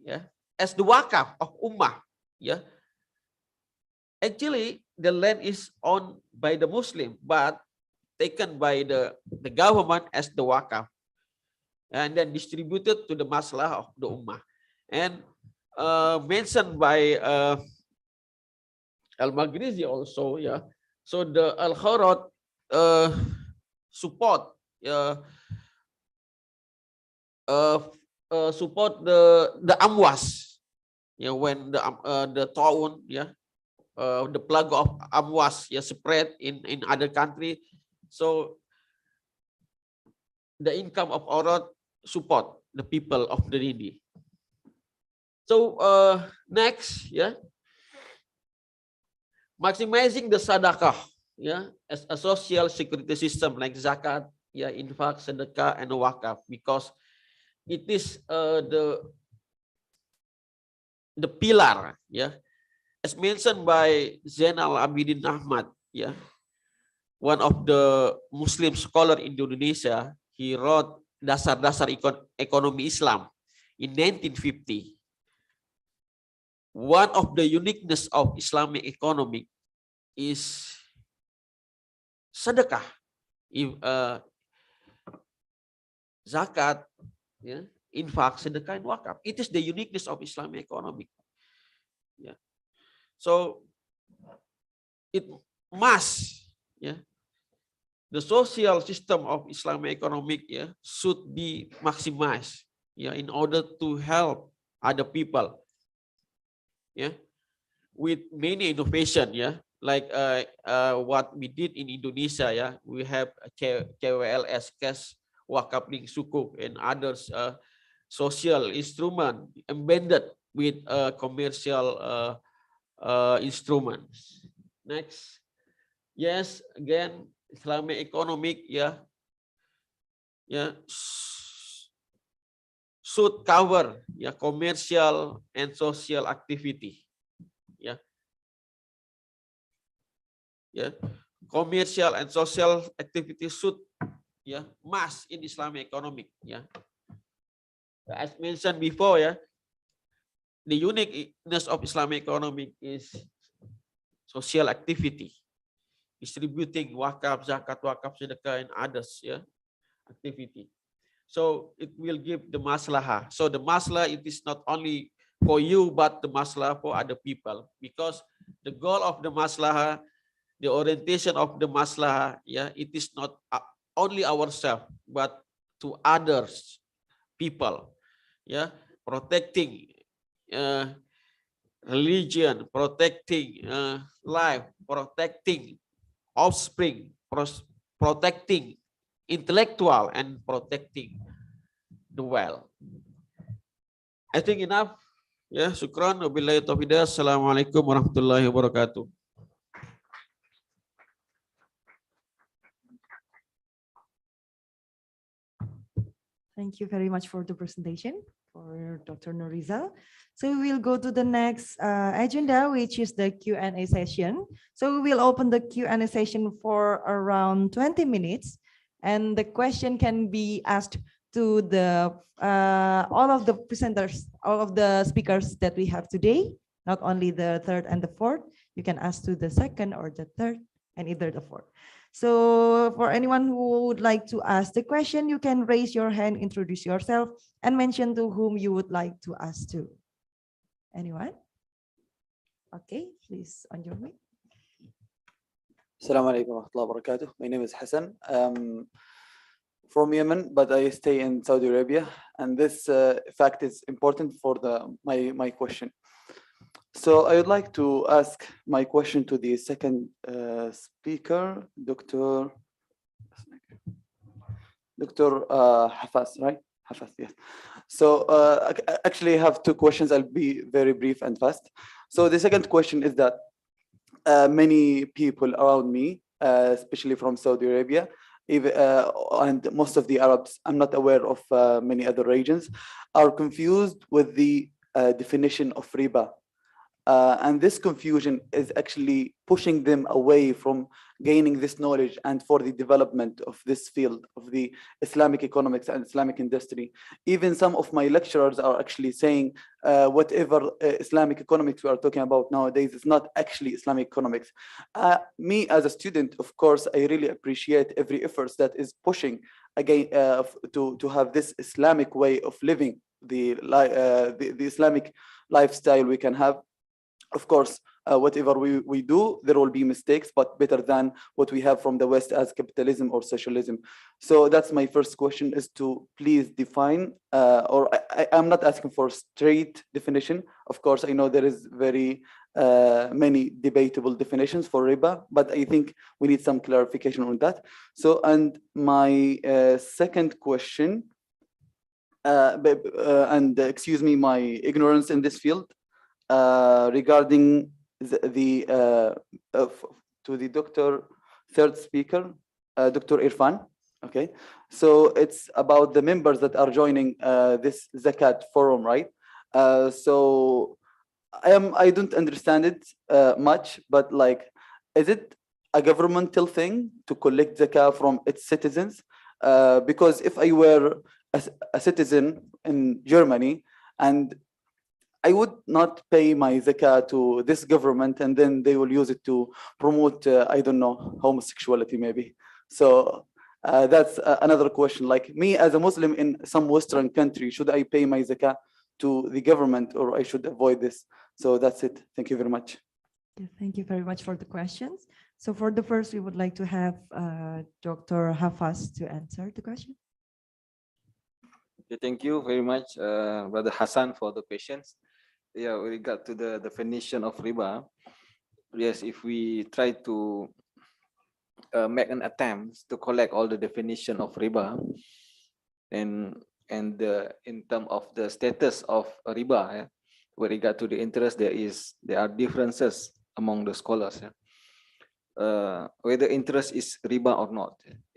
yeah, as the wakaf of ummah, yeah. Actually, the land is owned by the Muslim, but taken by the government as the wakaf, and then distributed to the maslah of the ummah, and mentioned by Al-Maghrizi also, yeah. So the Al-Kharat support support the amwas, yeah, when the ta'un, yeah, the plague of amwas, yeah, spread in other country. So the income of Aurat support the people of the needy. So next, yeah, maximizing the sadaqah, yeah, as a social security system like zakat, yeah, infak, sedekah, and wakaf, because it is the pillar, yeah, as mentioned by Zainal Abidin Ahmad, yeah, one of the Muslim scholar in Indonesia. He wrote Dasar-dasar Ekonomi Islam in 1950. One of the uniqueness of Islamic economy is sedekah, zakat, yeah, infak, sedekah, and wakaf. It is the uniqueness of Islamic economy. Yeah. So it must, yeah, the social system of Islamic economic, yeah, should be maximized, yeah, in order to help other people, yeah, with many innovation, yeah, like what we did in Indonesia, yeah. We have KWLS, cash wakaf link sukuk, and others social instrument embedded with commercial instruments. Next. Yes, again, Islamic economic, yeah, yeah, should cover, yeah, commercial and social activity, yeah, yeah, commercial and social activity should, yeah, must in Islamic economic, yeah. As mentioned before, yeah, the uniqueness of Islamic economic is social activity, distributing wakaf, zakat, wakaf, sedekah, and others, yeah, activity. So it will give the maslahah. So the maslah, it is not only for you, but the maslah for other people, because the goal of the maslahah, the orientation of the maslahah, yeah, it is not only ourselves, but to others people, yeah, protecting religion, protecting life, protecting offspring, protecting intellectual, and protecting the well. I think enough. Ya, syukran. Wabillahi taufiq. Assalamualaikum warahmatullahi wabarakatuh. Thank you very much for the presentation for Dr. Nuriza. So we will go to the next agenda, which is the Q&A session. So we will open the Q&A session for around 20 minutes. And the question can be asked to the all of the presenters, all of the speakers that we have today, not only the third and the fourth. You can ask to the second or the third and either the fourth. So for anyone who would like to ask the question, you can raise your hand, introduce yourself, and mention to whom you would like to ask to. Anyone? Okay, please on your way. Assalamu alaikum wa rahmatullahi wa barakatuh. My name is Hassan. From Yemen, but I stay in Saudi Arabia, and this fact is important for my question. So I would like to ask my question to the second speaker, Dr. Hafas, right? Hafas, yes. So actually I have two questions. I'll be very brief and fast. So the second question is that many people around me, especially from Saudi Arabia, and most of the Arabs, I'm not aware of many other regions, are confused with the definition of riba. And this confusion is actually pushing them away from gaining this knowledge and for the development of this field of the Islamic economics and Islamic industry. Even some of my lecturers are actually saying whatever Islamic economics we are talking about nowadays is not actually Islamic economics. Me as a student, of course, I really appreciate every effort that is pushing again to have this Islamic way of living, the Islamic lifestyle we can have. Of course, whatever we do, there will be mistakes, but better than what we have from the West as capitalism or socialism. So that's my first question, is to please define, or I'm not asking for a straight definition. Of course, I know there is very many debatable definitions for riba, but I think we need some clarification on that. So, and my second question, and excuse me my ignorance in this field, regarding to the third speaker, Dr. Irfan. Okay, so it's about the members that are joining this Zakat forum, right? So I don't understand it much, but like, is it a governmental thing to collect Zakat from its citizens? Because if I were a citizen in Germany and I would not pay my zakah to this government, and then they will use it to promote, I don't know, homosexuality maybe. So that's another question. Like, me as a Muslim in some Western country, should I pay my zakah to the government, or I should avoid this? So that's it. Thank you very much. Thank you very much for the questions. So for the first, we would like to have Dr. Hafas to answer the question. Okay, thank you very much, Brother Hassan, for the questions. Yeah, with regard to the definition of riba, yes, if we try to make an attempt to collect all the definition of riba, and in terms of the status of riba, with regard to the interest, there are differences among the scholars. Whether interest is riba or not.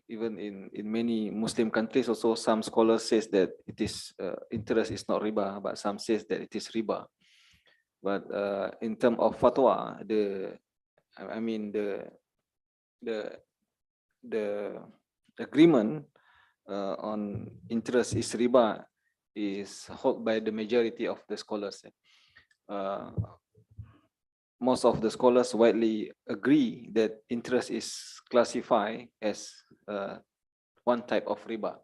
Even in many Muslim countries, also some scholars says that it is interest is not riba, but some says that it is riba. But in terms of fatwa, the agreement on interest is riba is held by the majority of the scholars. Most of the scholars widely agree that interest is classified as one type of riba.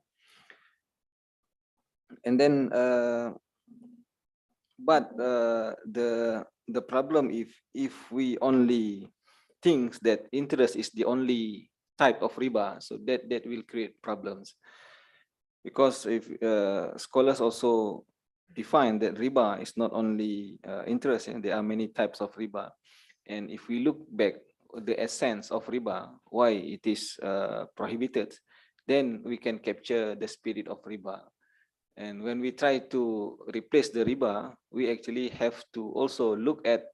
And then but the problem, if we only think that interest is the only type of riba, so that will create problems, because if scholars also define that riba is not only interest, and there are many types of riba. And if we look back the essence of riba, why it is prohibited, then we can capture the spirit of riba. And when we try to replace the riba, we actually have to also look at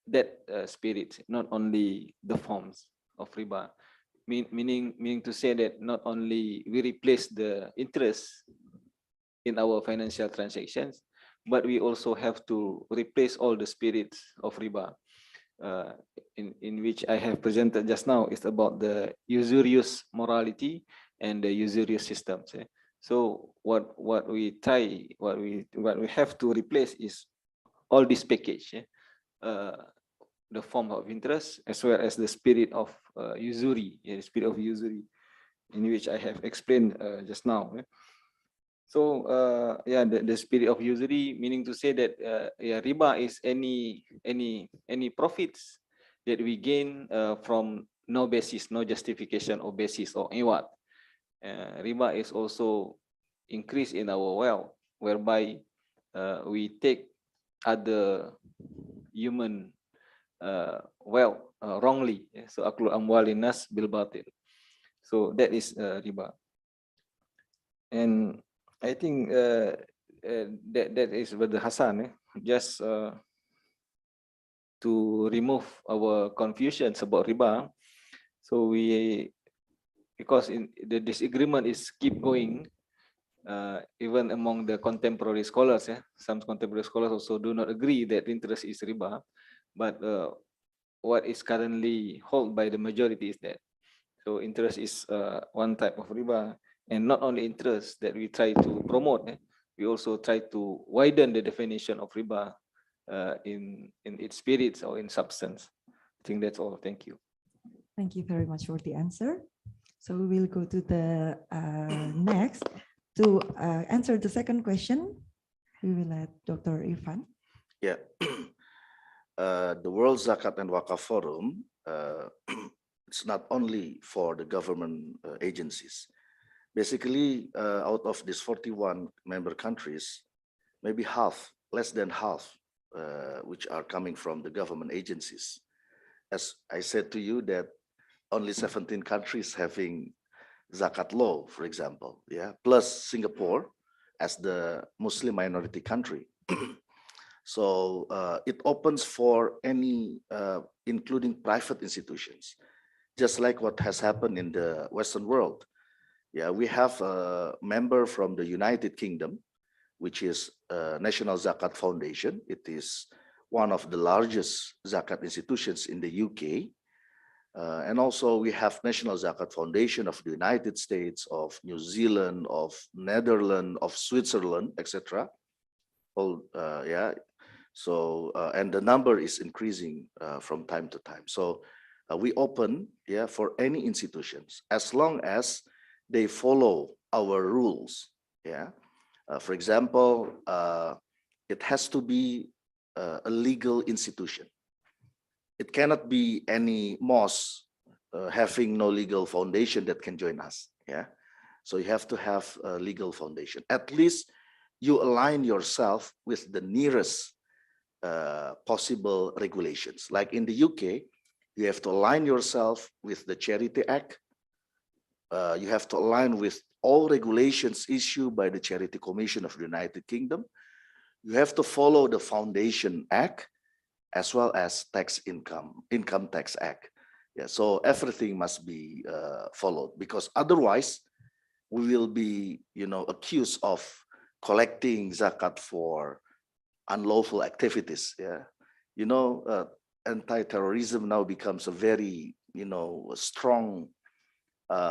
that spirit, not only the forms of riba. Meaning to say that not only we replace the interest in our financial transactions, but we also have to replace all the spirits of riba, in which I have presented just now. Is about the usurious morality and the usurious systems. So what we have to replace is all this package, the form of interest as well as the spirit of usury, the spirit of usury, in which I have explained just now. So yeah, the spirit of usury, meaning to say that yeah, riba is any profits that we gain from no basis, no justification or basis or what. Riba is also increase in our wealth, whereby we take other human wealth wrongly. So aklu amwalin nas bil batil. So that is riba. And I think that is Brother Hassan, just to remove our confusions about riba. So because the disagreement is keep going, even among the contemporary scholars. Some contemporary scholars also do not agree that interest is riba, but what is currently held by the majority is that so interest is one type of riba. And not only interest that we try to promote, we also try to widen the definition of riba in its spirits or in substance. I think that's all. Thank you. Thank you very much for the answer. So we will go to the next. To answer the second question, we will let Dr. Irfan. Yeah. The World Zakat and Wakaf Forum, it's not only for the government agencies. Basically, out of these 41 member countries, maybe half, less than half, which are coming from the government agencies. As I said to you that only 17 countries having zakat law, for example, yeah, plus Singapore as the Muslim minority country. So it opens for any, including private institutions, just like what has happened in the Western world. Yeah, we have a member from the United Kingdom, which is National Zakat Foundation. It is one of the largest zakat institutions in the UK. And also we have National Zakat Foundation of the United States, of New Zealand, of Netherlands, of Switzerland, etc. All, yeah. So, and the number is increasing from time to time. So we open, yeah, for any institutions, as long as they follow our rules, yeah. For example, it has to be a legal institution. It cannot be any mosque having no legal foundation that can join us, yeah. So you have to have a legal foundation. At least you align yourself with the nearest possible regulations. Like in the UK, you have to align yourself with the Charity Act. You have to align with all regulations issued by the Charity Commission of the United Kingdom. You have to follow the Foundation Act as well as Income Tax Act. Yeah, so everything must be followed, because otherwise we will be, accused of collecting zakat for unlawful activities. Yeah, anti-terrorism now becomes a very, strong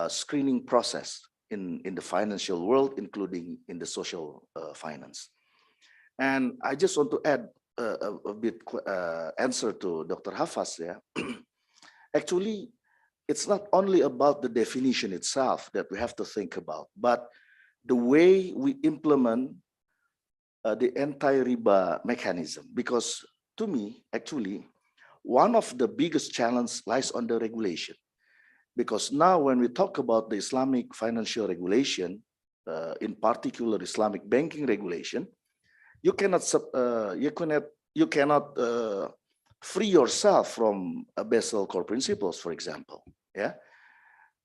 screening process in the financial world, including in the social finance. And I just want to add a bit answer to Dr. Hafaz. Yeah, actually, it's not only about the definition itself that we have to think about, but the way we implement the anti-riba mechanism. Because to me, actually, one of the biggest challenges lies on the regulation. Because now when we talk about the Islamic financial regulation, in particular Islamic banking regulation, you cannot free yourself from Basel core principles, for example. Yeah,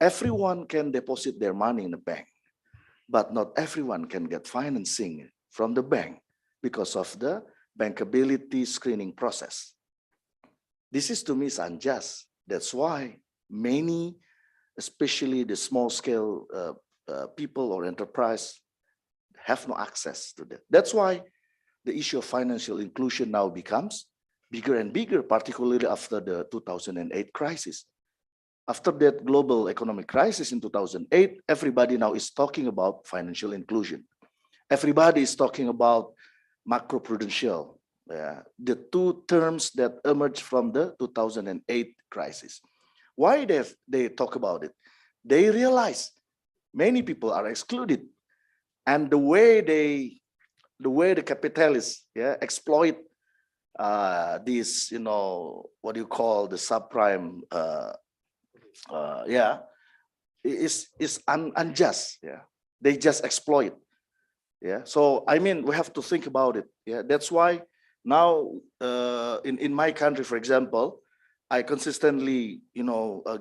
everyone can deposit their money in the bank, but not everyone can get financing from the bank because of the bankability screening process. This is, to me, is unjust. That's why many, especially the small scale people or enterprise, have no access to that. That's why the issue of financial inclusion now becomes bigger and bigger, particularly after the 2008 crisis. After that global economic crisis in 2008, everybody now is talking about financial inclusion. Everybody is talking about macroprudential, the two terms that emerged from the 2008 crisis. Why they talk about it? They realize many people are excluded, and the way the capitalists exploit these, what do you call the subprime, is unjust. Yeah, they just exploit. Yeah, so I mean, we have to think about it. Yeah, that's why now in my country, for example, I consistently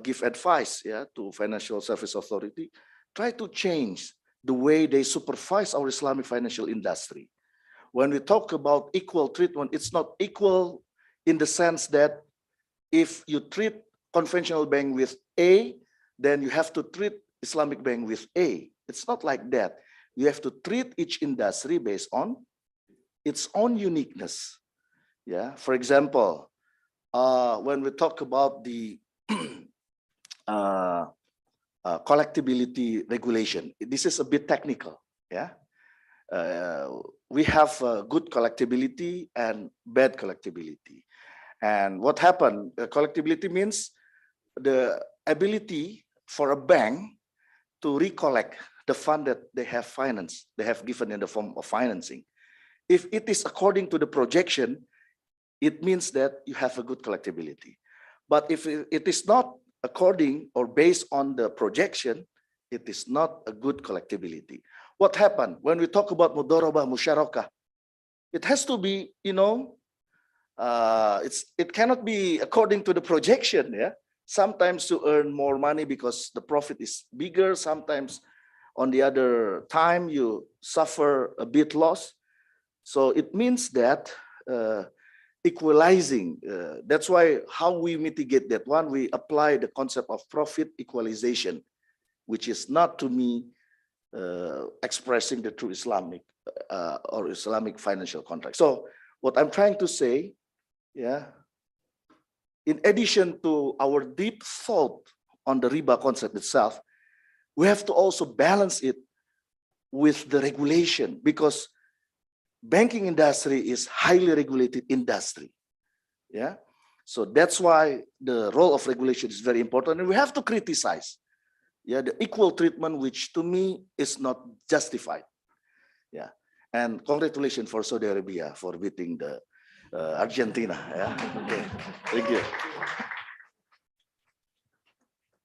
give advice to Financial Service Authority, try to change the way they supervise our Islamic financial industry. When we talk about equal treatment, it's not equal in the sense that if you treat conventional bank with A, then you have to treat Islamic bank with A. It's not like that. You have to treat each industry based on its own uniqueness. Yeah. For example, when we talk about the collectibility regulation, this is a bit technical. Yeah. We have good collectibility and bad collectibility. And what happened? Collectibility means the ability for a bank to recollect the fund that they have financed, they have given in the form of financing. If it is according to the projection, it means that you have a good collectibility. But if it is not according or based on the projection, it is not a good collectibility. What happened when we talk about mudharabah musyarakah? It has to be, it cannot be according to the projection. Yeah, sometimes you earn more money because the profit is bigger. Sometimes, on the other time, you suffer a bit loss. So it means that equalizing. That's why how we mitigate that one, we apply the concept of profit equalization, which is not, to me, expressing the true Islamic or Islamic financial contract. So what I'm trying to say, in addition to our deep thought on the riba concept itself, we have to also balance it with the regulation, because banking industry is highly regulated industry. Yeah, so that's why the role of regulation is very important, and we have to criticize the equal treatment, which to me is not justified. Yeah, and congratulations for Saudi Arabia for beating the Argentina. Yeah, okay. Thank you.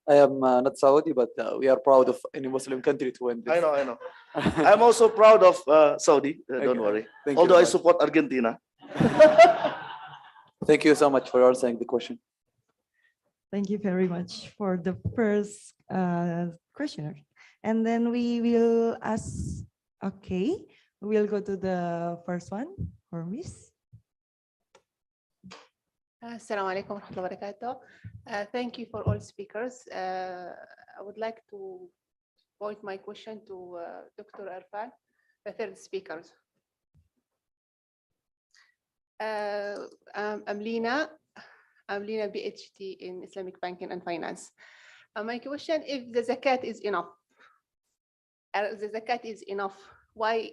I am not Saudi, but we are proud of any Muslim country to win this. I know. I'm also proud of Saudi. Don't worry. Thank Although you I support Argentina. Thank you so much for answering the question. Thank you very much for the first questioner. And then we will ask, okay, we'll go to the first one, for Miss. Assalamu alaikum wa rahmatullahi wa barakatuh. Thank you for all speakers. I would like to point my question to Dr. Arfan, the third speaker. I'm Lina. I'm Lina, PhD in Islamic banking and finance. My question: if the zakat is enough, why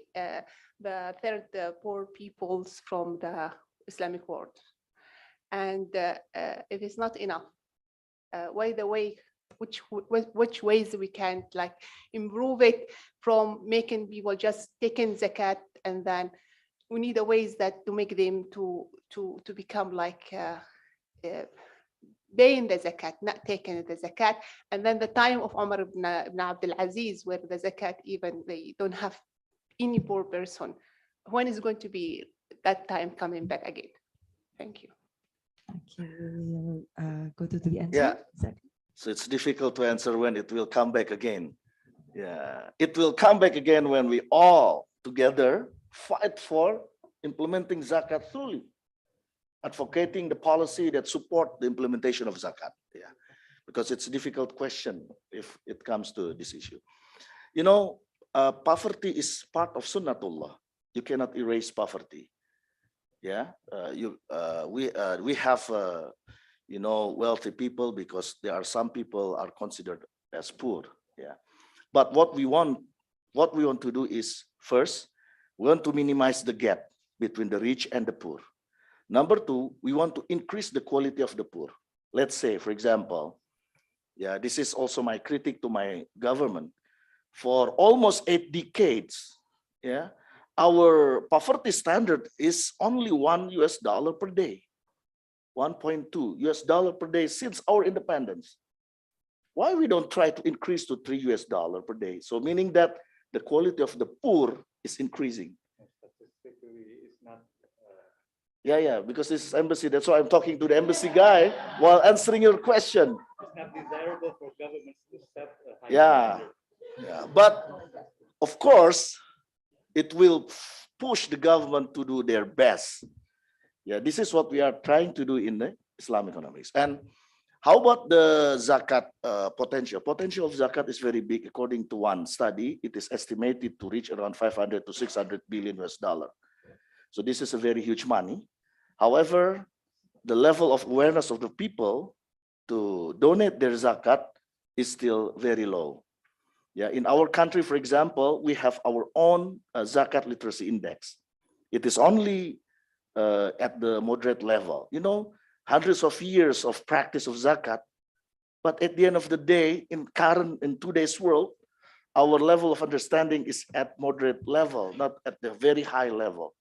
the third poor peoples from the Islamic world? And if it's not enough, why the way, which ways we can like improve it from making people just taking zakat, and then we need the ways that to make them to become like paying the zakat, not taking the zakat. And then the time of Umar ibn Abdul Aziz, where the zakat, even they don't have any poor person when is going to be that time coming back again? Thank you. Okay, we will go to the answer. Yeah. Exactly. So it's difficult to answer when it will come back again. Yeah, it will come back again when we all together fight for implementing zakat truly, advocating the policy that support the implementation of zakat. Yeah, because it's a difficult question if it comes to this issue. You know, poverty is part of sunnatullah. You cannot erase poverty. Yeah, we have you know, wealthy people because there are some people are considered as poor. Yeah, but what we want to do is, first, we want to minimize the gap between the rich and the poor. Number two, we want to increase the quality of the poor. Let's say, for example, yeah, this is also my critique to my government. For almost 8 decades, yeah, our poverty standard is only $1 per day, 1.2 US dollar per day since our independence. Why we don't try to increase to $3 per day? So meaning that the quality of the poor is increasing. Yeah, because this is embassy. That's why I'm talking to the embassy guy while answering your question. It's not desirable for governments to set a high Yeah, but of course, it will push the government to do their best. Yeah, this is what we are trying to do in the Islamic economics. And how about the zakat potential? Potential of zakat is very big. According to one study, it is estimated to reach around 500 to 600 billion US dollar. So this is a very huge money. However, the level of awareness of the people to donate their zakat is still very low. Yeah, in our country, for example, we have our own zakat literacy index. It is only at the moderate level. You know, hundreds of years of practice of zakat, but at the end of the day, in today's world, our level of understanding is at moderate level, not at the very high level,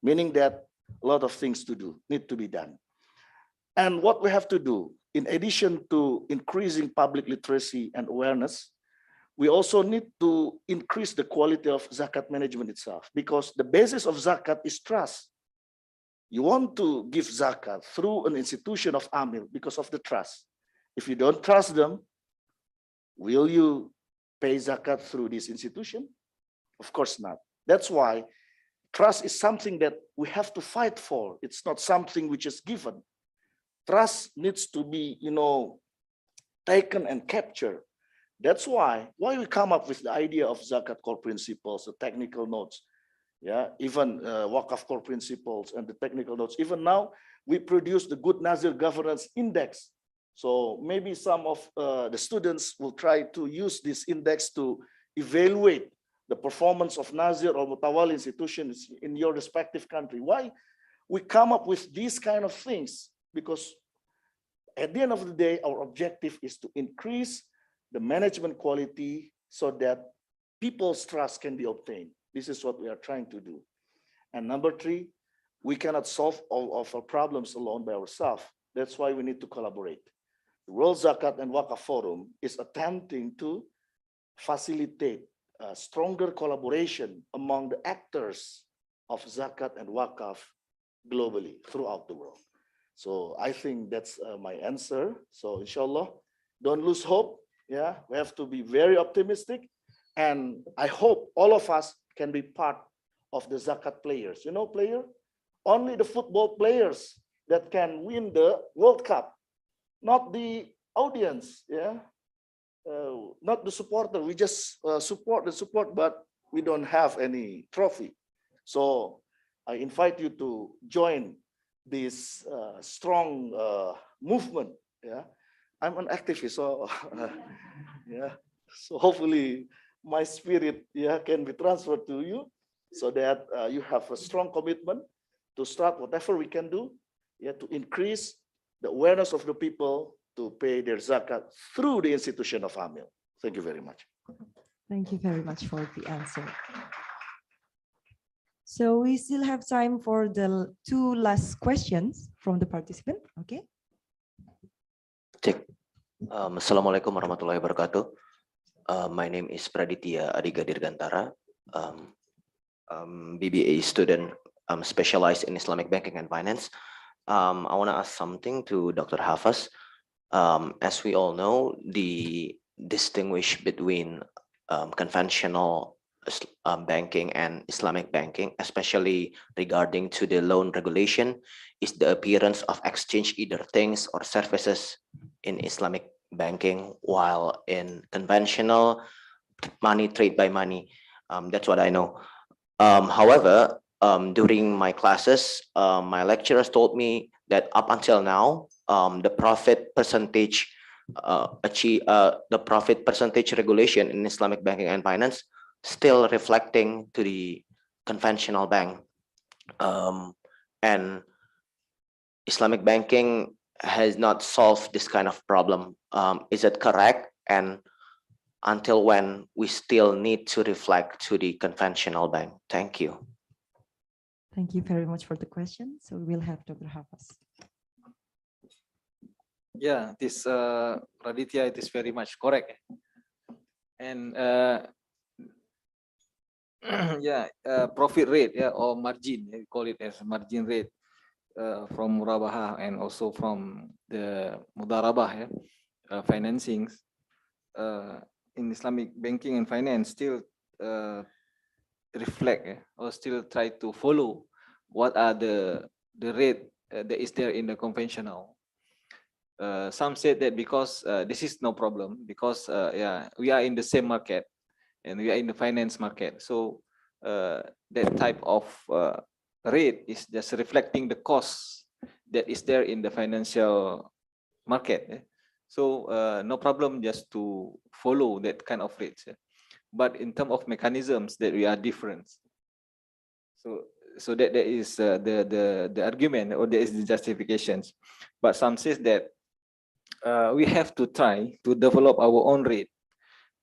meaning that a lot of things need to be done. And what we have to do, in addition to increasing public literacy and awareness, we also need to increase the quality of zakat management itself, because the basis of zakat is trust. You want to give zakat through an institution of amil because of the trust. If you don't trust them, will you pay zakat through this institution? Of course not. That's why trust is something that we have to fight for. It's not something which is given. Trust needs to be, you know, taken and captured. That's why we come up with the idea of zakat core principles, the technical notes, yeah, even Wakaf core principles and the technical notes. Even now, we produce the Good Nazir Governance Index. So maybe some of the students will try to use this index to evaluate the performance of Nazir or Mutawali institutions in your respective country. Why we come up with these kind of things? Because at the end of the day, our objective is to increase the management quality so that people's trust can be obtained. This is what we are trying to do. And number three, we cannot solve all of our problems alone by ourselves. That's why we need to collaborate. The World Zakat and Wakaf Forum is attempting to facilitate stronger collaboration among the actors of Zakat and Wakaf globally throughout the world. So I think that's my answer. So inshallah, don't lose hope. Yeah, we have to be very optimistic. And I hope all of us can be part of the Zakat players. You know, only the football players that can win the World Cup, not the audience, yeah, not the supporter. We just support, but we don't have any trophy. So I invite you to join this strong movement. Yeah, I'm an activist, so yeah. So hopefully my spirit, yeah, can be transferred to you, so that you have a strong commitment to start whatever we can do, yeah, to increase the awareness of the people to pay their zakat through the institution of Amil. Thank you very much. Thank you very much for the answer. So we still have time for the two last questions from the participant. Okay. Cek. Assalamualaikum warahmatullahi wabarakatuh. My name is Praditya Adiga Dirgantara. BBA student specialized in Islamic banking and finance. I want to ask something to Dr. Hafaz. As we all know, the distinguish between conventional banking and Islamic banking, especially regarding to the loan regulation, is the appearance of exchange either things or services in Islamic banking, while in conventional money, trade by money. That's what I know. However, during my classes, my lecturers told me that up until now, the profit percentage the profit percentage regulation in Islamic banking and finance still reflecting to the conventional bank. And Islamic banking has not solved this kind of problem. Is it correct? And until when we still need to reflect to the conventional bank? Thank you. Thank you very much for the question. So we'll have Dr. Hafaz. Yeah, this Raditya, it is very much correct. And yeah, profit rate, yeah, or margin, we call it as margin rate from Murabahah and also from the Mudarabah, financings in Islamic banking and finance still reflect or still try to follow what are the rate that is there in the conventional. Some said that because this is no problem because yeah, we are in the same market and we are in the finance market, so that type of rate is just reflecting the cost that is there in the financial market. So no problem just to follow that kind of rates. But in terms of mechanisms that we are different. So that is the argument, or there is the justifications. But some says that we have to try to develop our own rate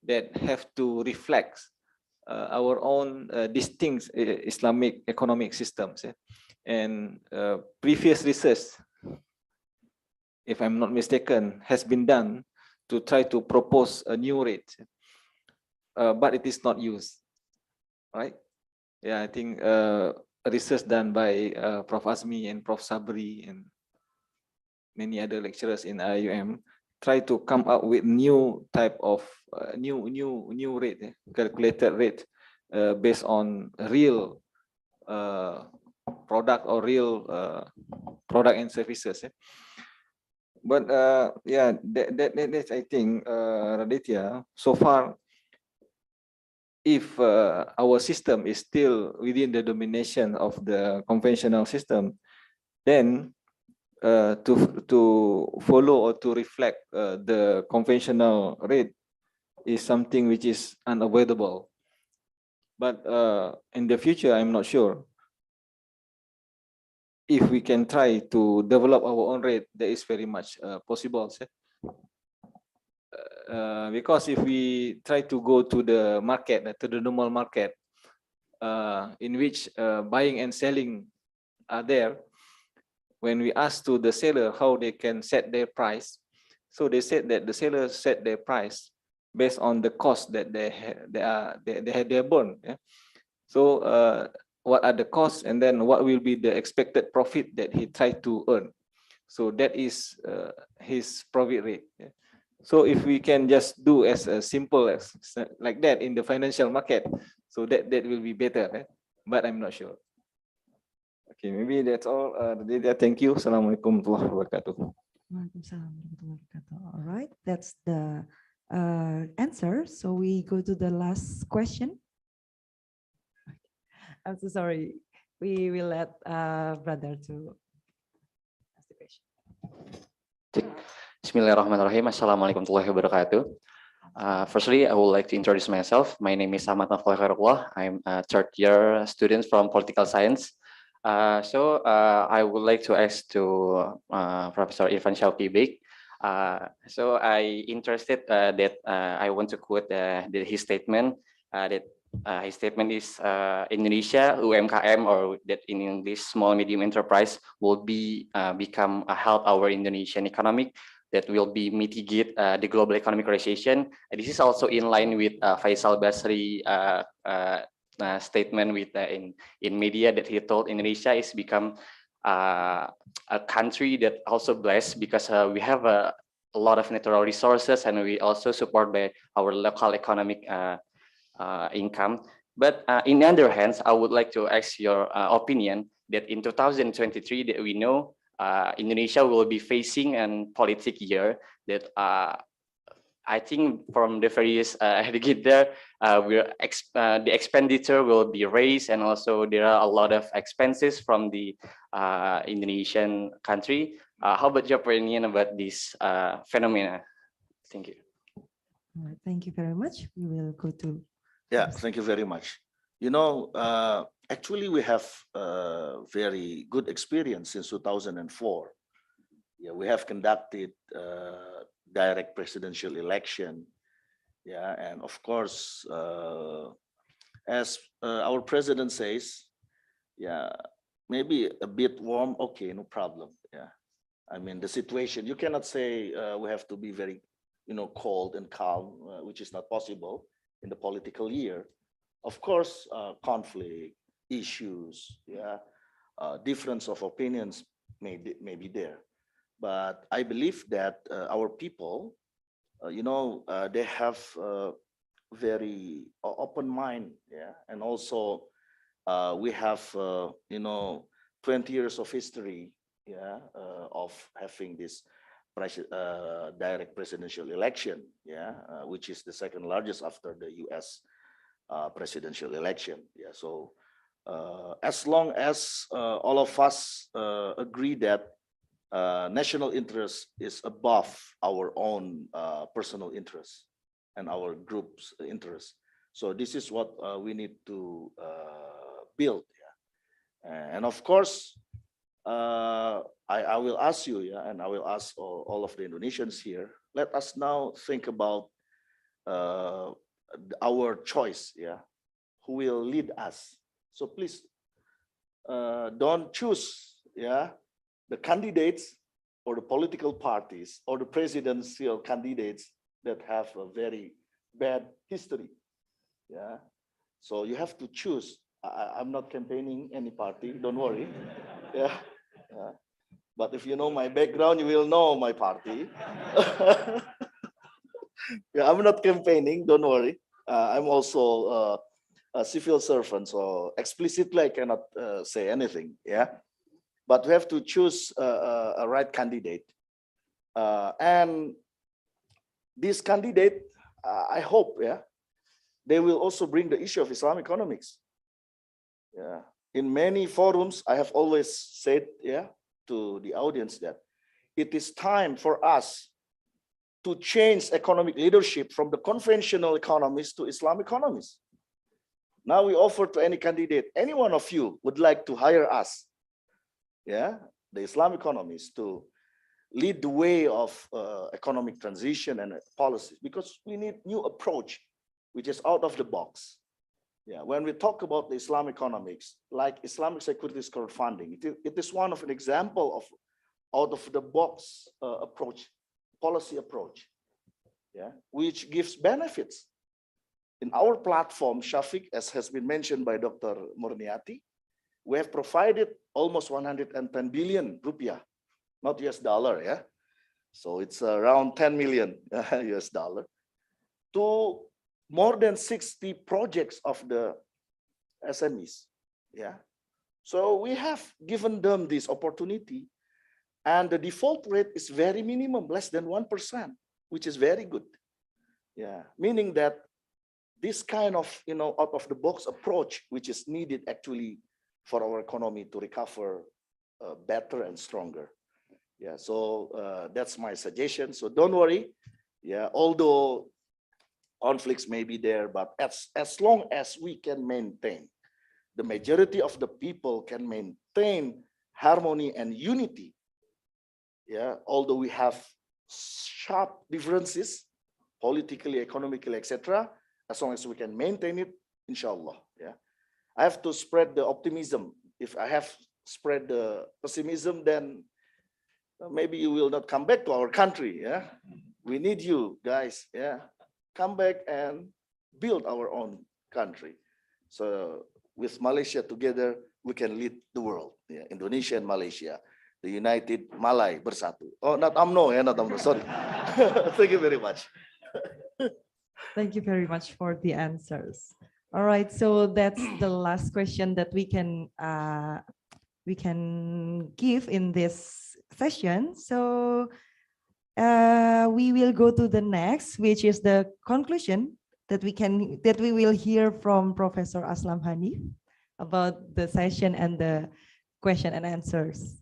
that have to reflect our own distinct Islamic economic systems. And previous research, if I'm not mistaken, has been done to try to propose a new rate, but it is not used, right? Yeah, I think research done by Prof. Azmi and Prof. Sabri and many other lecturers in IUM try to come up with new type of new rate, calculated rate based on real product or real product and services. But yeah, that's I think Raditya, so far, if our system is still within the domination of the conventional system, then to follow or to reflect the conventional rate is something which is unavoidable. But in the future, I'm not sure if we can try to develop our own rate. That is very much possible. Because if we try to go to the market, to the normal market, in which buying and selling are there, when we ask to the seller how they can set their price, so they said that the seller set their price based on the cost that they had borne. Yeah? So what are the costs, and then what will be the expected profit that he tried to earn? So that is his profit rate. Yeah? So if we can just do as simple as like that in the financial market, so that will be better. Eh? But I'm not sure. Okay, maybe that's all. Thank you. Assalamualaikum warahmatullahi wabarakatuh. All right, that's the answer. So we go to the last question. I'm so sorry. We will let brother to ask the question. Bismillahirrahmanirrahim. Assalamualaikum warahmatullahi wabarakatuh. Firstly, I would like to introduce myself. My name is Ahmad Nafal Khairullah. I'm a third year student from political science. So I would like to ask to Professor Irfan Shauki Beg. So I interested that I want to quote his statement that his statement is Indonesia UMKM, or that in English small medium enterprise, will be become help our Indonesian economic, that will be mitigate the global economic recession. This is also in line with Faisal Basri statement with in media that he told Indonesia is become a country that also blessed because we have a lot of natural resources and we also support by our local economic income. But in the other hands, I would like to ask your opinion that in 2023 that we know Indonesia will be facing a politic year that I think from the various edit there, the expenditure will be raised, and also there are a lot of expenses from the Indonesian country. How about your opinion about this phenomena? Thank you. All right, thank you very much. We will go to. Yeah, thank you very much. You know, actually, we have very good experience since 2004. Yeah, we have conducted direct presidential election. Yeah, and of course, as our president says, yeah, maybe a bit warm. Okay, no problem. Yeah, I mean the situation. You cannot say we have to be very, cold and calm, which is not possible in the political year. Of course, conflict, issues, yeah, difference of opinions may be there. But I believe that our people, they have very open mind, yeah, and also we have 20 years of history, yeah, of having this direct presidential election, yeah, which is the second largest after the U.S. Presidential election. Yeah, so as long as all of us agree that national interest is above our own personal interest and our group's interest. So this is what we need to build. Yeah. And of course, I will ask you, yeah, and I will ask all of the Indonesians here, let us now think about our choice, yeah, who will lead us. So please don't choose, yeah, the candidates or the political parties or the presidential candidates that have a very bad history. Yeah, so you have to choose. I'm not campaigning any party, don't worry. Yeah. But if you know my background, you will know my party. Yeah, I'm not campaigning, don't worry. I'm also a civil servant, so explicitly I cannot say anything. Yeah. But we have to choose a right candidate. And this candidate, I hope, yeah, they will also bring the issue of Islamic economics. Yeah. In many forums, I have always said, yeah, to the audience that it is time for us to change economic leadership from the conventional economists to Islamic economists. Now we offer to any candidate, any one of you would like to hire us, yeah, the Islamic economists to lead the way of economic transition and policies, because we need new approach, which is out of the box. Yeah, when we talk about the Islamic economics, like Islamic securities crowdfunding, it is one of an example of out of the box approach, policy approach, yeah, which gives benefits. In our platform, Shafiq, as has been mentioned by Dr. Murniati, we have provided almost 110 billion rupiah, not US dollar, yeah. So it's around 10 million US dollar to more than 60 projects of the SMEs, yeah. So we have given them this opportunity, and the default rate is very minimum, less than 1%, which is very good. Yeah, meaning that this kind of, out of the box approach, which is needed actually for our economy to recover better and stronger. Yeah, so that's my suggestion. So don't worry. Yeah, although conflicts may be there, but as long as we can maintain, the majority of the people can maintain harmony and unity. Yeah, although we have sharp differences, politically, economically, etc., as long as we can maintain it, inshallah. Yeah, I have to spread the optimism. If I have spread the pessimism, then maybe you will not come back to our country. Yeah, we need you guys. Yeah, come back and build our own country. So with Malaysia together, we can lead the world. Yeah, Indonesia and Malaysia, the United Malay bersatu. Oh, not UMNO, yeah, not UMNO. Sorry. Thank you very much. Thank you very much for the answers. All right, so that's the last question that we can give in this session. So we will go to the next, which is the conclusion that we will hear from Professor Aslam Hanif about the session and the question and answers.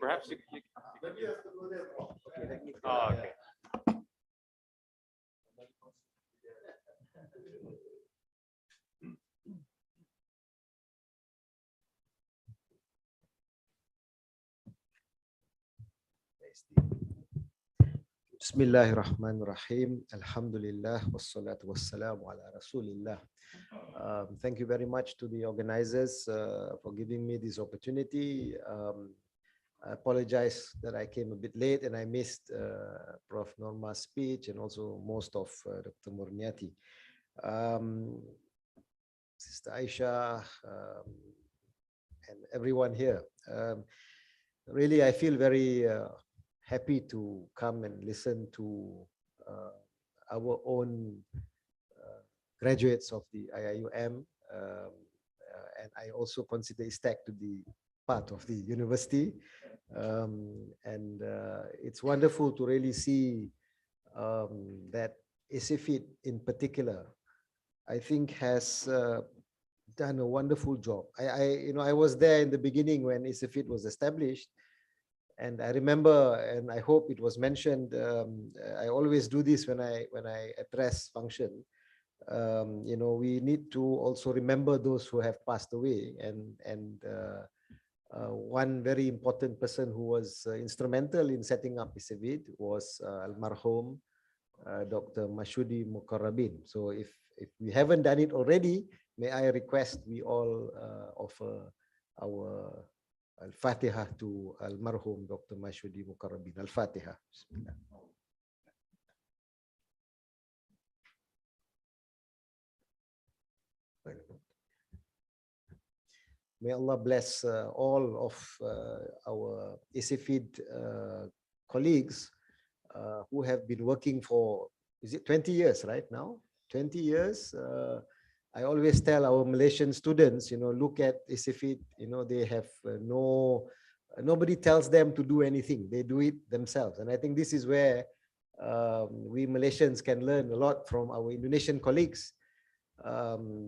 Perhaps you oh, okay. Bismillahirrahmanirrahim. Alhamdulillah wassalatu wassalamu ala Rasulillah. Thank you very much to the organizers for giving me this opportunity. I apologize that I came a bit late and I missed Prof. Norma's speech and also most of Dr. Murniati. Sister Aisha and everyone here. Really, I feel very happy to come and listen to our own graduates of the IIUM. And I also consider ISTAC to be part of the university. It's wonderful to really see that ISIFID in particular, I think has done a wonderful job. I was there in the beginning when ISIFID was established. And I remember, and I hope it was mentioned, I always do this when I address function. We need to also remember those who have passed away. And one very important person who was instrumental in setting up ISIFID was Almarhum Dr. Mashudi Mukarrabin. So if we haven't done it already, may I request we all offer our Al-Fatiha to Al-Marhum Dr. Mashudi Mukarrabin. Al-Fatiha. Bismillah. May Allah bless all of our ISIFID colleagues who have been working for, is it 20 years right now? 20 years. I always tell our Malaysian students, look at ISIFID, they have nobody tells them to do anything. They do it themselves. And I think this is where we Malaysians can learn a lot from our Indonesian colleagues.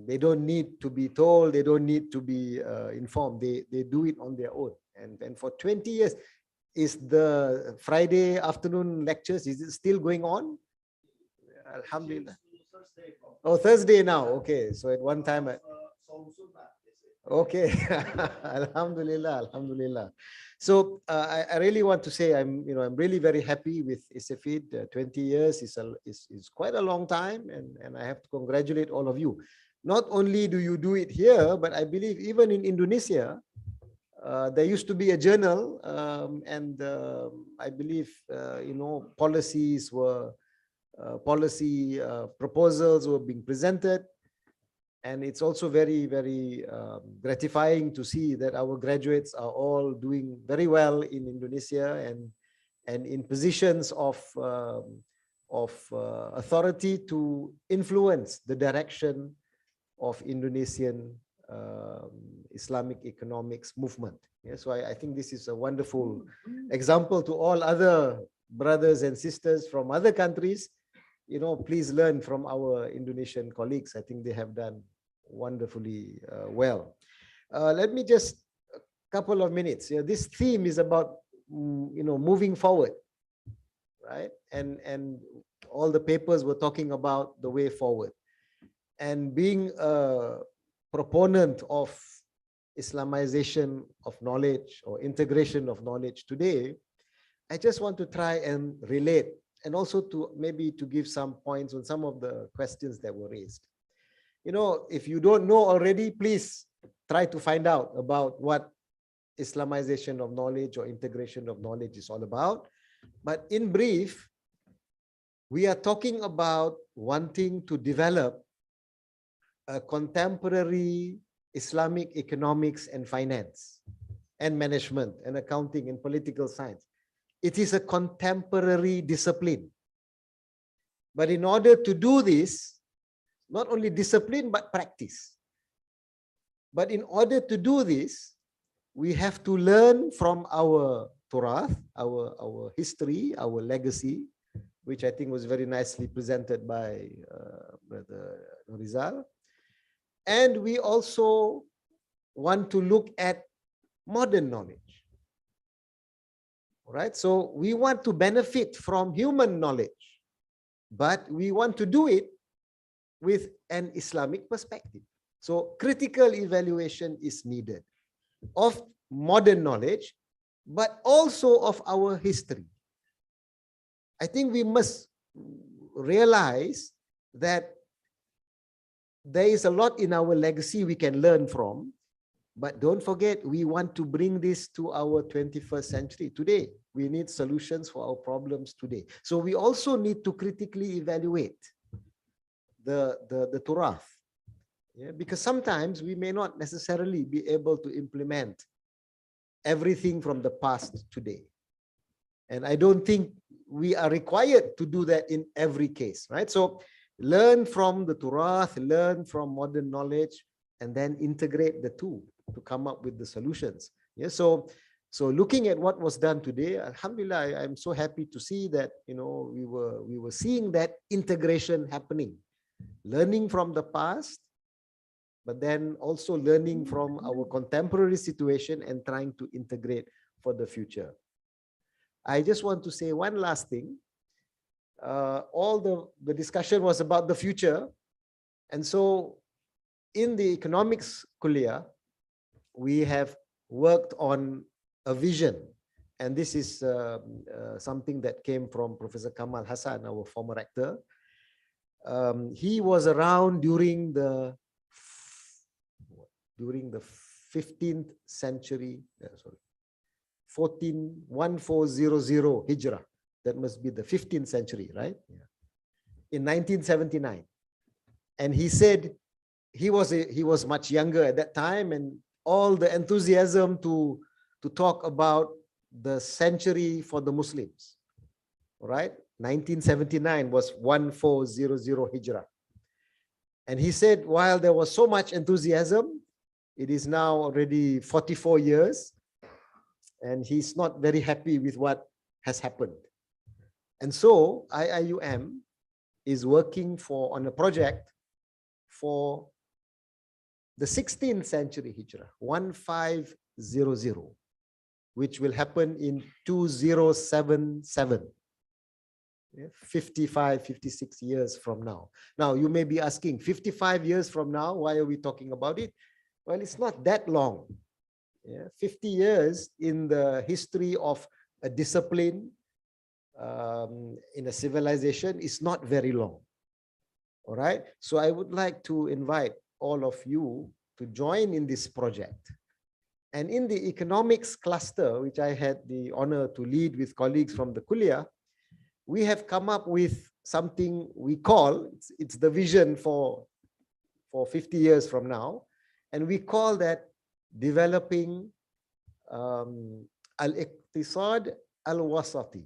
They don't need to be told, they don't need to be informed. They do it on their own. And for 20 years, is the Friday afternoon lectures, is it still going on? Alhamdulillah. Oh, Thursday now. Okay. So at one time, okay. Alhamdulillah. Alhamdulillah. So I really want to say I'm really very happy with ISIFID. 20 years is quite a long time, and I have to congratulate all of you. Not only do you do it here, but I believe even in Indonesia, there used to be a journal, and I believe policies were. Policy proposals were being presented, and it's also very, very gratifying to see that our graduates are all doing very well in Indonesia and in positions of authority to influence the direction of Indonesian Islamic economics movement. Yeah, so I think this is a wonderful example to all other brothers and sisters from other countries. Please learn from our Indonesian colleagues. I think they have done wonderfully well. Let me just a couple of minutes. This theme is about moving forward, right? And all the papers were talking about the way forward. And being a proponent of Islamization of knowledge or integration of knowledge today, I just want to try and relate, and also to maybe to give some points on some of the questions that were raised. If you don't know already, please try to find out about what Islamization of knowledge or integration of knowledge is all about. But in brief, we are talking about wanting to develop a contemporary Islamic economics and finance and management and accounting and political science. It is a contemporary discipline. But in order to do this, not only discipline, but practice. But in order to do this, we have to learn from our Turath, our history, our legacy, which I think was very nicely presented by Brother Rizal. And we also want to look at modern knowledge. All right, so we want to benefit from human knowledge, but we want to do it with an Islamic perspective. So critical evaluation is needed of modern knowledge, but also of our history. I think we must realize that there is a lot in our legacy we can learn from, but don't forget, we want to bring this to our 21st century today. We need solutions for our problems today. So we also need to critically evaluate the Turath. Yeah, because sometimes we may not necessarily be able to implement everything from the past today. And I don't think we are required to do that in every case, right? So learn from the Turath, learn from modern knowledge, and then integrate the two to come up with the solutions. Yeah, so looking at what was done today, alhamdulillah, I'm so happy to see that, you know, we were seeing that integration happening, learning from the past, but then also learning from our contemporary situation and trying to integrate for the future. I just want to say one last thing. All the discussion was about the future. And so in the economics kuliah, we have worked on a vision. And this is something that came from Professor Kamal Hassan, our former rector. He was around during the 15th century, 1400 Hijrah. That must be the 15th century, right? Yeah. In 1979. And he said he was much younger at that time, and all the enthusiasm to talk about the century for the Muslims. All right? 1979 was 1400 Hijrah. And he said, while there was so much enthusiasm, it is now already 44 years, and he's not very happy with what has happened. And so IIUM is working on a project for the 16th century Hijrah, 1500, which will happen in 2077. 55, 56 years from now. Now, you may be asking, 55 years from now, why are we talking about it? Well, it's not that long. 50 years in the history of a discipline, in a civilization, is not very long. All right. So I would like to invite all of you to join in this project. And in the economics cluster, which I had the honor to lead with colleagues from the Kuliah, we have come up with something we call, it's the vision for 50 years from now, and we call that developing al-iqtisad al-wasati.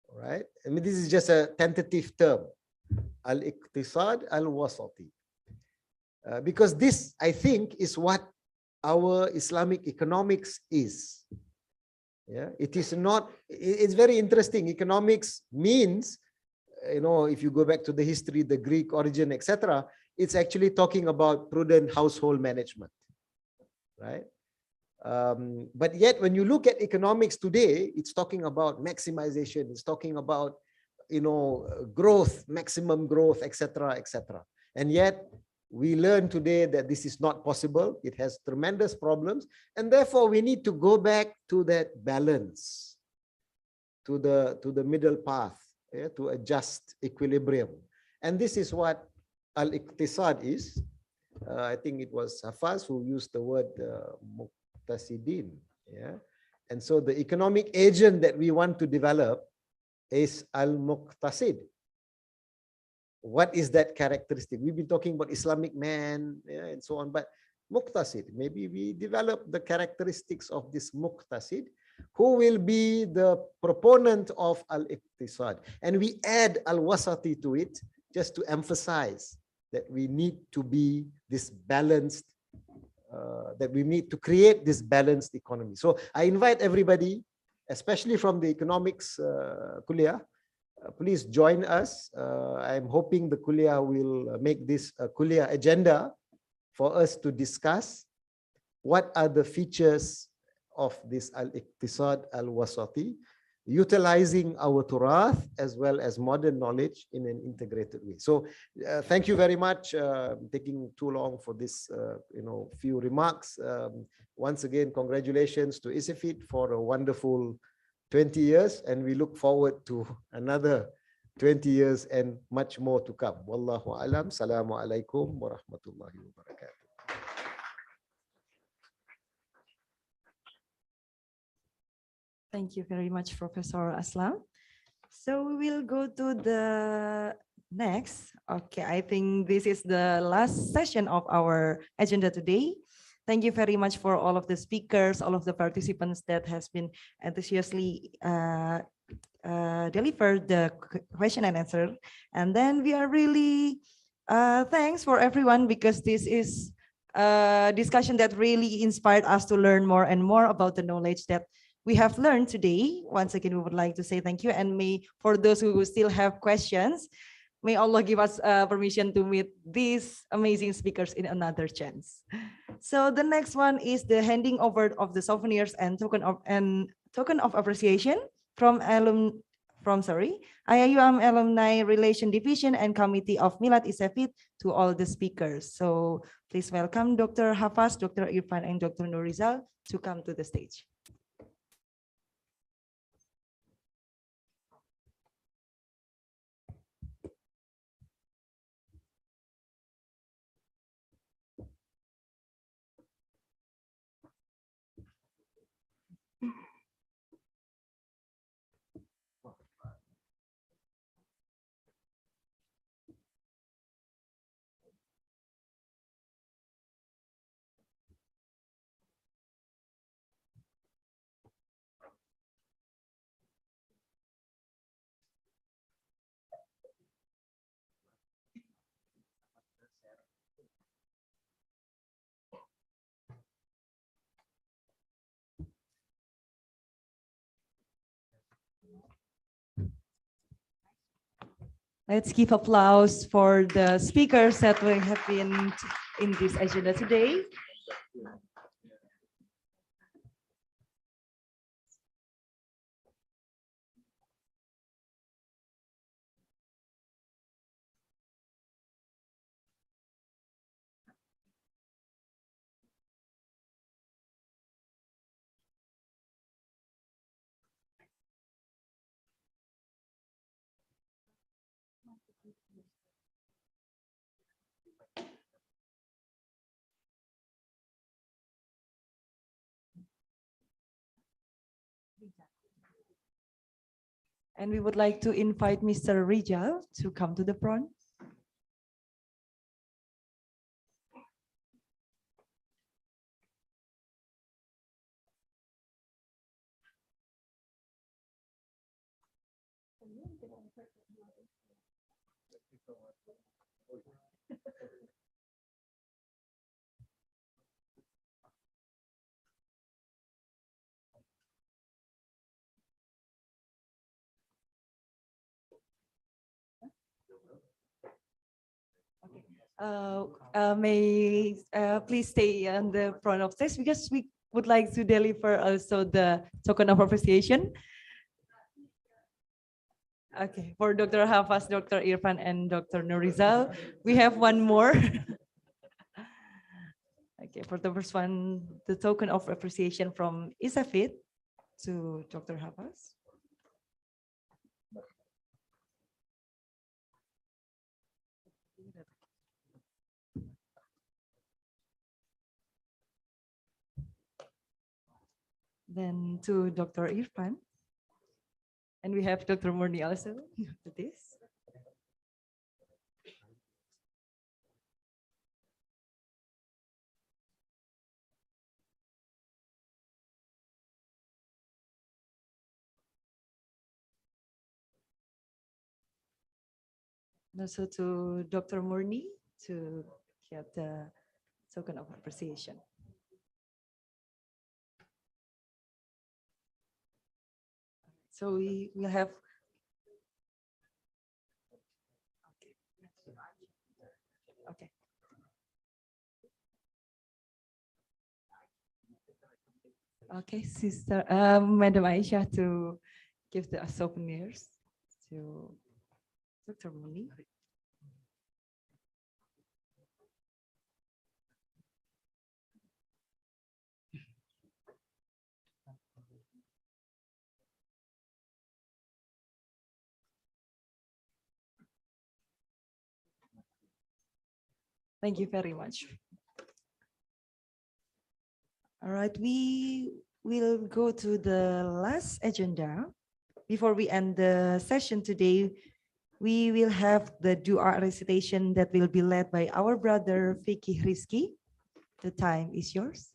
All right, I mean, this is just a tentative term, al-iqtisad al-wasati, because this, I think, is what our Islamic economics is. Yeah, it is not, it's very interesting. Economics means, you know, if you go back to the history, the Greek origin, etc., it's actually talking about prudent household management, right? But yet, when you look at economics today, it's talking about maximization. It's talking about, you know, growth, maximum growth, etc., etc. And yet, we learn today that this is not possible. It has tremendous problems, and therefore we need to go back to that balance, to the middle path, to adjust equilibrium. And this is what al-iqtisad is. I think it was Hafaz who used the word muqtasidin. Yeah. And so the economic agent that we want to develop is al-muqtasid. What is that characteristic? We've been talking about Islamic man, yeah, and so on, but muqtasid, maybe we develop the characteristics of this muqtasid, who will be the proponent of al-iqtisad. And we add al-wasati to it just to emphasize that we need to be this balanced, that we need to create this balanced economy. So I invite everybody, especially from the economics kuliah, please join us. I'm hoping the kuliah will make this a kuliah agenda for us to discuss what are the features of this al-iqtisad al-wasati, utilizing our turath as well as modern knowledge in an integrated way. So thank you very much. Taking too long for this few remarks. Once again, congratulations to ISEFIT for a wonderful 20 years, and we look forward to another 20 years and much more to come. Wallahu alam. Assalamu alaikum wa rahmatullahi wa barakatuh. Thank you very much, Professor Aslam. So we will go to the next. Okay, I think this is the last session of our agenda today. Thank you very much for all of the speakers, all of the participants that has been enthusiastically delivered the question and answer. And then we are really thanks for everyone, because this is a discussion that really inspired us to learn more and more about the knowledge that we have learned today. Once again, we would like to say thank you. And may, for those who still have questions, may Allah give us permission to meet these amazing speakers in another chance. So the next one is the handing over of the souvenirs and token of appreciation from IIUM Alumni Relation Division and Committee of Milad ISEFIT to all the speakers. So please welcome Dr. Hafaz, Dr. Irfan, and Dr. Nurizal to come to the stage. Let's give applause for the speakers that we have been in this agenda today. And we would like to invite Mr. Rijal to come to the front. May please stay on the front of this, because we would like to deliver also the token of appreciation. Okay, for Dr. Hafaz, Dr. Irfan, and Dr. Nurizal, we have one more. Okay, for the first one, the token of appreciation from ISEFIT to Dr. Hafaz. Then to Dr. Irfan. And we have Dr. Murni also for this. And also to Dr. Murni to get the token of appreciation. So we will have. Okay. Okay, Sister, Madam Aisha to give the souvenirs to Dr. Muni. Thank you very much. All right, we will go to the last agenda. Before we end the session today, we will have the dua recitation that will be led by our brother Fikih Rizki. The time is yours.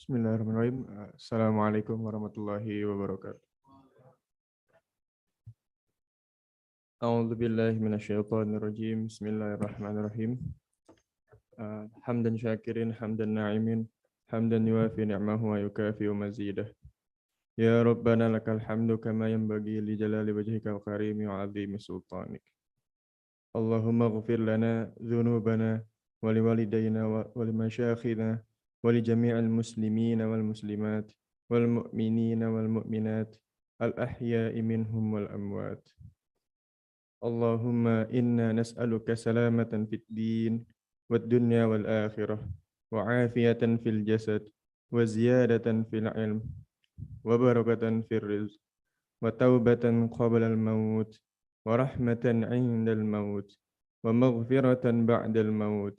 Bismillahirrahmanirrahim. Assalamualaikum warahmatullahi wabarakatuh. A'udzu billahi minasyaitonir rajim. Bismillahirrahmanirrahim. Hamdan syakirin, hamdan na'imin, hamdan yuwafi ni'mahu wa yukafi mazidah. Ya Rabbana lakal hamdu kama yanbaghi li jalali wajhikal karimi wa 'azimi sultanik. Allahumma ighfir lana dhunubana wa liwalidayna wa limasyayikhina ولجميع المسلمين والمسلمات والمؤمنين والمؤمنات الأحياء منهم والأموات اللهم إنا نسألك سلامة في الدين والدنيا والآخرة وعافية في الجسد وزيادة في العلم وبركة في الرزق وتوبة قبل الموت ورحمة عند الموت ومغفرة بعد الموت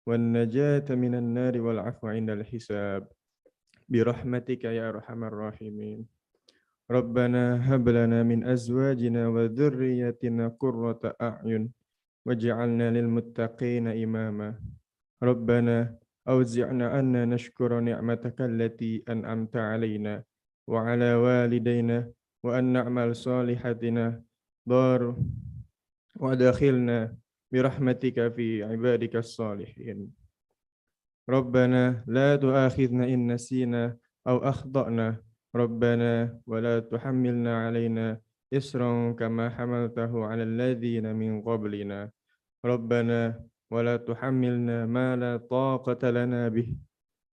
والنجاة من النار والعفو عند الحساب برحمتك يا أرحم الراحمين ربنا هب لنا من أزواجنا وذريتنا قرة أعين واجعلنا للمتقين إماما ربنا أوزعنا أن نشكر نعمتك التي أنعمت علينا وعلى والدينا وأن نعمل صالحاتنا دار وأدخلنا برحمتك في عبادك الصالحين ربنا لا تؤاخذنا إن نسينا أو أخطأنا ربنا ولا تحملنا علينا إصرا كما حملته على الذين من قبلنا ربنا ولا تحملنا ما لا طاقة لنا به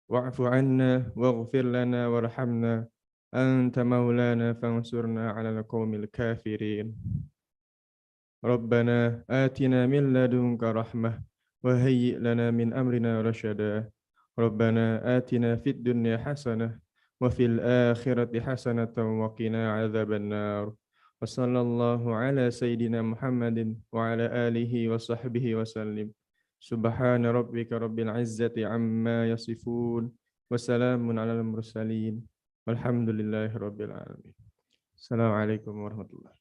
واعف عنا واغفر لنا وارحمنا أنت مولانا فانصرنا على القوم الكافرين ربنا آتنا من لدنك رحمة وهيئ لنا من أمرنا رشدا ربنا آتنا في الدنيا حسنة وفي الآخرة حسنة وقنا عذاب النار وصلى الله على سيدنا محمد وعلى آله وصحبه وسلم سبحان ربك رب العزة عما يصفون وسلام على المرسلين والحمد لله رب العالمين السلام عليكم ورحمة الله.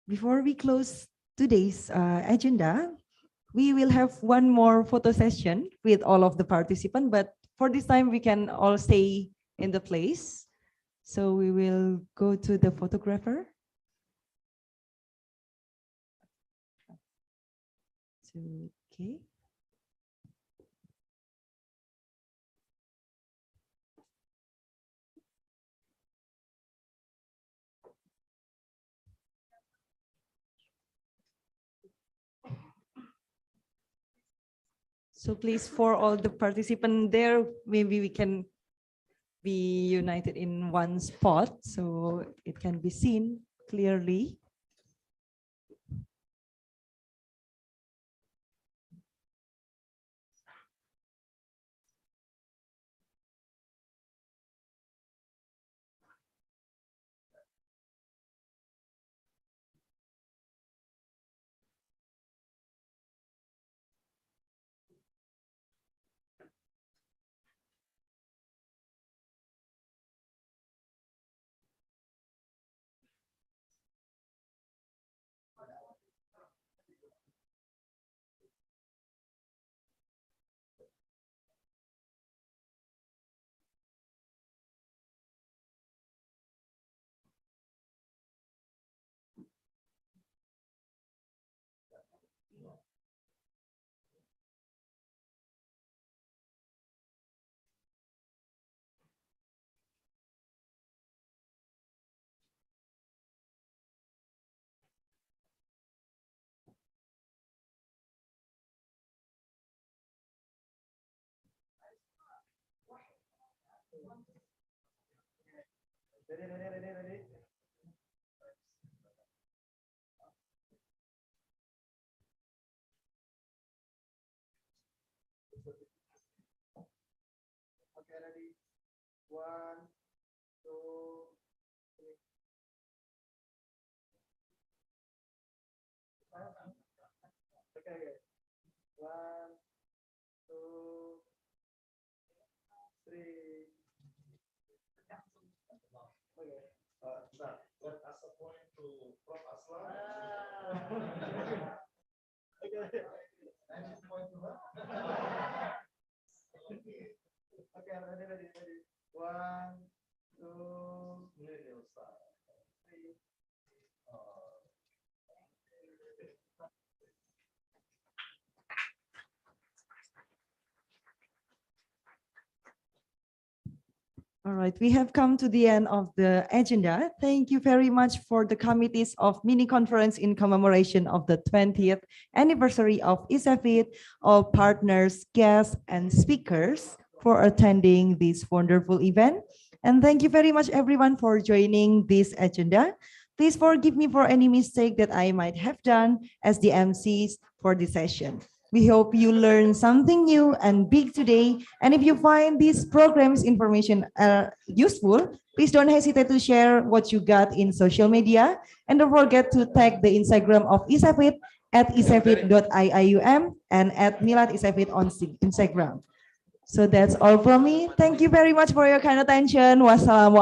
Before we close today's agenda, we will have one more photo session with all of the participants, but for this time we can all stay in the place. So we will go to the photographer. Okay. So please, for all the participants there, maybe we can be united in one spot so it can be seen clearly. Okay, ready? 1, 2, 3. Okay. 1, 2, 3. Okay. Nah, let us point to Prof. Aslam. Okay. And you point to her. Okay, ready. 1, 2, 3. All right, we have come to the end of the agenda. Thank you very much for the committees of mini conference in commemoration of the 20th anniversary of ISAFIT, all partners, guests, and speakers for attending this wonderful event. And thank you very much everyone for joining this agenda. Please forgive me for any mistake that I might have done as the MCs for this session. We hope you learn something new and big today. And if you find these programs information useful, please don't hesitate to share what you got in social media. And don't forget to tag the Instagram of ISAFIT at isafit.iium and at Milad ISAFIT on Instagram. So that's all from me. Thank you very much for your kind attention. Wassalamualaikum.